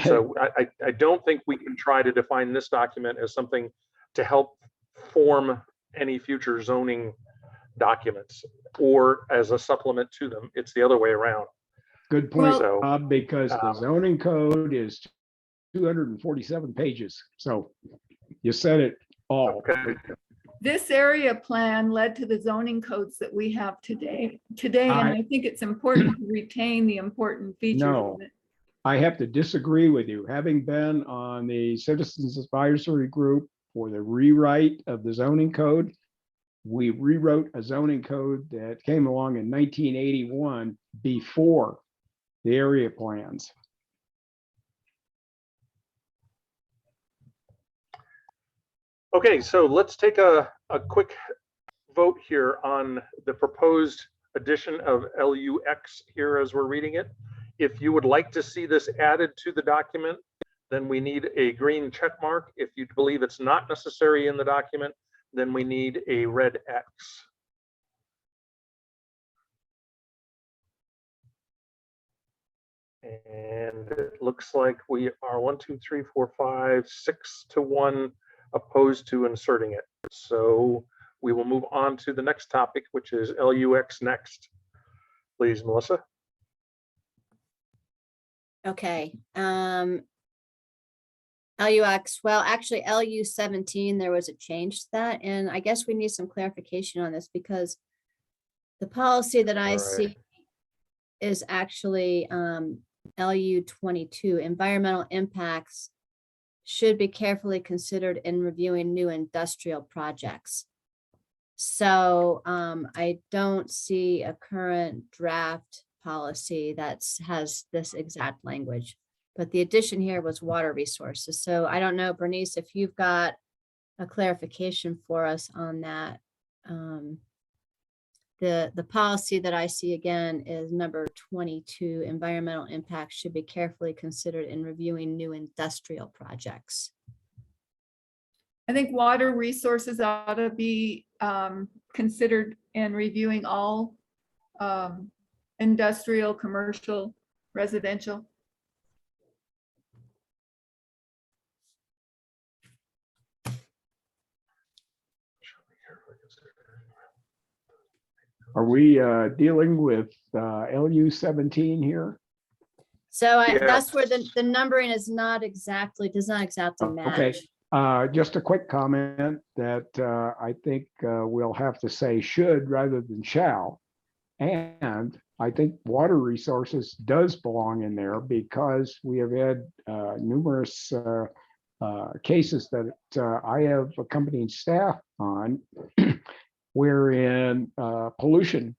So I don't think we can try to define this document as something to help form any future zoning documents or as a supplement to them. It's the other way around. Good point, So, Bob, because the zoning code is 247 pages. So you said it all. Okay. This area plan led to the zoning codes that we have today, and I think it's important to retain the important features No. of it. I have to disagree with you. Having been on the Citizens Advisory Group for the rewrite of the zoning code, we rewrote a zoning code that came along in 1981 before the area plans. Okay, so let's take a quick vote here on the proposed addition of LUX here as we're reading it. If you would like to see this added to the document, then we need a green check mark. If you believe it's not necessary in the document, then we need a red X. And it looks like we are 1, 2, 3, 4, 5, 6 to 1 opposed to inserting it. So we will move on to the next topic, which is LUX next. Please, Melissa. Okay. LUX, well, actually LU17, there was a change to that. And I guess we need some clarification on this because the policy that I see is actually LU22, environmental impacts should be carefully considered in reviewing new industrial projects. So I don't see a current draft policy that has this exact language, but the addition here was water resources. So I don't know, Bernice, if you've got a clarification for us on that. the policy that I see again is number 22, environmental impacts should be carefully considered in reviewing new industrial projects. I think water resources ought to be considered in reviewing all industrial, commercial, residential. Are we dealing with LU 17 here? So Yeah. that's where the numbering is not exactly, does not exactly Okay. match. Just a quick comment that I think we'll have to say should rather than shall. And I think water resources does belong in there because we have had numerous cases that I have accompanied staff on wherein pollution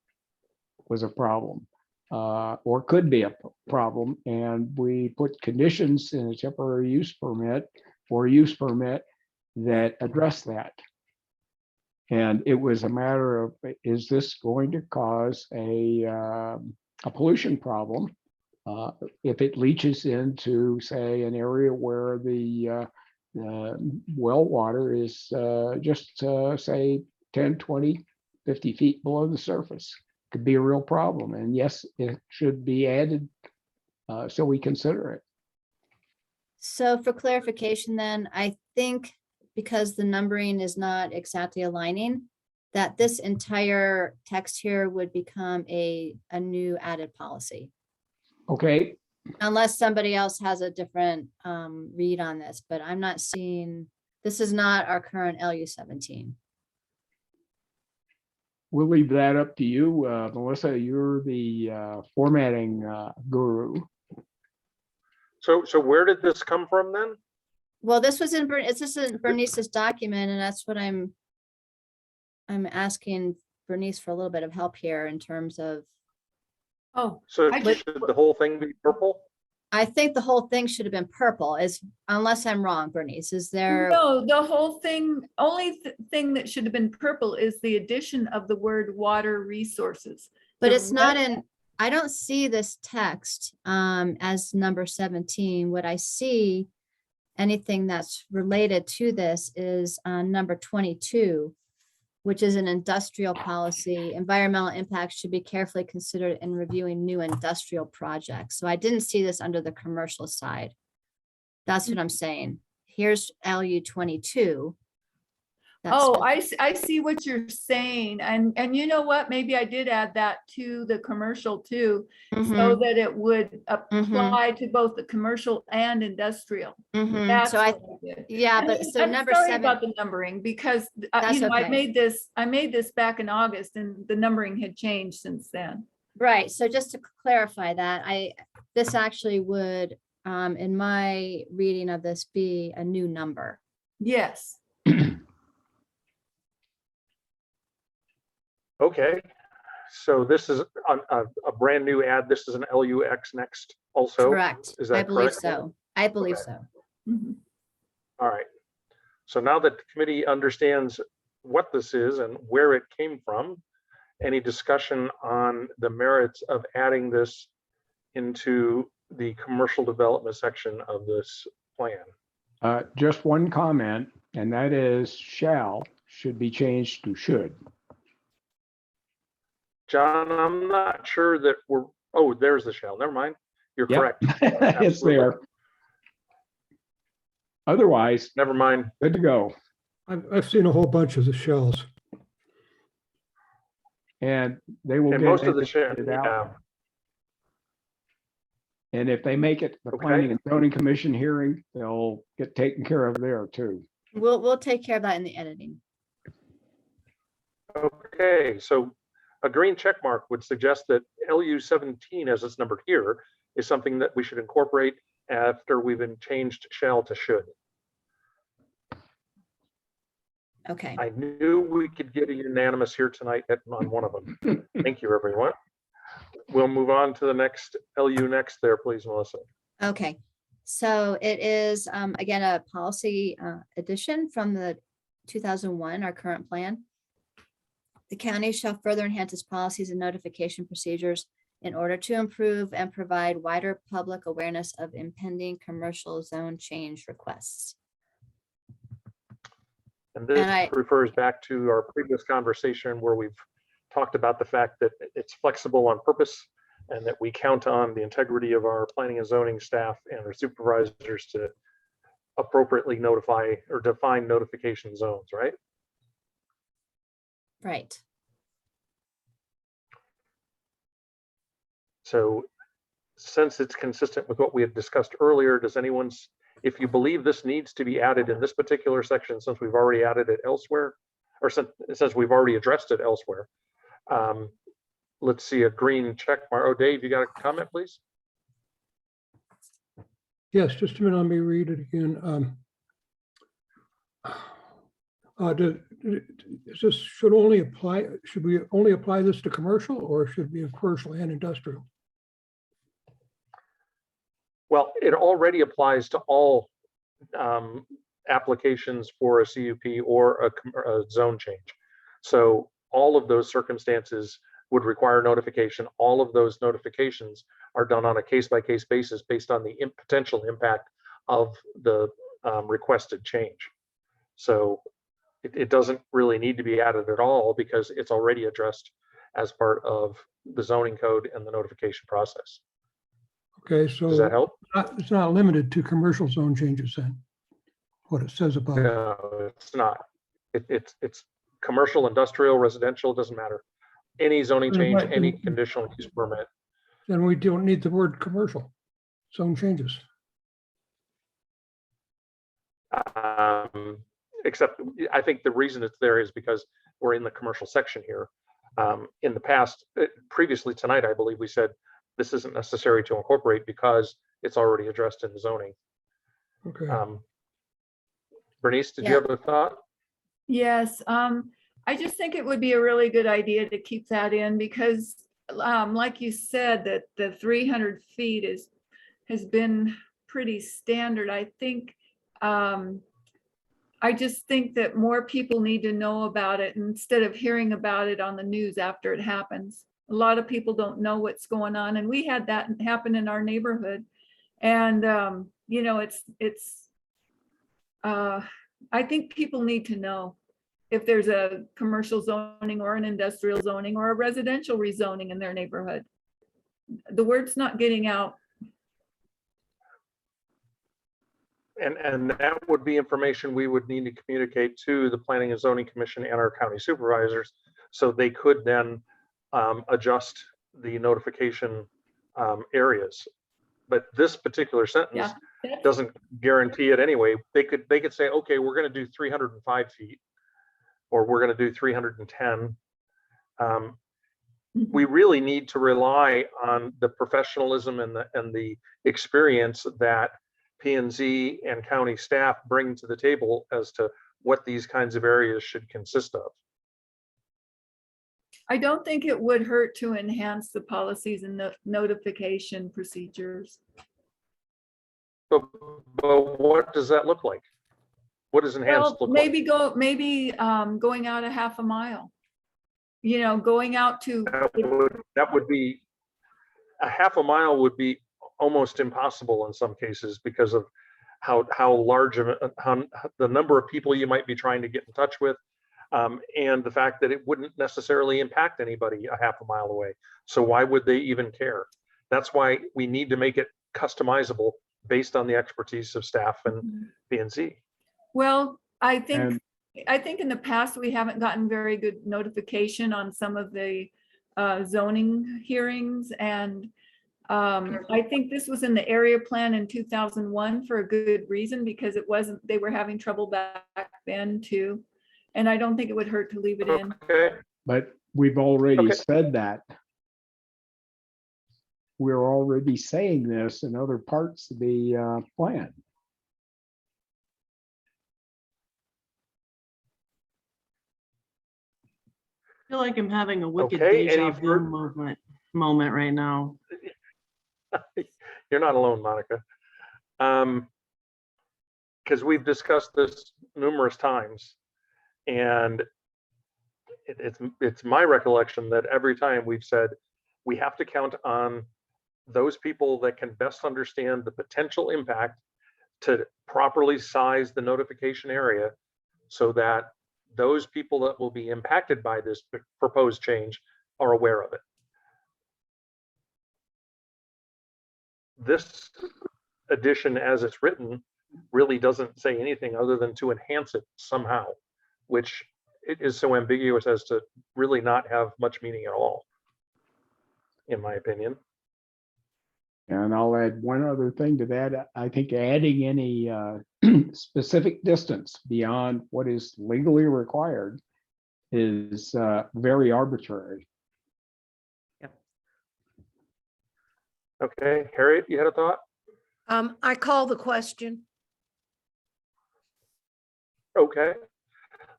was a problem or could be a problem. And we put conditions in a temporary use permit or use permit that address that. And it was a matter of, is this going to cause a pollution problem? If it leaches into, say, an area where the well water is just, say, 10, 20, 50 feet below the surface, could be a real problem. And yes, it should be added so we consider it. So for clarification, then, I think because the numbering is not exactly aligning, that this entire text here would become a new added policy. Okay, Unless somebody else has a different read on this, but I'm not seeing, this is not our current LU 17. we'll leave that up to you. Melissa, you're the formatting guru. So where did this come from then? Well, this was in, it's just in Bernice's document, and that's what I'm asking Bernice for a little bit of help here in terms of, Oh, So I should the whole thing be purple? I think the whole thing should have been purple, is, unless I'm wrong, Bernice, is there? no, the whole thing, only thing that should have been purple is the addition of the word water resources. But The it's not rest- in, I don't see this text as number 17. What I see, anything that's related to this is number 22, which is an industrial policy. Environmental impacts should be carefully considered in reviewing new industrial projects. So I didn't see this under the commercial side. That's what I'm saying. Here's LU 22. That's Oh, what- I see what you're saying. And you know what? Maybe I did add that to the commercial too, so Mhm, that it would apply to both the commercial and industrial. mhm. That's So I, what I did. yeah, And but so I'm number sorry 7, about the numbering because, That's you know, okay. I made this back in August and the numbering had changed since then. right, so just to clarify that, this actually would, in my reading of this, be a new number. Yes. Okay, so this is a brand new ad. This is an LUX next also. Correct. Is I that believe correct? so. I believe Okay. so. Mhm. All right. So now that the committee understands what this is and where it came from, any discussion on the merits of adding this into the commercial development section of this plan? Just one comment, and that is shall should be changed to should. John, I'm not sure that we're, oh, there's the shell. Never mind. You're Yep. correct. It's Absolutely. there. Otherwise, Never mind. good to go. I've seen a whole bunch of the shells. And they will And get most of the shell, edited out. yeah. And if they make it the Okay. planning and zoning commission hearing, they'll get taken care of there too. We'll take care of that in the editing. Okay, so a green check mark would suggest that LU 17, as it's numbered here, is something that we should incorporate after we've been changed shall to should. Okay. I knew we could get a unanimous here tonight on one of them. Thank you, everyone. We'll move on to the next LU next there, please, Melissa. Okay. So it is, again, a policy addition from the 2001, our current plan. The county shall further enhance its policies and notification procedures in order to improve and provide wider public awareness of impending commercial zone change requests. And this I- refers back to our previous conversation where we've talked about the fact that it's flexible on purpose and that we count on the integrity of our planning and zoning staff and our supervisors to appropriately notify or define notification zones, right? Right. So since it's consistent with what we had discussed earlier, does anyone's, if you believe this needs to be added in this particular section, since we've already added it elsewhere, or since we've already addressed it elsewhere, let's see a green check mark. Oh, Dave, you got a comment, please? Yes, just a minute, let me read it again. Should we only apply this to commercial, or should it be commercial and industrial? Well, it already applies to all applications for a CUP or a zone change. So all of those circumstances would require notification. All of those notifications are done on a case-by-case basis based on the potential impact of the requested change. So it doesn't really need to be added at all because it's already addressed as part of the zoning code and the notification process. Okay, so Does that help? it's not limited to commercial zone changes then, what it says above. No, it's not. It's commercial, industrial, residential, doesn't matter. Any zoning change, any conditional use permit. Then we don't need the word commercial zone changes. Except I think the reason it's there is because we're in the commercial section here. In the past, previously tonight, I believe we said this isn't necessary to incorporate because it's already addressed in the zoning. Okay. Bernice, did you have a thought? Yes, I just think it would be a really good idea to keep that in because like you said, that the 300 feet has been pretty standard. I think, I just think that more people need to know about it instead of hearing about it on the news after it happens. A lot of people don't know what's going on, and we had that happen in our neighborhood. And you know, I think people need to know if there's a commercial zoning or an industrial zoning or a residential rezoning in their neighborhood. The word's not getting out. And that would be information we would need to communicate to the Planning and Zoning Commission and our county supervisors, so they could then adjust the notification areas. But this particular sentence doesn't guarantee it anyway. They could say, okay, we're going to do 305 feet, or we're going to do 310. We really need to rely on the professionalism and the experience that P&Z and county staff bring to the table as to what these kinds of areas should consist of. I don't think it would hurt to enhance the policies and the notification procedures. But what does that look like? What does enhanced Well, look like? maybe going out a half a mile. You know, going out to. That would be, a half a mile would be almost impossible in some cases because of how large of the number of people you might be trying to get in touch with, and the fact that it wouldn't necessarily impact anybody a half a mile away. So why would they even care? That's why we need to make it customizable based on the expertise of staff and P&Z. Well, I think in the past, we haven't gotten very good notification on some of the zoning hearings. And I think this was in the area plan in 2001 for a good reason, because they were having trouble back then too. And I don't think it would hurt to leave it in. Okay. But we've already said that. We're already saying this in other parts of the plan. I feel like I'm having a wicked Okay, deja any vu moment right now. You're not alone, Monica. Because we've discussed this numerous times, and it's my recollection that every time we've said, we have to count on those people that can best understand the potential impact to properly size the notification area so that those people that will be impacted by this proposed change are aware of it. This addition as it's written really doesn't say anything other than to enhance it somehow, which it is so ambiguous as to really not have much meaning at all, in my opinion. And I'll add one other thing to that. I think adding any specific distance beyond what is legally required is very arbitrary. Okay, Harriet, you had a thought? I call the question. Okay,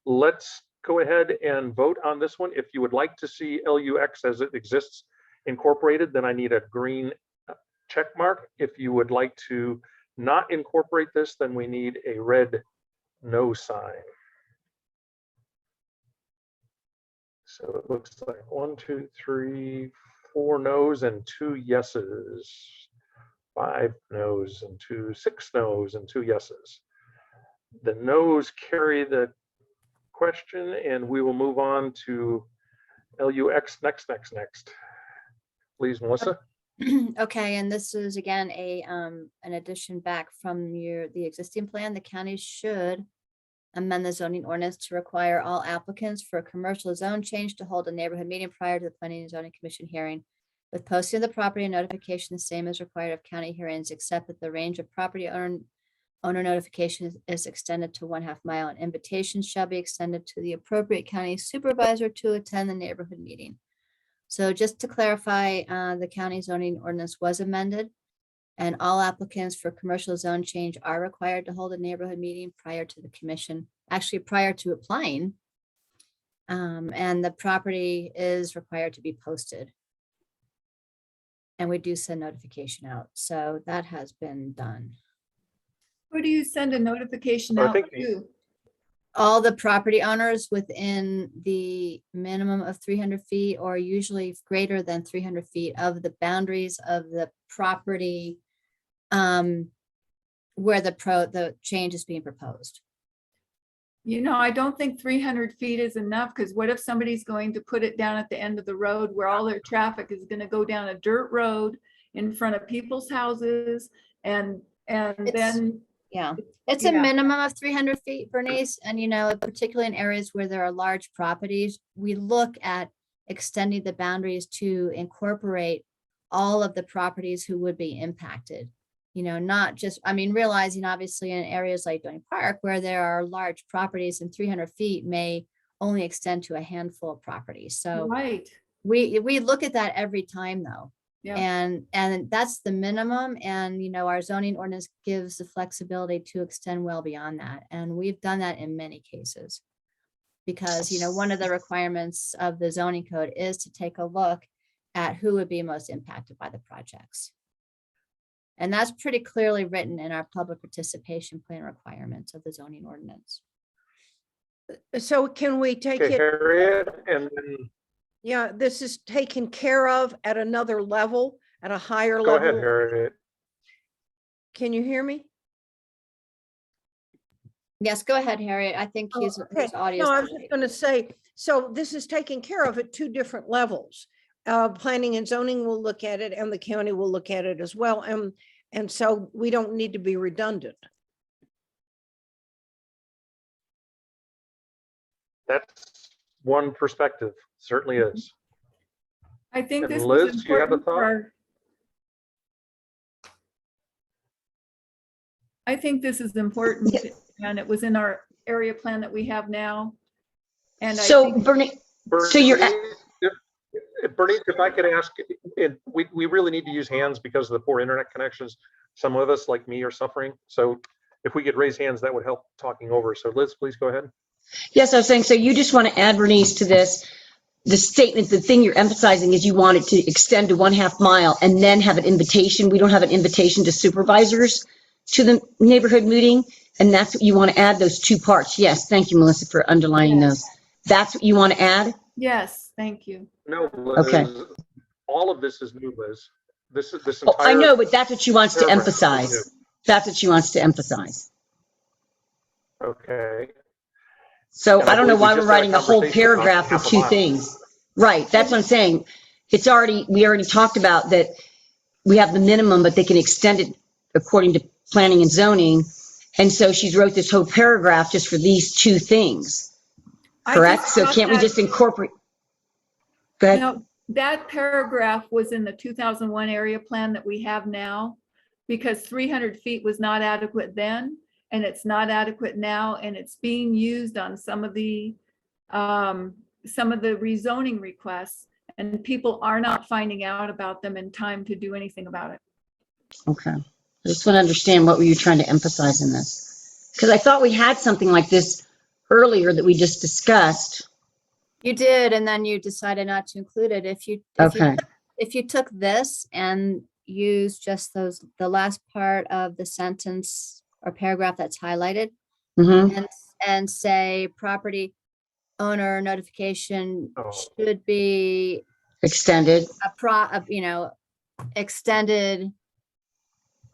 let's go ahead and vote on this one. If you would like to see LUX as it exists incorporated, then I need a green check mark. If you would like to not incorporate this, then we need a red no sign. So it looks like 1, 2, 3, 4 no's and 2 yeses, 5 no's and 6 no's and 2 yeses. The no's carry the question, and we will move on to LUX next. Please, Melissa. Okay, and this is again an addition back from the existing plan. The county should amend the zoning ordinance to require all applicants for a commercial zone change to hold a neighborhood meeting prior to the Planning and Zoning Commission hearing, with posting of the property and notification the same as required of county hearings, except that the range of property owner notification is extended to 1/2 mile, and invitations shall be extended to the appropriate county supervisor to attend the neighborhood meeting. So just to clarify, the county zoning ordinance was amended, and all applicants for commercial zone change are required to hold a neighborhood meeting prior to the commission, actually prior to applying. And the property is required to be posted. And we do send notification out, so that has been done. Who do you send a notification I out think to? All the property owners within the minimum of 300 feet or usually greater than 300 feet of the boundaries of the property where the change is being proposed. You know, I don't think 300 feet is enough, because what if somebody's going to put it down at the end of the road where all their traffic is going to go down a dirt road in front of people's houses and then. Yeah, it's a minimum of 300 feet, Bernice. And, you know, particularly in areas where there are large properties, we look at extending the boundaries to incorporate all of the properties who would be impacted. You know, not just, I mean, realizing obviously in areas like Donny Park where there are large properties and 300 feet may only extend to a handful of properties. So right. We look at that every time though. Yeah. And that's the minimum. And, you know, our zoning ordinance gives the flexibility to extend well beyond that. And we've done that in many cases. Because, you know, one of the requirements of the zoning code is to take a look at who would be most impacted by the projects. And that's pretty clearly written in our public participation plan requirements of the zoning ordinance. So can we take Okay, it? Harriet, and then Yeah, this is taken care of at another level, at a higher go level. ahead, Harriet. Can you hear me? Yes, go ahead, Harriet. I think his audio. No, I was just going to say, so this is taken care of at 2 different levels. Planning and zoning will look at it and the county will look at it as well. And so we don't need to be redundant. That's one perspective, certainly is. I think And this Liz, was you have a important for thought? I think this is important, and it was in our area plan that we have now. And So Bernice, so you're Bernice, if I could ask, we really need to use hands because of the poor internet connections. Some of us, like me, are suffering. So if we could raise hands, that would help talking over. So Liz, please go ahead. Yes, I was saying, so you just want to add, Bernice, to this, the statement, the thing you're emphasizing is you want it to extend to 1/2 mile and then have an invitation. We don't have an invitation to supervisors to the neighborhood meeting. And that's what you want to add, those 2 parts. Yes, thank you, Melissa, for underlining those. That's what you want to add? Yes, thank you. No, Okay. Liz, all of this is new, Liz. This Oh, I entire know, but that's what she wants to paragraph is emphasize. That's what she wants to emphasize. new. Okay. So And I don't know believe we why we're just had a writing a whole conversation about paragraph with half a two mile. things. Right, that's what I'm saying. We already talked about that we have the minimum, but they can extend it according to planning and zoning. And so she's wrote this whole paragraph just for these two things, I correct? just So thought can't we that- just incorporate? Go ahead. No, that paragraph was in the 2001 area plan that we have now, because 300 feet was not adequate then, and it's not adequate now, and it's being used on some of the rezoning requests, and people are not finding out about them in time to do anything about it. Okay. I just want to understand, what were you trying to emphasize in this? Because I thought we had something like this earlier that we just discussed. You did, and then you decided not to include it. If you took this and used just the last part of the sentence or paragraph that's highlighted, Mm-hmm. and say property owner notification Oh. should be Extended. extended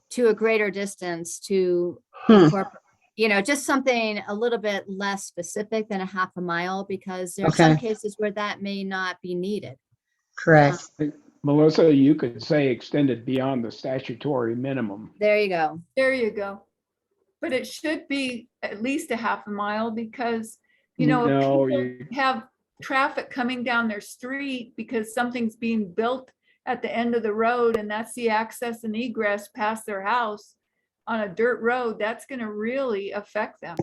to a greater distance to Hmm. incorporate, just something a little bit less specific than a half a mile, because there are some Okay. cases where that may not be needed. Correct. Melissa, you could say extended beyond the statutory minimum. There you go. There you go. But it should be at least a half a mile, because, if No, people have traffic coming down their street because something's being built at the end of the road, and that's the access and egress past their house on a dirt road, that's going to really affect them.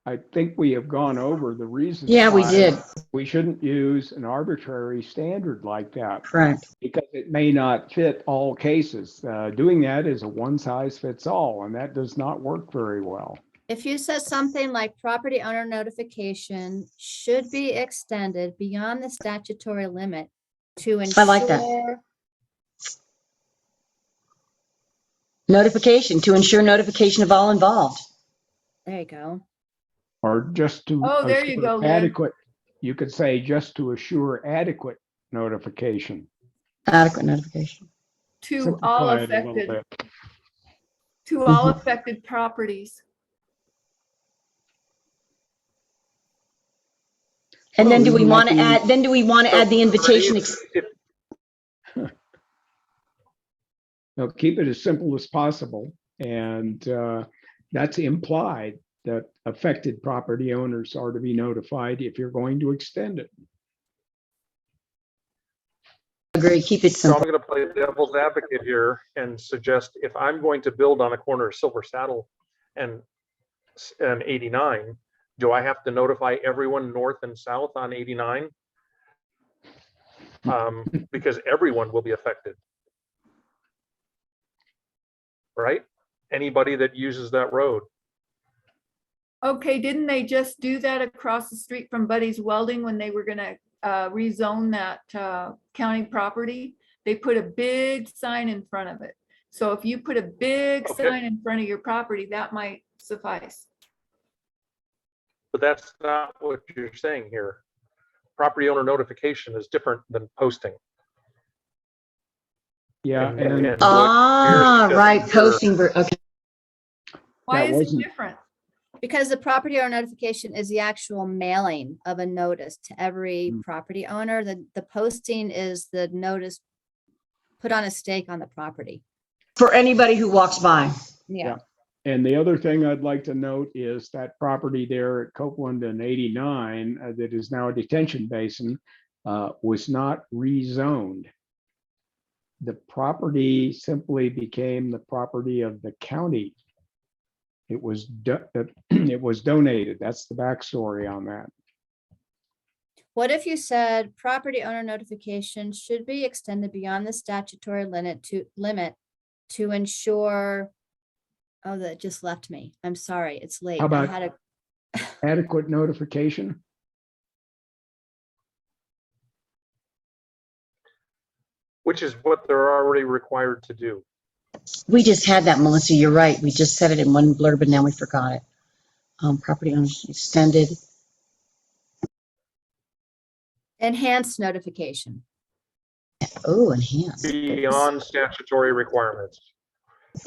I think we have gone over the reasons. Yeah, we why did. We shouldn't use an arbitrary standard like that. Correct. Because it may not fit all cases. Doing that is a one size fits all, and that does not work very well. If you said something like property owner notification should be extended beyond the statutory limit to ensure. I like that. Notification, to ensure notification of all involved. There you go. Or just to. Oh, there you assure go, Lynn. Adequate, you could say just to assure adequate notification. Adequate notification. To all Simplify it a little affected, bit. to all affected properties. And then Well, do we isn't want to that add, the invitation? They'll keep it as simple as possible, and that's implied that affected property owners are to be notified if you're going to extend it. Agree, keep it So I'm simple. going to play devil's advocate here and suggest, if I'm going to build on a corner of Silver Saddle and 89, do I have to notify everyone north and south on 89? Because everyone will be affected. Right? Anybody that uses that road. Okay, didn't they just do that across the street from Buddy's Welding when they were gonna rezone that county property? They put a big sign in front of it. So if you put a big Okay. sign in front of your property, that might suffice. But that's not what you're saying here. Property owner notification is different than posting. Yeah, And- and and Ah, what right, you're suggesting posting, okay. Why That is it wasn't- different? Because the property owner notification is the actual mailing of a notice to every property owner. The posting is the notice put on a stake on the property. For anybody who walks by. Yeah. And the other thing I'd like to note is that property there at Copeland and 89 that is now a detention basin was not rezoned. The property simply became the property of the county. It was donated. That's the backstory on that. What if you said property owner notification should be extended beyond the statutory limit to ensure, oh, that just left me. I'm sorry, it's late. How I about- had a Adequate notification? Which is what they're already required to do. We just had that, Melissa, you're right. We just said it in one blurb and now we forgot it. Property owners extended. Enhanced notification. Oh, enhanced. Beyond statutory requirements.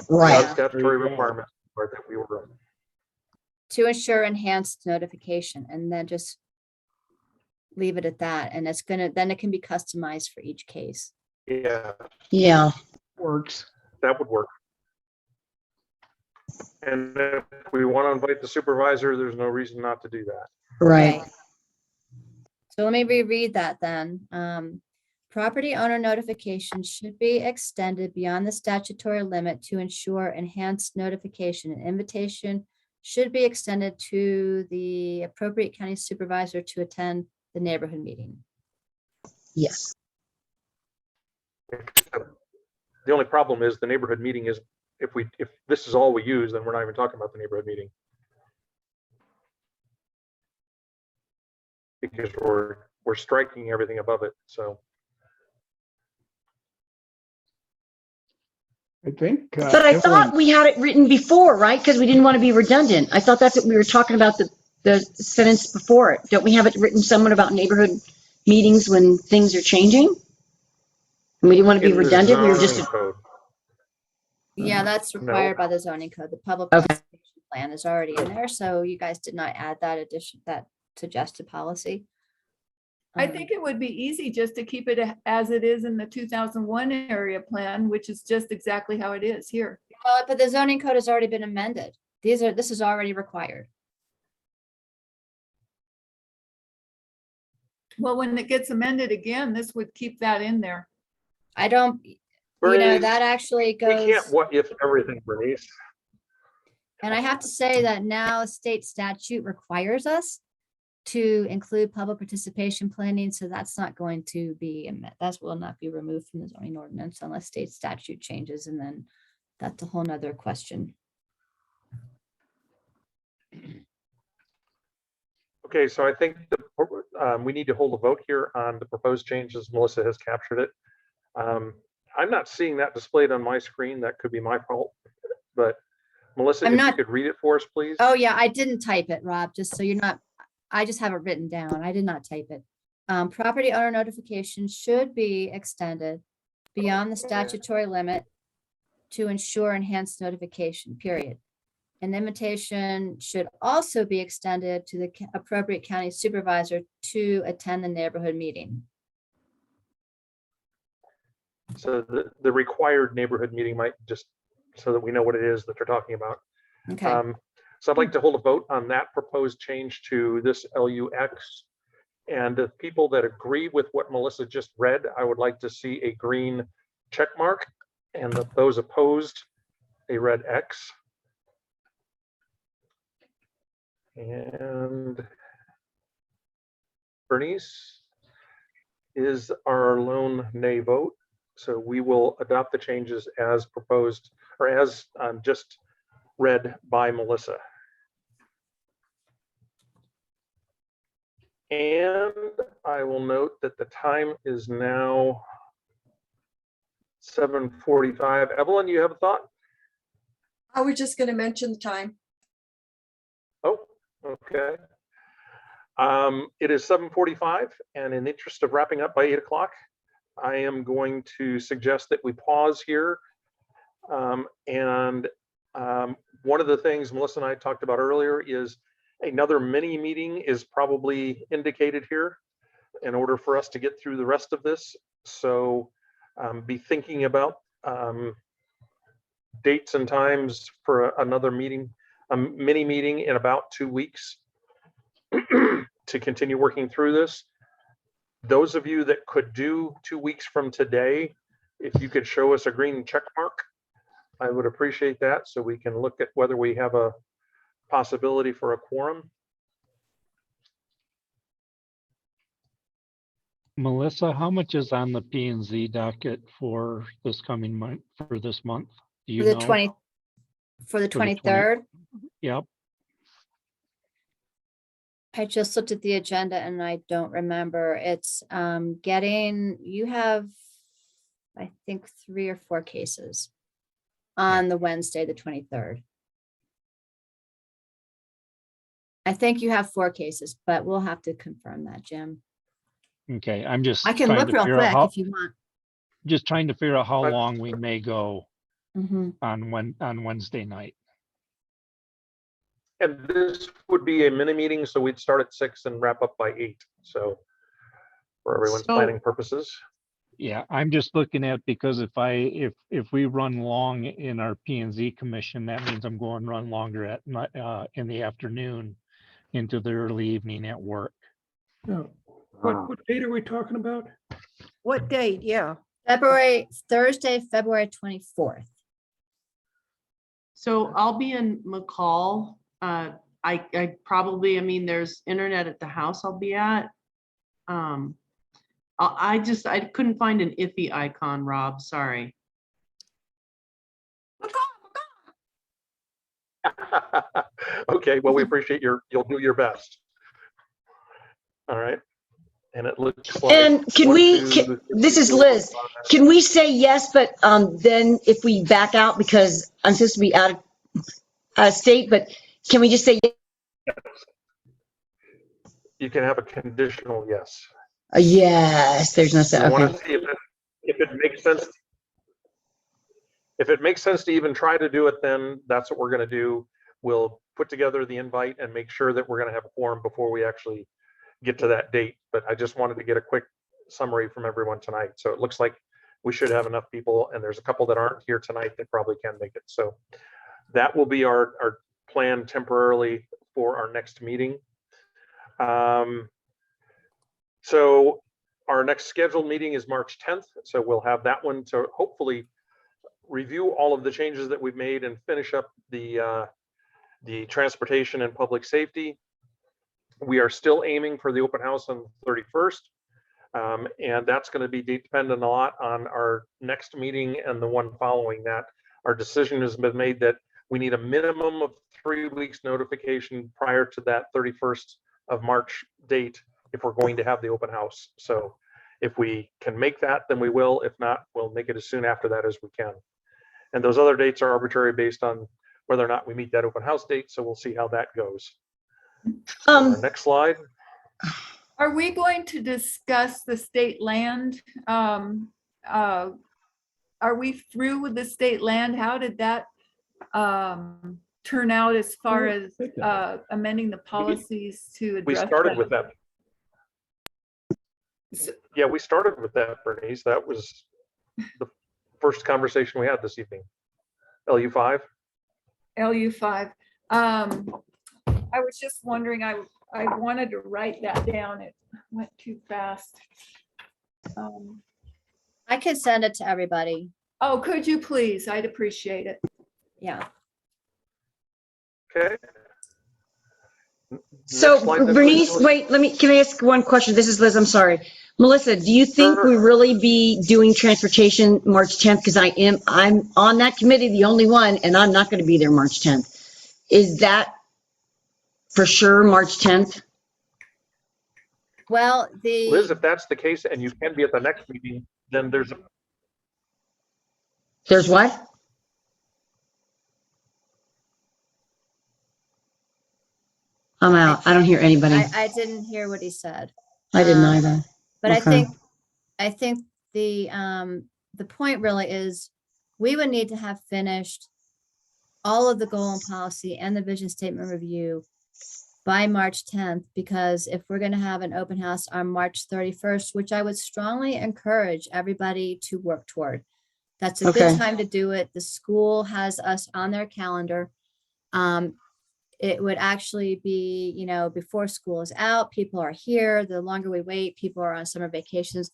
Right. Beyond statutory requirements or that we were. To ensure enhanced notification, and then just leave it at that. And it's gonna, then it can be customized for each case. Yeah, Yeah. Works. that would work. And if we want to invite the supervisor, there's no reason not to do that. Right. So let me reread that then. Property owner notification should be extended beyond the statutory limit to ensure enhanced notification. An invitation should be extended to the appropriate county supervisor to attend the neighborhood meeting. Yes. The only problem is the neighborhood meeting is, if this is all we use, then we're not even talking about the neighborhood meeting. Because we're striking everything above it, so. I think. But I thought we had it written before, right? Because we didn't want to be redundant. I thought that's what we were talking about, the sentence before it. Don't we have it written somewhere about neighborhood meetings when things are changing? And we didn't want to be In the redundant. We were just. zoning code. Yeah, that's No. required by the zoning code. The public Okay. participation plan is already in there, so you guys did not add that addition, that suggested policy. I think it would be easy just to keep it as it is in the 2001 area plan, which is just exactly how it is here. But the zoning code has already been amended. This is already required. Well, when it gets amended again, this would keep that in there. I don't, you know, Bernice, that actually We can't goes, what if everything, Bernice. and I have to say that now state statute requires us to include public participation planning, so that's not going to be, that will not be removed from the zoning ordinance unless state statute changes, and then that's a whole nother question. Okay, so I think we need to hold a vote here on the proposed changes. Melissa has captured it. I'm not seeing that displayed on my screen. That could be my fault, but Melissa, if you could read it for us, please. Oh, yeah, I didn't type it, Rob, just so you're not, I just have it written down. I did not type it. Property owner notification should be extended beyond the statutory limit to ensure enhanced notification, period. An invitation should also be extended to the appropriate county supervisor to attend the neighborhood meeting. So the required neighborhood meeting might just, so that we know what it is that they're talking about. Okay. So I'd like to hold a vote on that proposed change to this LUX. And the people that agree with what Melissa just read, I would like to see a green check mark, and those opposed, a red X. And Bernice is our lone nay vote. So we will adopt the changes as proposed, or as just read by Melissa. And I will note that the time is now 7:45. Evelyn, you have a thought? I was just going to mention the time. Oh, okay. It is 7:45, and in the interest of wrapping up by 8 o'clock, I am going to suggest that we pause here. One of the things Melissa and I talked about earlier is another mini meeting is probably indicated here in order for us to get through the rest of this. So be thinking about dates and times for another meeting, a mini meeting in about 2 weeks to continue working through this. Those of you that could do 2 weeks from today, if you could show us a green check mark, I would appreciate that, so we can look at whether we have a possibility for a quorum. Melissa, how much is on the P and Z docket for this coming month, for this month? Do you For the know? 20, for the 23rd? Yep. I just looked at the agenda and I don't remember. It's you have, I think, 3 or 4 cases on the Wednesday, the 23rd. I think you have 4 cases, but we'll have to confirm that, Jim. Okay, I'm just I can trying look to real figure out quick how, if you want. just trying to figure out how But- long we may go Mhm. on Wednesday night. And this would be a mini meeting, so we'd start at 6 and wrap up by 8. So for everyone's So- planning purposes. Yeah, I'm just looking at, because if we run long in our P and Z commission, that means I'm going to run longer at night, in the afternoon into the early evening at work. Yeah. What date are we talking about? What date? Yeah. Thursday, February 24th. So I'll be in McCall. I probably, I mean, there's internet at the house I'll be at. I couldn't find an iffy icon, Rob, sorry. Okay, well, we appreciate you'll do your best. All right. And it looks like. And can 1, we, 2, can- 3, this is 4, Liz. 5. Can we say yes, but then if we back out, because I'm supposed to be out of state, but can we just say, You can have a conditional yes. yes, there's no, We want okay. to see if it makes sense. If it makes sense to even try to do it, then that's what we're going to do. We'll put together the invite and make sure that we're going to have a forum before we actually get to that date. But I just wanted to get a quick summary from everyone tonight. So it looks like we should have enough people, and there's a couple that aren't here tonight that probably can make it. So that will be our plan temporarily for our next meeting. So our next scheduled meeting is March 10th. So we'll have that one to hopefully review all of the changes that we've made and finish up the transportation and public safety. We are still aiming for the open house on the 31st. And that's going to be dependent a lot on our next meeting and the one following that. Our decision has been made that we need a minimum of 3 weeks notification prior to that 31st of March date if we're going to have the open house. So if we can make that, then we will. If not, we'll make it as soon after that as we can. And those other dates are arbitrary based on whether or not we meet that open house date. So we'll see how that goes. Our next slide. Are we going to discuss the state land? Are we through with the state land? How did that turn out as far as amending the policies to We address started that? with that. Yeah, we started with that, Bernice. That was the first conversation we had this evening. LU5. LU5. I was just wondering, I wanted to write that down. It went too fast. I could send it to everybody. Oh, could you please? I'd appreciate it. Yeah. Okay. So Next slide then, Bernice, please. wait, can I ask one question? This is Liz, I'm sorry. Melissa, do you think we really be doing transportation March 10th? Because I'm on that committee, the only one, and I'm not going to be there March 10th. Is that for sure March 10th? Well, Liz, if that's the case and you can be at the next meeting, then there's a. There's what? I'm out. I don't hear anybody. I didn't hear what he said. I didn't either. But Okay. I think the point really is we would need to have finished all of the goal and policy and the vision statement review by March 10th, because if we're going to have an open house on March 31st, which I would strongly encourage everybody to work toward. That's a good Okay. time to do it. The school has us on their calendar. It would actually be, before school is out, people are here. The longer we wait, people are on summer vacations.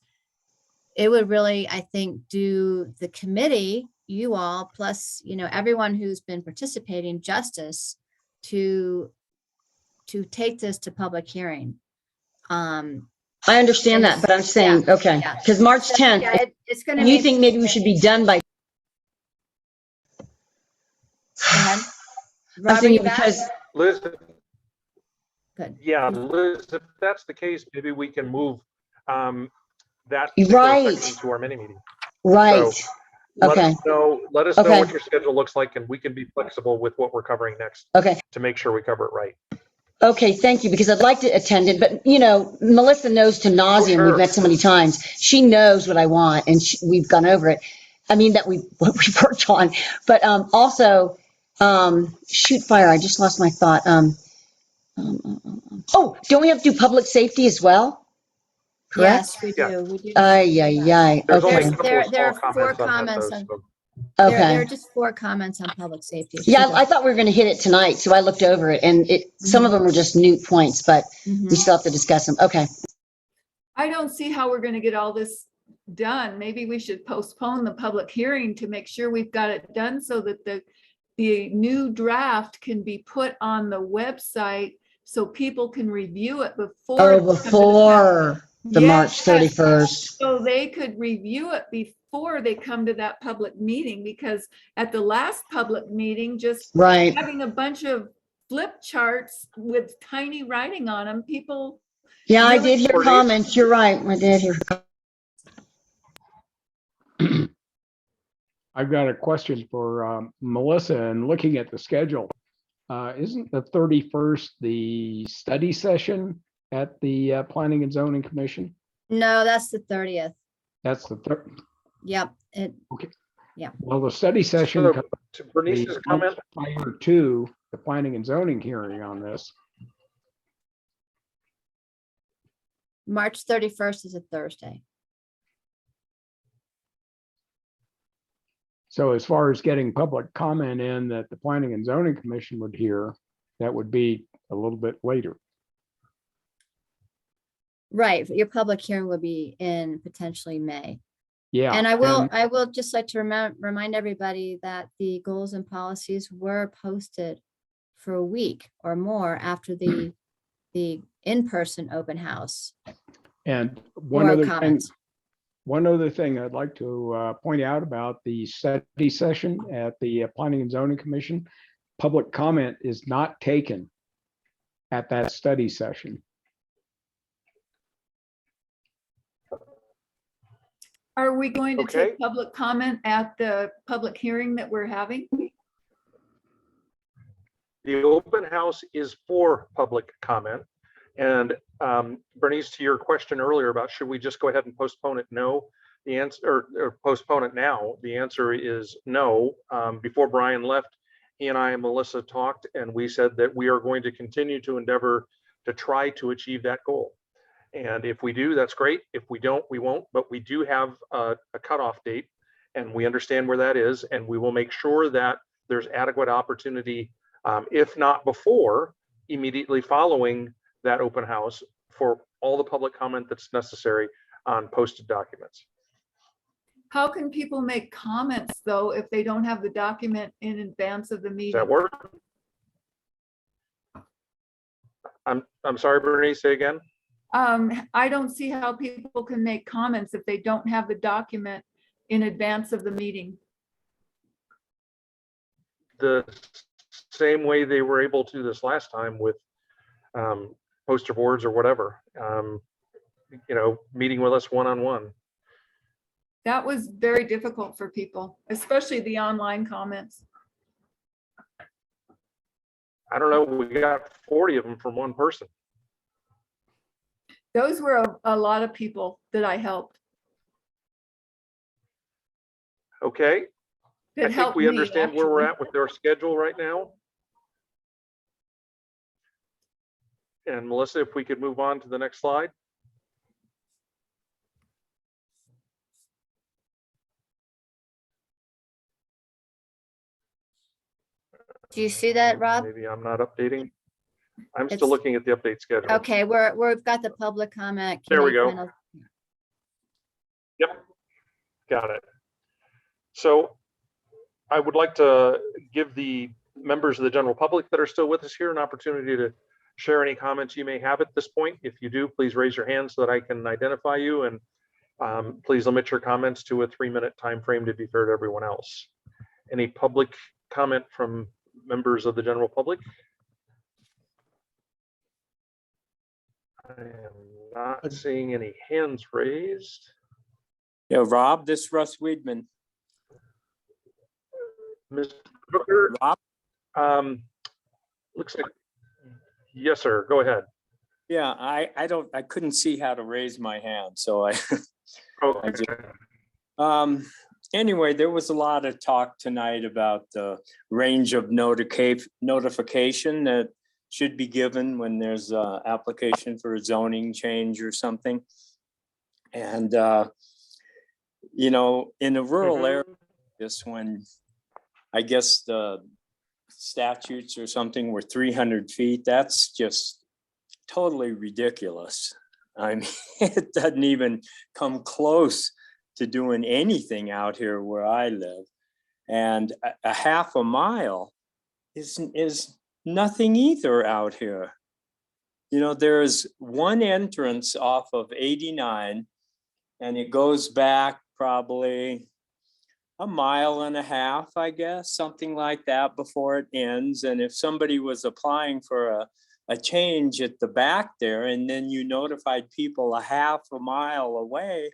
It would really, I think, do the committee, you all, plus, everyone who's been participating, justice to take this to public hearing. I understand that, but I'm saying, yeah, okay, yeah. because March So, 10th, yeah, it's going to you think maybe we should be done by, Go ahead. I'm Rob, are you thinking back? because, Liz. Good. Yeah, Liz, if that's the case, maybe we can move that particular Right. section to our mini meeting. right, So let okay, us know Okay. what your schedule looks like, and we can be flexible with what we're covering next okay, to make sure we cover it right. Okay, thank you, because I'd like to attend it, but Melissa knows to nausea, and we've sure. met so many times. She knows what I want, and we've gone over it. I mean, what we've worked on, but also, shoot fire, I just lost my thought. Oh, don't we have to do public safety as well? Correct? Yes, we Yeah. do. We do. Ay, ay, ay, There's only a okay, couple There of are small four comments on that, comments though. on, So there are okay. just four comments on public safety. It Yeah, should I thought we were gonna hit it tonight, so I looked over it, and some of them were just new points, but Mhm. we still have to discuss them. Okay. I don't see how we're going to get all this done. Maybe we should postpone the public hearing to make sure we've got it done so that the new draft can be put on the website so people can review it before. Oh, it comes to the before the March Yes. 31st. So they could review it before they come to that public meeting, because at the last public meeting, just Right. having a bunch of flip charts with tiny writing on them, people. Yeah, I really- did hear comments. You're right. I did hear. I've got a question for Melissa, and looking at the schedule, isn't the 31st the study session at the Planning and Zoning Commission? No, that's the 30th. That's the third. Yep. Okay. Yeah. Well, the study session So, comes to Bernice's the comment, month prior to the Planning and Zoning hearing on this. March 31st is a Thursday. So as far as getting public comment in that the Planning and Zoning Commission would hear, that would be a little bit later. Right. Your public hearing will be in potentially May. Yeah. And I will just like to remind everybody that the goals and policies were posted for a week or more after the in-person open house. And Oral comments. one other thing I'd like to point out about the study session at the Planning and Zoning Commission, public comment is not taken at that study session. Are we going to Okay. take public comment at the public hearing that we're having? the open house is for public comment. And Bernice, to your question earlier about should we just go ahead and postpone it? No. The answer, or postpone it now. The answer is no. Before Brian left, he and I and Melissa talked, and we said that we are going to continue to endeavor to try to achieve that goal. And if we do, that's great. If we don't, we won't. But we do have a cutoff date, and we understand where that is, and we will make sure that there's adequate opportunity, if not before, immediately following that open house, for all the public comment that's necessary on posted documents. How can people make comments, though, if they don't have the document in advance of the meeting? Does that work? I'm sorry, Bernice, say again. I don't see how people can make comments if they don't have the document in advance of the meeting. The same way they were able to this last time with poster boards or whatever, meeting with us one-on-one. That was very difficult for people, especially the online comments. I don't know, we got 40 of them from one person. Those were a lot of people that I helped. Okay. That I think helped we me, understand where we're actually. at with their schedule right now. And Melissa, if we could move on to the next slide. Do you see that, Rob? Maybe I'm not updating. I'm It's- still looking at the update schedule. Okay, we've got the public comment. There we Can I go. kind of- Yep, got it. So I would like to give the members of the general public that are still with us here an opportunity to share any comments you may have at this point. If you do, please raise your hand so that I can identify you, and please limit your comments to a 3-minute time frame to be fair to everyone else. Any public comment from members of the general public? I am not seeing any hands raised. Yeah, Rob, this is Russ Weedman. Mr. Booker, Rob, looks like Yes, sir. Go ahead. Yeah, I couldn't see how to raise my hand, so I Okay. anyway, there was a lot of talk tonight about the range of notification that should be given when there's a application for a zoning change or something. And, you know, in a rural area, this when I guess the statutes or something were 300 feet, that's just totally ridiculous. I mean, it doesn't even come close to doing anything out here where I live. And a half a mile is nothing either out here. You know, there is one entrance off of 89 and it goes back probably a mile and a half, I guess, something like that before it ends. And if somebody was applying for a change at the back there, and then you notified people a half a mile away,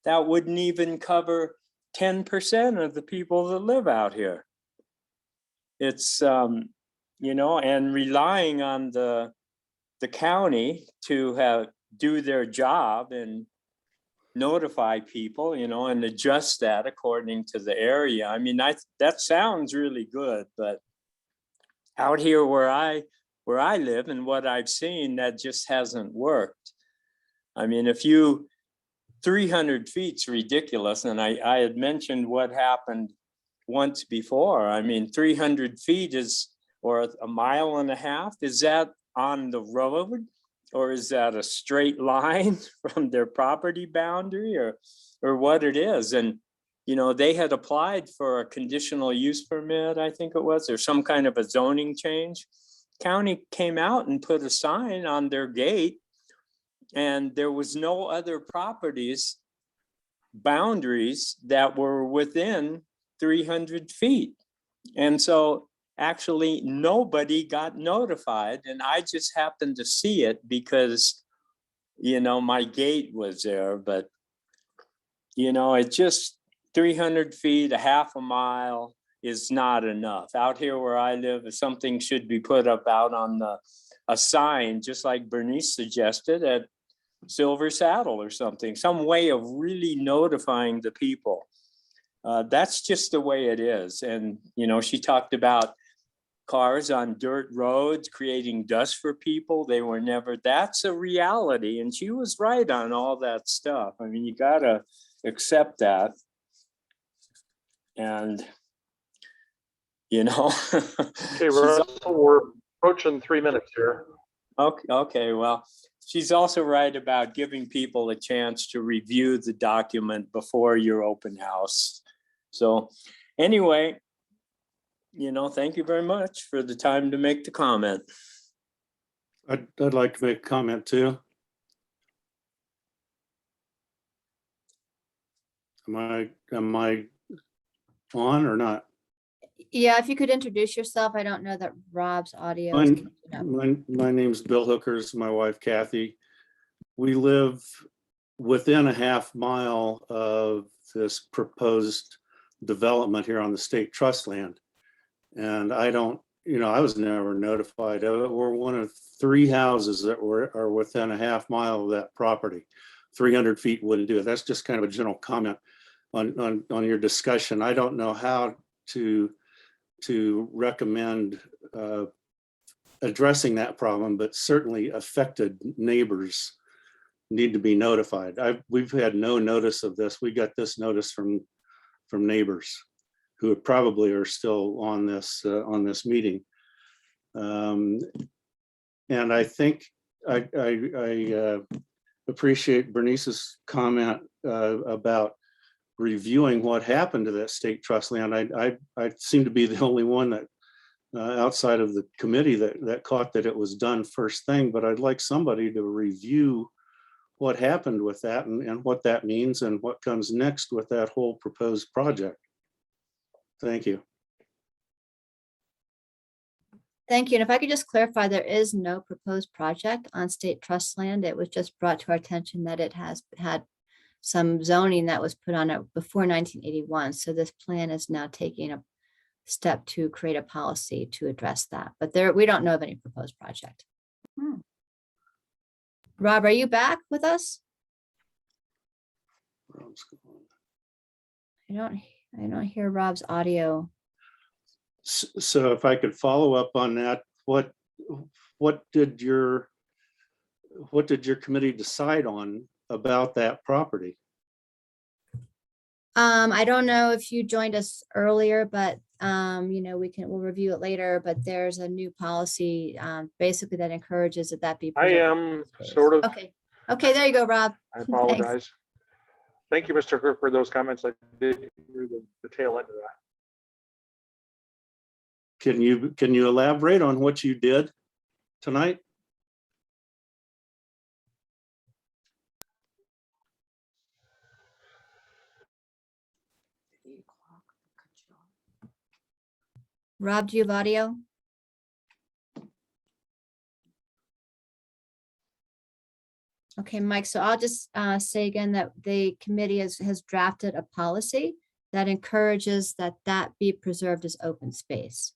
that wouldn't even cover 10% of the people that live out here. It's, you know, and relying on the county to do their job and notify people, you know, and adjust that according to the area. I mean, that sounds really good, but out here where I live and what I've seen, that just hasn't worked. I mean, 300 feet's ridiculous. And I had mentioned what happened once before. I mean, 300 feet or a mile and a half, is that on the road? Or is that a straight line from their property boundary or what it is? And, you know, they had applied for a conditional use permit, I think it was, or some kind of a zoning change. County came out and put a sign on their gate, and there was no other boundaries that were within 300 feet. And so actually nobody got notified, and I just happened to see it because, you know, my gate was there. But, you know, it just 300 feet, a half a mile is not enough. Out here where I live, if something should be put up out on a sign, just like Bernice suggested at Silver Saddle or something, some way of really notifying the people. That's just the way it is. And, you know, she talked about cars on dirt roads creating dust for people. They were never, that's a reality. And she was right on all that stuff. I mean, you gotta accept that. And, you know. Okay, Russell, we're approaching 3 minutes here. Okay, well, she's also right about giving people a chance to review the document before your open house. So anyway, you know, thank you very much for the time to make the comment. I'd like to make a comment too. Am I on or not? Yeah, if you could introduce yourself. I don't know that Rob's audio is catching up. My name's Bill Hookers, my wife Kathy. We live within a half mile of this proposed development here on the state trust land. And I don't, you know, I was never notified of it. We're one of 3 houses that are within a half mile of that property. 300 feet wouldn't do it. That's just kind of a general comment on your discussion. I don't know how to recommend addressing that problem, but certainly affected neighbors need to be notified. We've had no notice of this. We got this notice from neighbors who probably are still on this meeting. And I think I appreciate Bernice's comment about reviewing what happened to that state trust land. I seem to be the only one that outside of the committee that caught that it was done first thing, but I'd like somebody to review what happened with that and what that means and what comes next with that whole proposed project. Thank you. Thank you. And if I could just clarify, there is no proposed project on state trust land. It was just brought to our attention that it has had some zoning that was put on it before 1981. So this plan is now taking a step to create a policy to address that. But we don't know of any proposed project. Rob, are you back with us? I don't hear Rob's audio. So if I could follow up on that, what did your committee decide on about that property? I don't know if you joined us earlier, but we'll review it later, but there's a new policy basically that encourages that be. I preserved. am sort of, Okay, there you go, Rob. I Thanks. apologize. Thank you, Mr. Cook, for those comments. I did hear the tail end of that. Can you elaborate on what you did tonight? Rob, do you have audio? Okay, Mike, so I'll just say again that the committee has drafted a policy that encourages that be preserved as open space.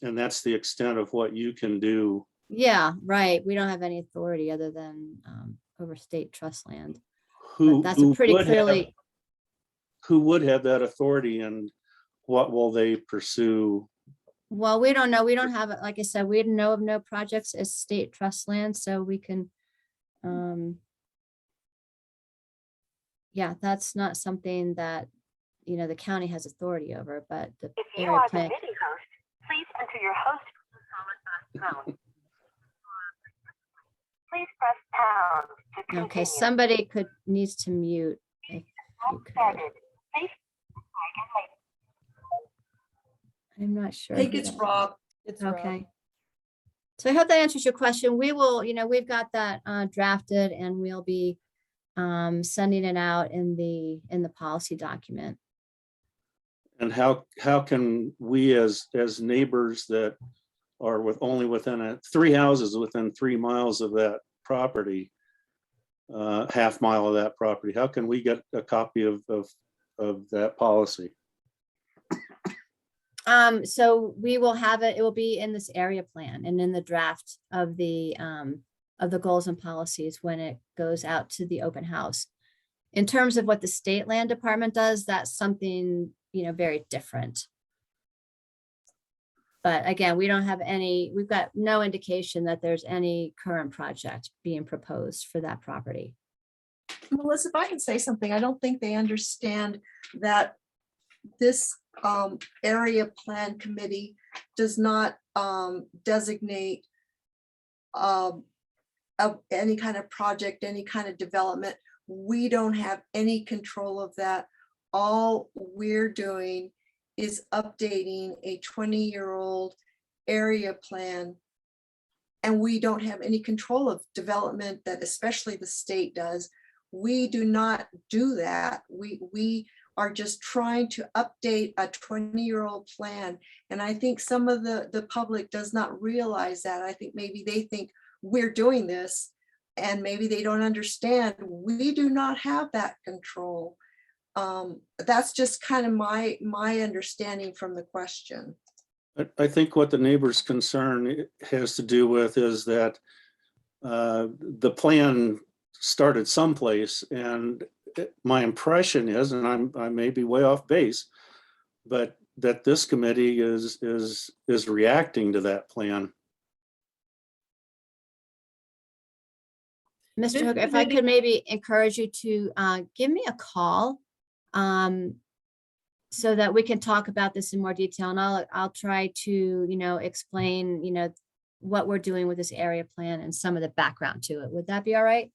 And that's the extent of what you can do. Yeah, right. We don't have any authority other than over state trust land. Who That's a pretty would clearly. who would have that authority, and what will they pursue? Well, we don't know. We don't have it. Like I said, we know of no projects as state trust land, so we can. Yeah, that's not something that, the county has authority over, but the area plan. Please enter your host phone. Please press pound to continue. Okay, somebody needs to mute. If you could. I'm not sure. I think who it's that- Rob. It's Rob. Okay. So I hope that answers your question. We will, we've got that drafted, and we'll be sending it out in the policy document. And how can we as neighbors that are only within 3 houses within 3 miles of that property, half mile of that property, how can we get a copy of that policy? So we will have it will be in this area plan and in the draft of the goals and policies when it goes out to the open house. In terms of what the state land department does, that's something, very different. But again, we've got no indication that there's any current project being proposed for that property. Melissa, if I can say something, I don't think they understand that this area plan committee does not designate any kind of project, any kind of development. We don't have any control of that. All we're doing is updating a 20-year-old area plan. And we don't have any control of development that especially the state does. We do not do that. We are just trying to update a 20-year-old plan. And I think some of the public does not realize that. I think maybe they think we're doing this, and maybe they don't understand. We do not have that control. That's just kind of my understanding from the question. I think what the neighbor's concern has to do with is that the plan started someplace, and my impression is, and I may be way off base, but that this committee is reacting to that plan. Mr. Hooker, if I could maybe encourage you to give me a call so that we can talk about this in more detail, and I'll try to, explain, what we're doing with this area plan and some of the background to it. Would that be all right?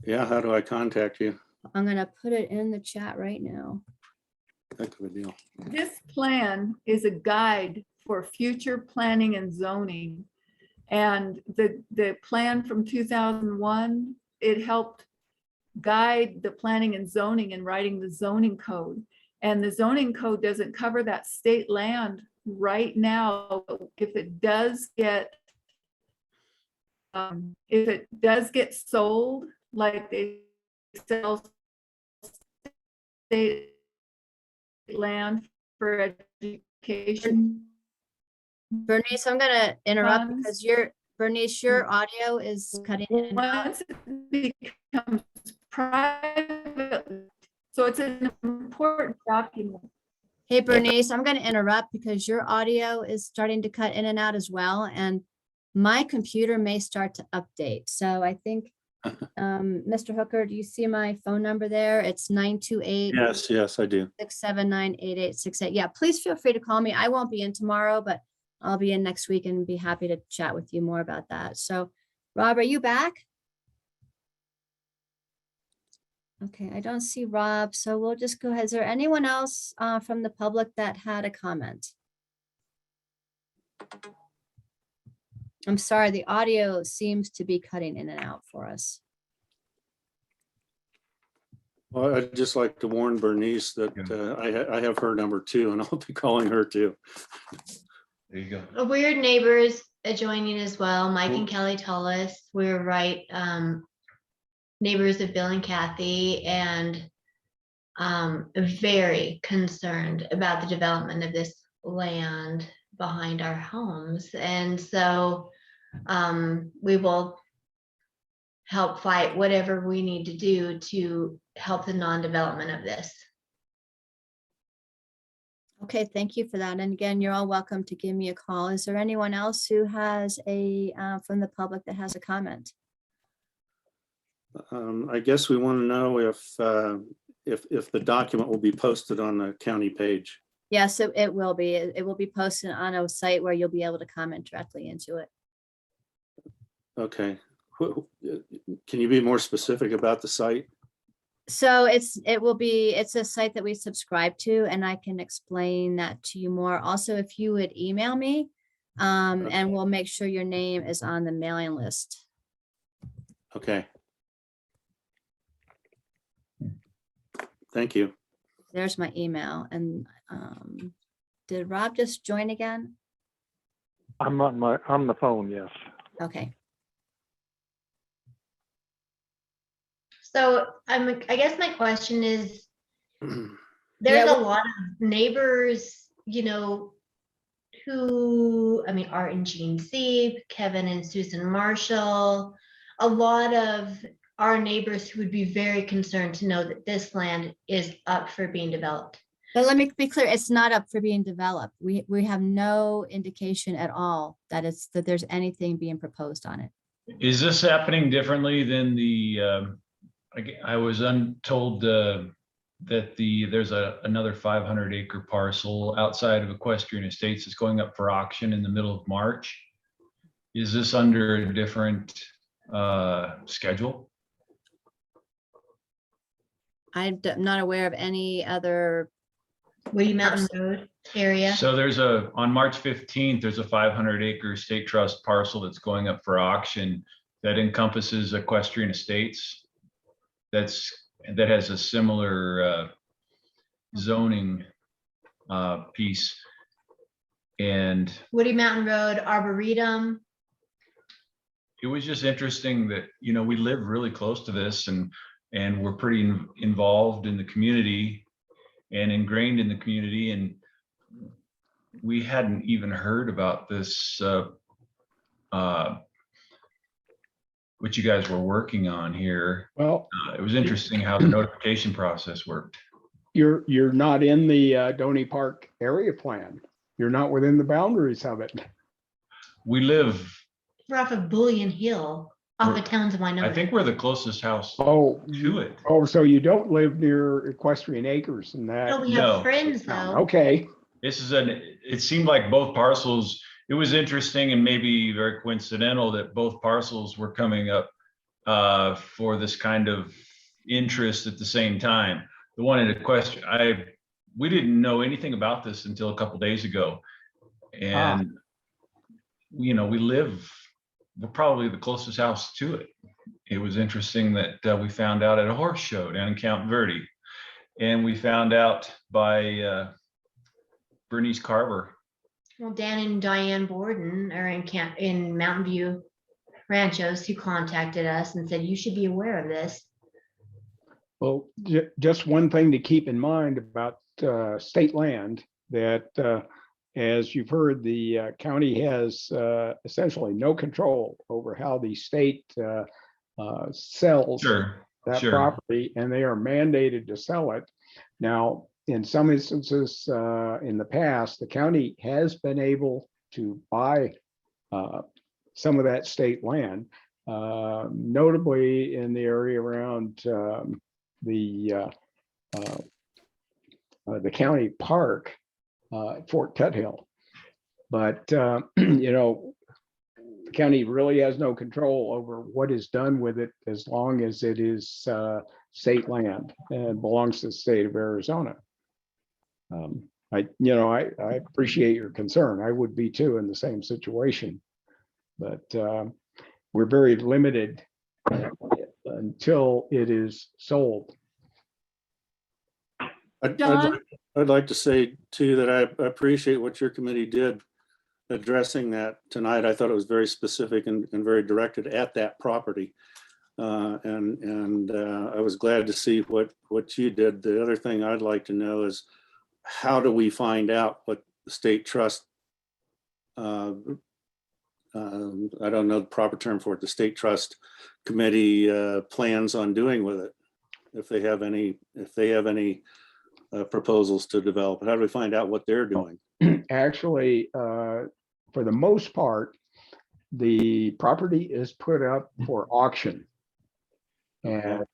Yeah, how do I contact you? I'm gonna put it in the chat right now. Heck of a deal. This plan is a guide for future planning and zoning. And the plan from 2001, it helped guide the planning and zoning and writing the zoning code. And the zoning code doesn't cover that state land right now. If it does get sold, like they sell state land for education. Bernice, I'm gonna interrupt because Bernice, your audio is cutting in and out. Once it becomes private, so it's an important document. Hey Bernice, I'm going to interrupt because your audio is starting to cut in and out as well, and my computer may start to update. So I think, Mr. Hooker, do you see my phone number there? It's 928 Yes, I do. 679-8868. Yeah, please feel free to call me. I won't be in tomorrow, but I'll be in next week and be happy to chat with you more about that. So Rob, are you back? Okay, I don't see Rob, so we'll just go ahead. Is there anyone else from the public that had a comment? I'm sorry, the audio seems to be cutting in and out for us. Well, I'd just like to warn Bernice that I have her number too, and I'll be calling her too. There you go. We're neighbors adjoining as well. Mike and Kelly Tullis. We're right neighbors of Bill and Kathy, and very concerned about the development of this land behind our homes. And so we will help fight whatever we need to do to help the non-development of this. Okay, thank you for that. And again, you're all welcome to give me a call. Is there anyone else who has a, from the public that has a comment? I guess we want to know if the document will be posted on the county page. Yes, it will be. It will be posted on a site where you'll be able to comment directly into it. Okay. Can you be more specific about the site? So it's a site that we subscribe to, and I can explain that to you more. Also, if you would email me, and we'll make sure your name is on the mailing list. Okay. Thank you. There's my email. And did Rob just join again? I'm on the phone, yes. Okay. So I guess my question is, there's a lot of neighbors, who, Art and Jean Sieb, Kevin and Susan Marshall, a lot of our neighbors who would be very concerned to know that this land is up for being developed. But let me be clear, it's not up for being developed. We have no indication at all that there's anything being proposed on it. Is this happening differently than the, I was told that there's another 500-acre parcel outside of Equestrian Estates that's going up for auction in the middle of March. Is this under a different schedule? I'm not aware of any other. Woody Mountain Road area. So on March 15th, there's a 500-acre state trust parcel that's going up for auction that encompasses Equestrian Estates. That has a similar zoning piece. And Woody Mountain Road, Arboretum. it was just interesting that, we live really close to this and we're pretty involved in the community and ingrained in the community. And we hadn't even heard about this, what you guys were working on here. Well, it was interesting how the notification process worked. You're not in the Donny Park area plan. You're not within the boundaries of it. We live. We're off of Bullion Hill, off of Towns of Winona. I think we're the closest house to it. Oh, so you don't live near Equestrian Acres and that? No, we have friends though. Okay. It seemed like both parcels, it was interesting and maybe very coincidental that both parcels were coming up for this kind of interest at the same time. The one in Equestrian, we didn't know anything about this until a couple days ago. And, we're probably the closest house to it. It was interesting that we found out at a horse show down in Count Verde. And we found out by Bernice Carver. Well, Dan and Diane Borden are in Mountain View Ranchos who contacted us and said, you should be aware of this. Well, just one thing to keep in mind about state land, that as you've heard, the county has essentially no control over how the state sells Sure, that sure. property, and they are mandated to sell it. Now, in some instances, in the past, the county has been able to buy some of that state land, notably in the area around the county park, Fort Tuthill. But, you know, the county really has no control over what is done with it as long as it is state land and belongs to the state of Arizona. I appreciate your concern. I would be too in the same situation. But we're very limited until it is sold. John? I'd like to say too that I appreciate what your committee did addressing that tonight. I thought it was very specific and very directed at that property. And I was glad to see what you did. The other thing I'd like to know is, how do we find out what the state trust, I don't know the proper term for it, the state trust committee plans on doing with it? If they have any proposals to develop, how do we find out what they're doing? Actually, for the most part, the property is put up for auction. And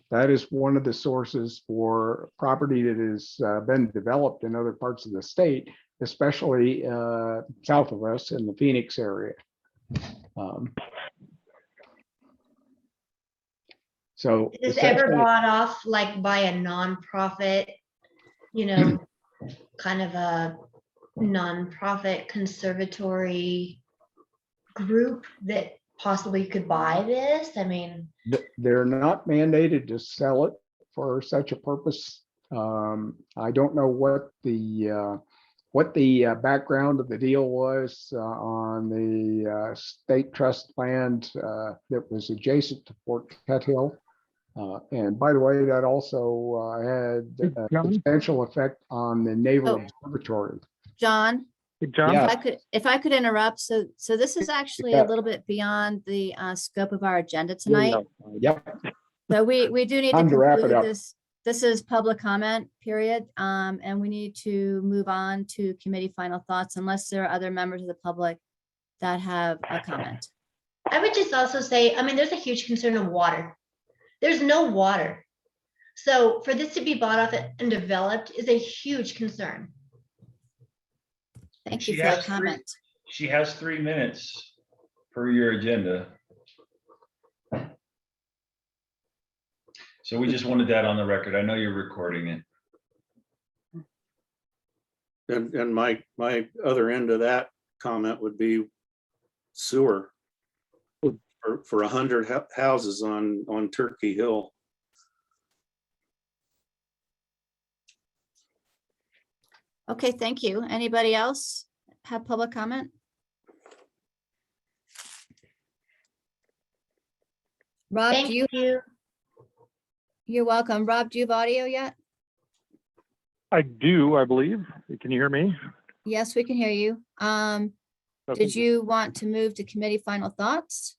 that is one of the sources for property that has been developed in other parts of the state, especially south of us in the Phoenix area. So is this ever bought off like by a nonprofit, you know, kind of a nonprofit conservatory group that possibly could buy this? I mean, they're not mandated to sell it for such a purpose. I don't know what the background of the deal was on the state trust land that was adjacent to Fort Tuthill. And by the way, that also had a substantial effect on the Naval Observatory. John? John? If I could interrupt, so this is actually a little bit beyond the scope of our agenda tonight. Yep. So we do need to Time to wrap it conclude up. this. This is public comment period, and we need to move on to committee final thoughts unless there are other members of the public that have a comment. I would just also say, I mean, there's a huge concern of water. There's no water. So for this to be bought off and developed is a huge concern. Thank you for your comment. She has 3 minutes per your agenda. So we just wanted that on the record. I know you're recording it. And my other end of that comment would be sewer for 100 houses on Turkey Hill. Okay, thank you. Anybody else have public comment? Rob, Thank you. You're welcome. Rob, do you have audio yet? I do, I believe. Can you hear me? Yes, we can hear you. Okay. Did you want to move to committee final thoughts?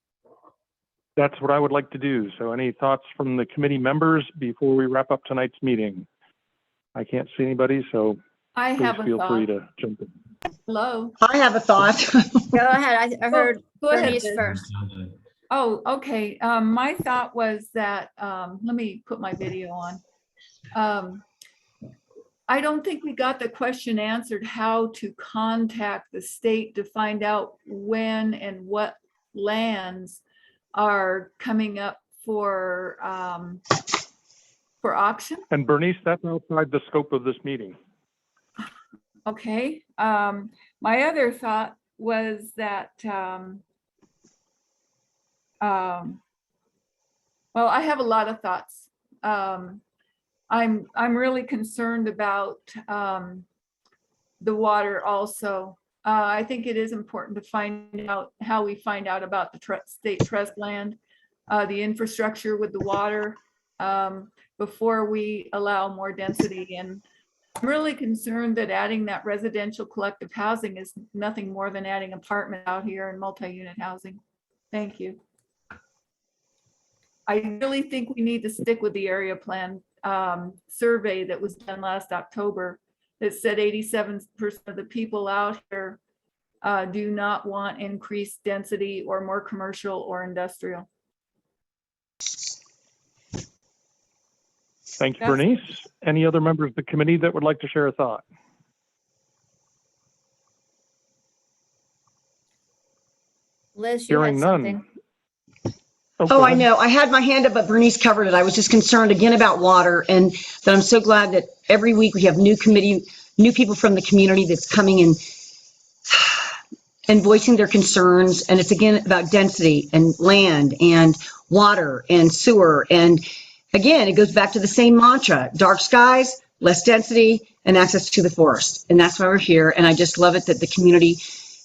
That's what I would like to do. So any thoughts from the committee members before we wrap up tonight's meeting? I can't see anybody, so I please have a feel free thought. to jump in. Hello? I have a thought. Go ahead. I heard Go ahead, Bernice Liz. first. Oh, okay. My thought was that, let me put my video on. I don't think we got the question answered how to contact the state to find out when and what lands are coming up for auction. And Bernice, that's outside the scope of this meeting. Okay. My other thought was that, well, I have a lot of thoughts. I'm really concerned about the water also. I think it is important to find out how we find out about the state trust land, the infrastructure with the water, before we allow more density. And I'm really concerned that adding that residential collective housing is nothing more than adding apartment out here and multi-unit housing. Thank you. I really think we need to stick with the area plan survey that was done last October that said 87% of the people out here do not want increased density or more commercial or industrial. Thank you, Bernice. Any other members of the committee that would like to share a thought? Liz, you had Hearing something. none. Oh, I know. I had my hand up, but Bernice covered it. I was just concerned again about water, and that I'm so glad that every week we have new people from the community that's coming and voicing their concerns. And it's again about density and land and water and sewer. And again, it goes back to the same mantra: dark skies, less density, and access to the forest. And that's why we're here. And I just love it that the community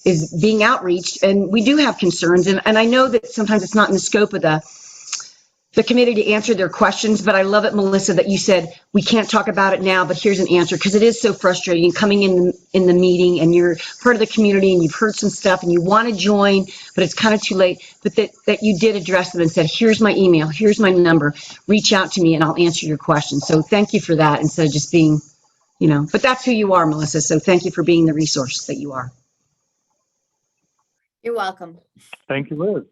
is being outreached, and we do have concerns. And I know that sometimes it's not in the scope of the committee to answer their questions, but I love it, Melissa, that you said we can't talk about it now, but here's an answer, because it is so frustrating coming in the meeting and you're part of the community and you've heard some stuff and you want to join, but it's kind of too late. But that you did address them and said, here's my email, here's my number, reach out to me and I'll answer your questions. So thank you for that, instead of just being, but that's who you are, Melissa. So thank you for being the resource that you are. You're welcome. Thank you, Liz.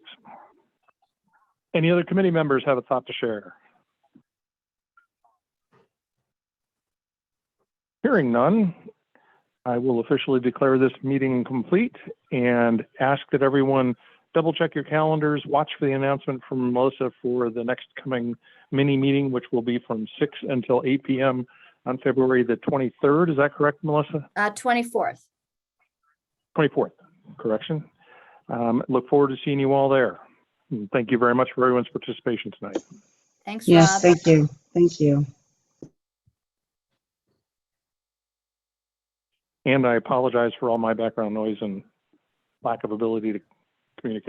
Any other committee members have a thought to share? Hearing none, I will officially declare this meeting complete and ask that everyone double check your calendars, watch for the announcement from Melissa for the next coming mini meeting, which will be from 6 until 8 p.m. on February the 23rd. Is that correct, Melissa? 24th. 24th, correction. Look forward to seeing you all there. And thank you very much for everyone's participation tonight. Thanks, Yes, Rob. thank you. Thank you. And I apologize for all my background noise and lack of ability to communicate.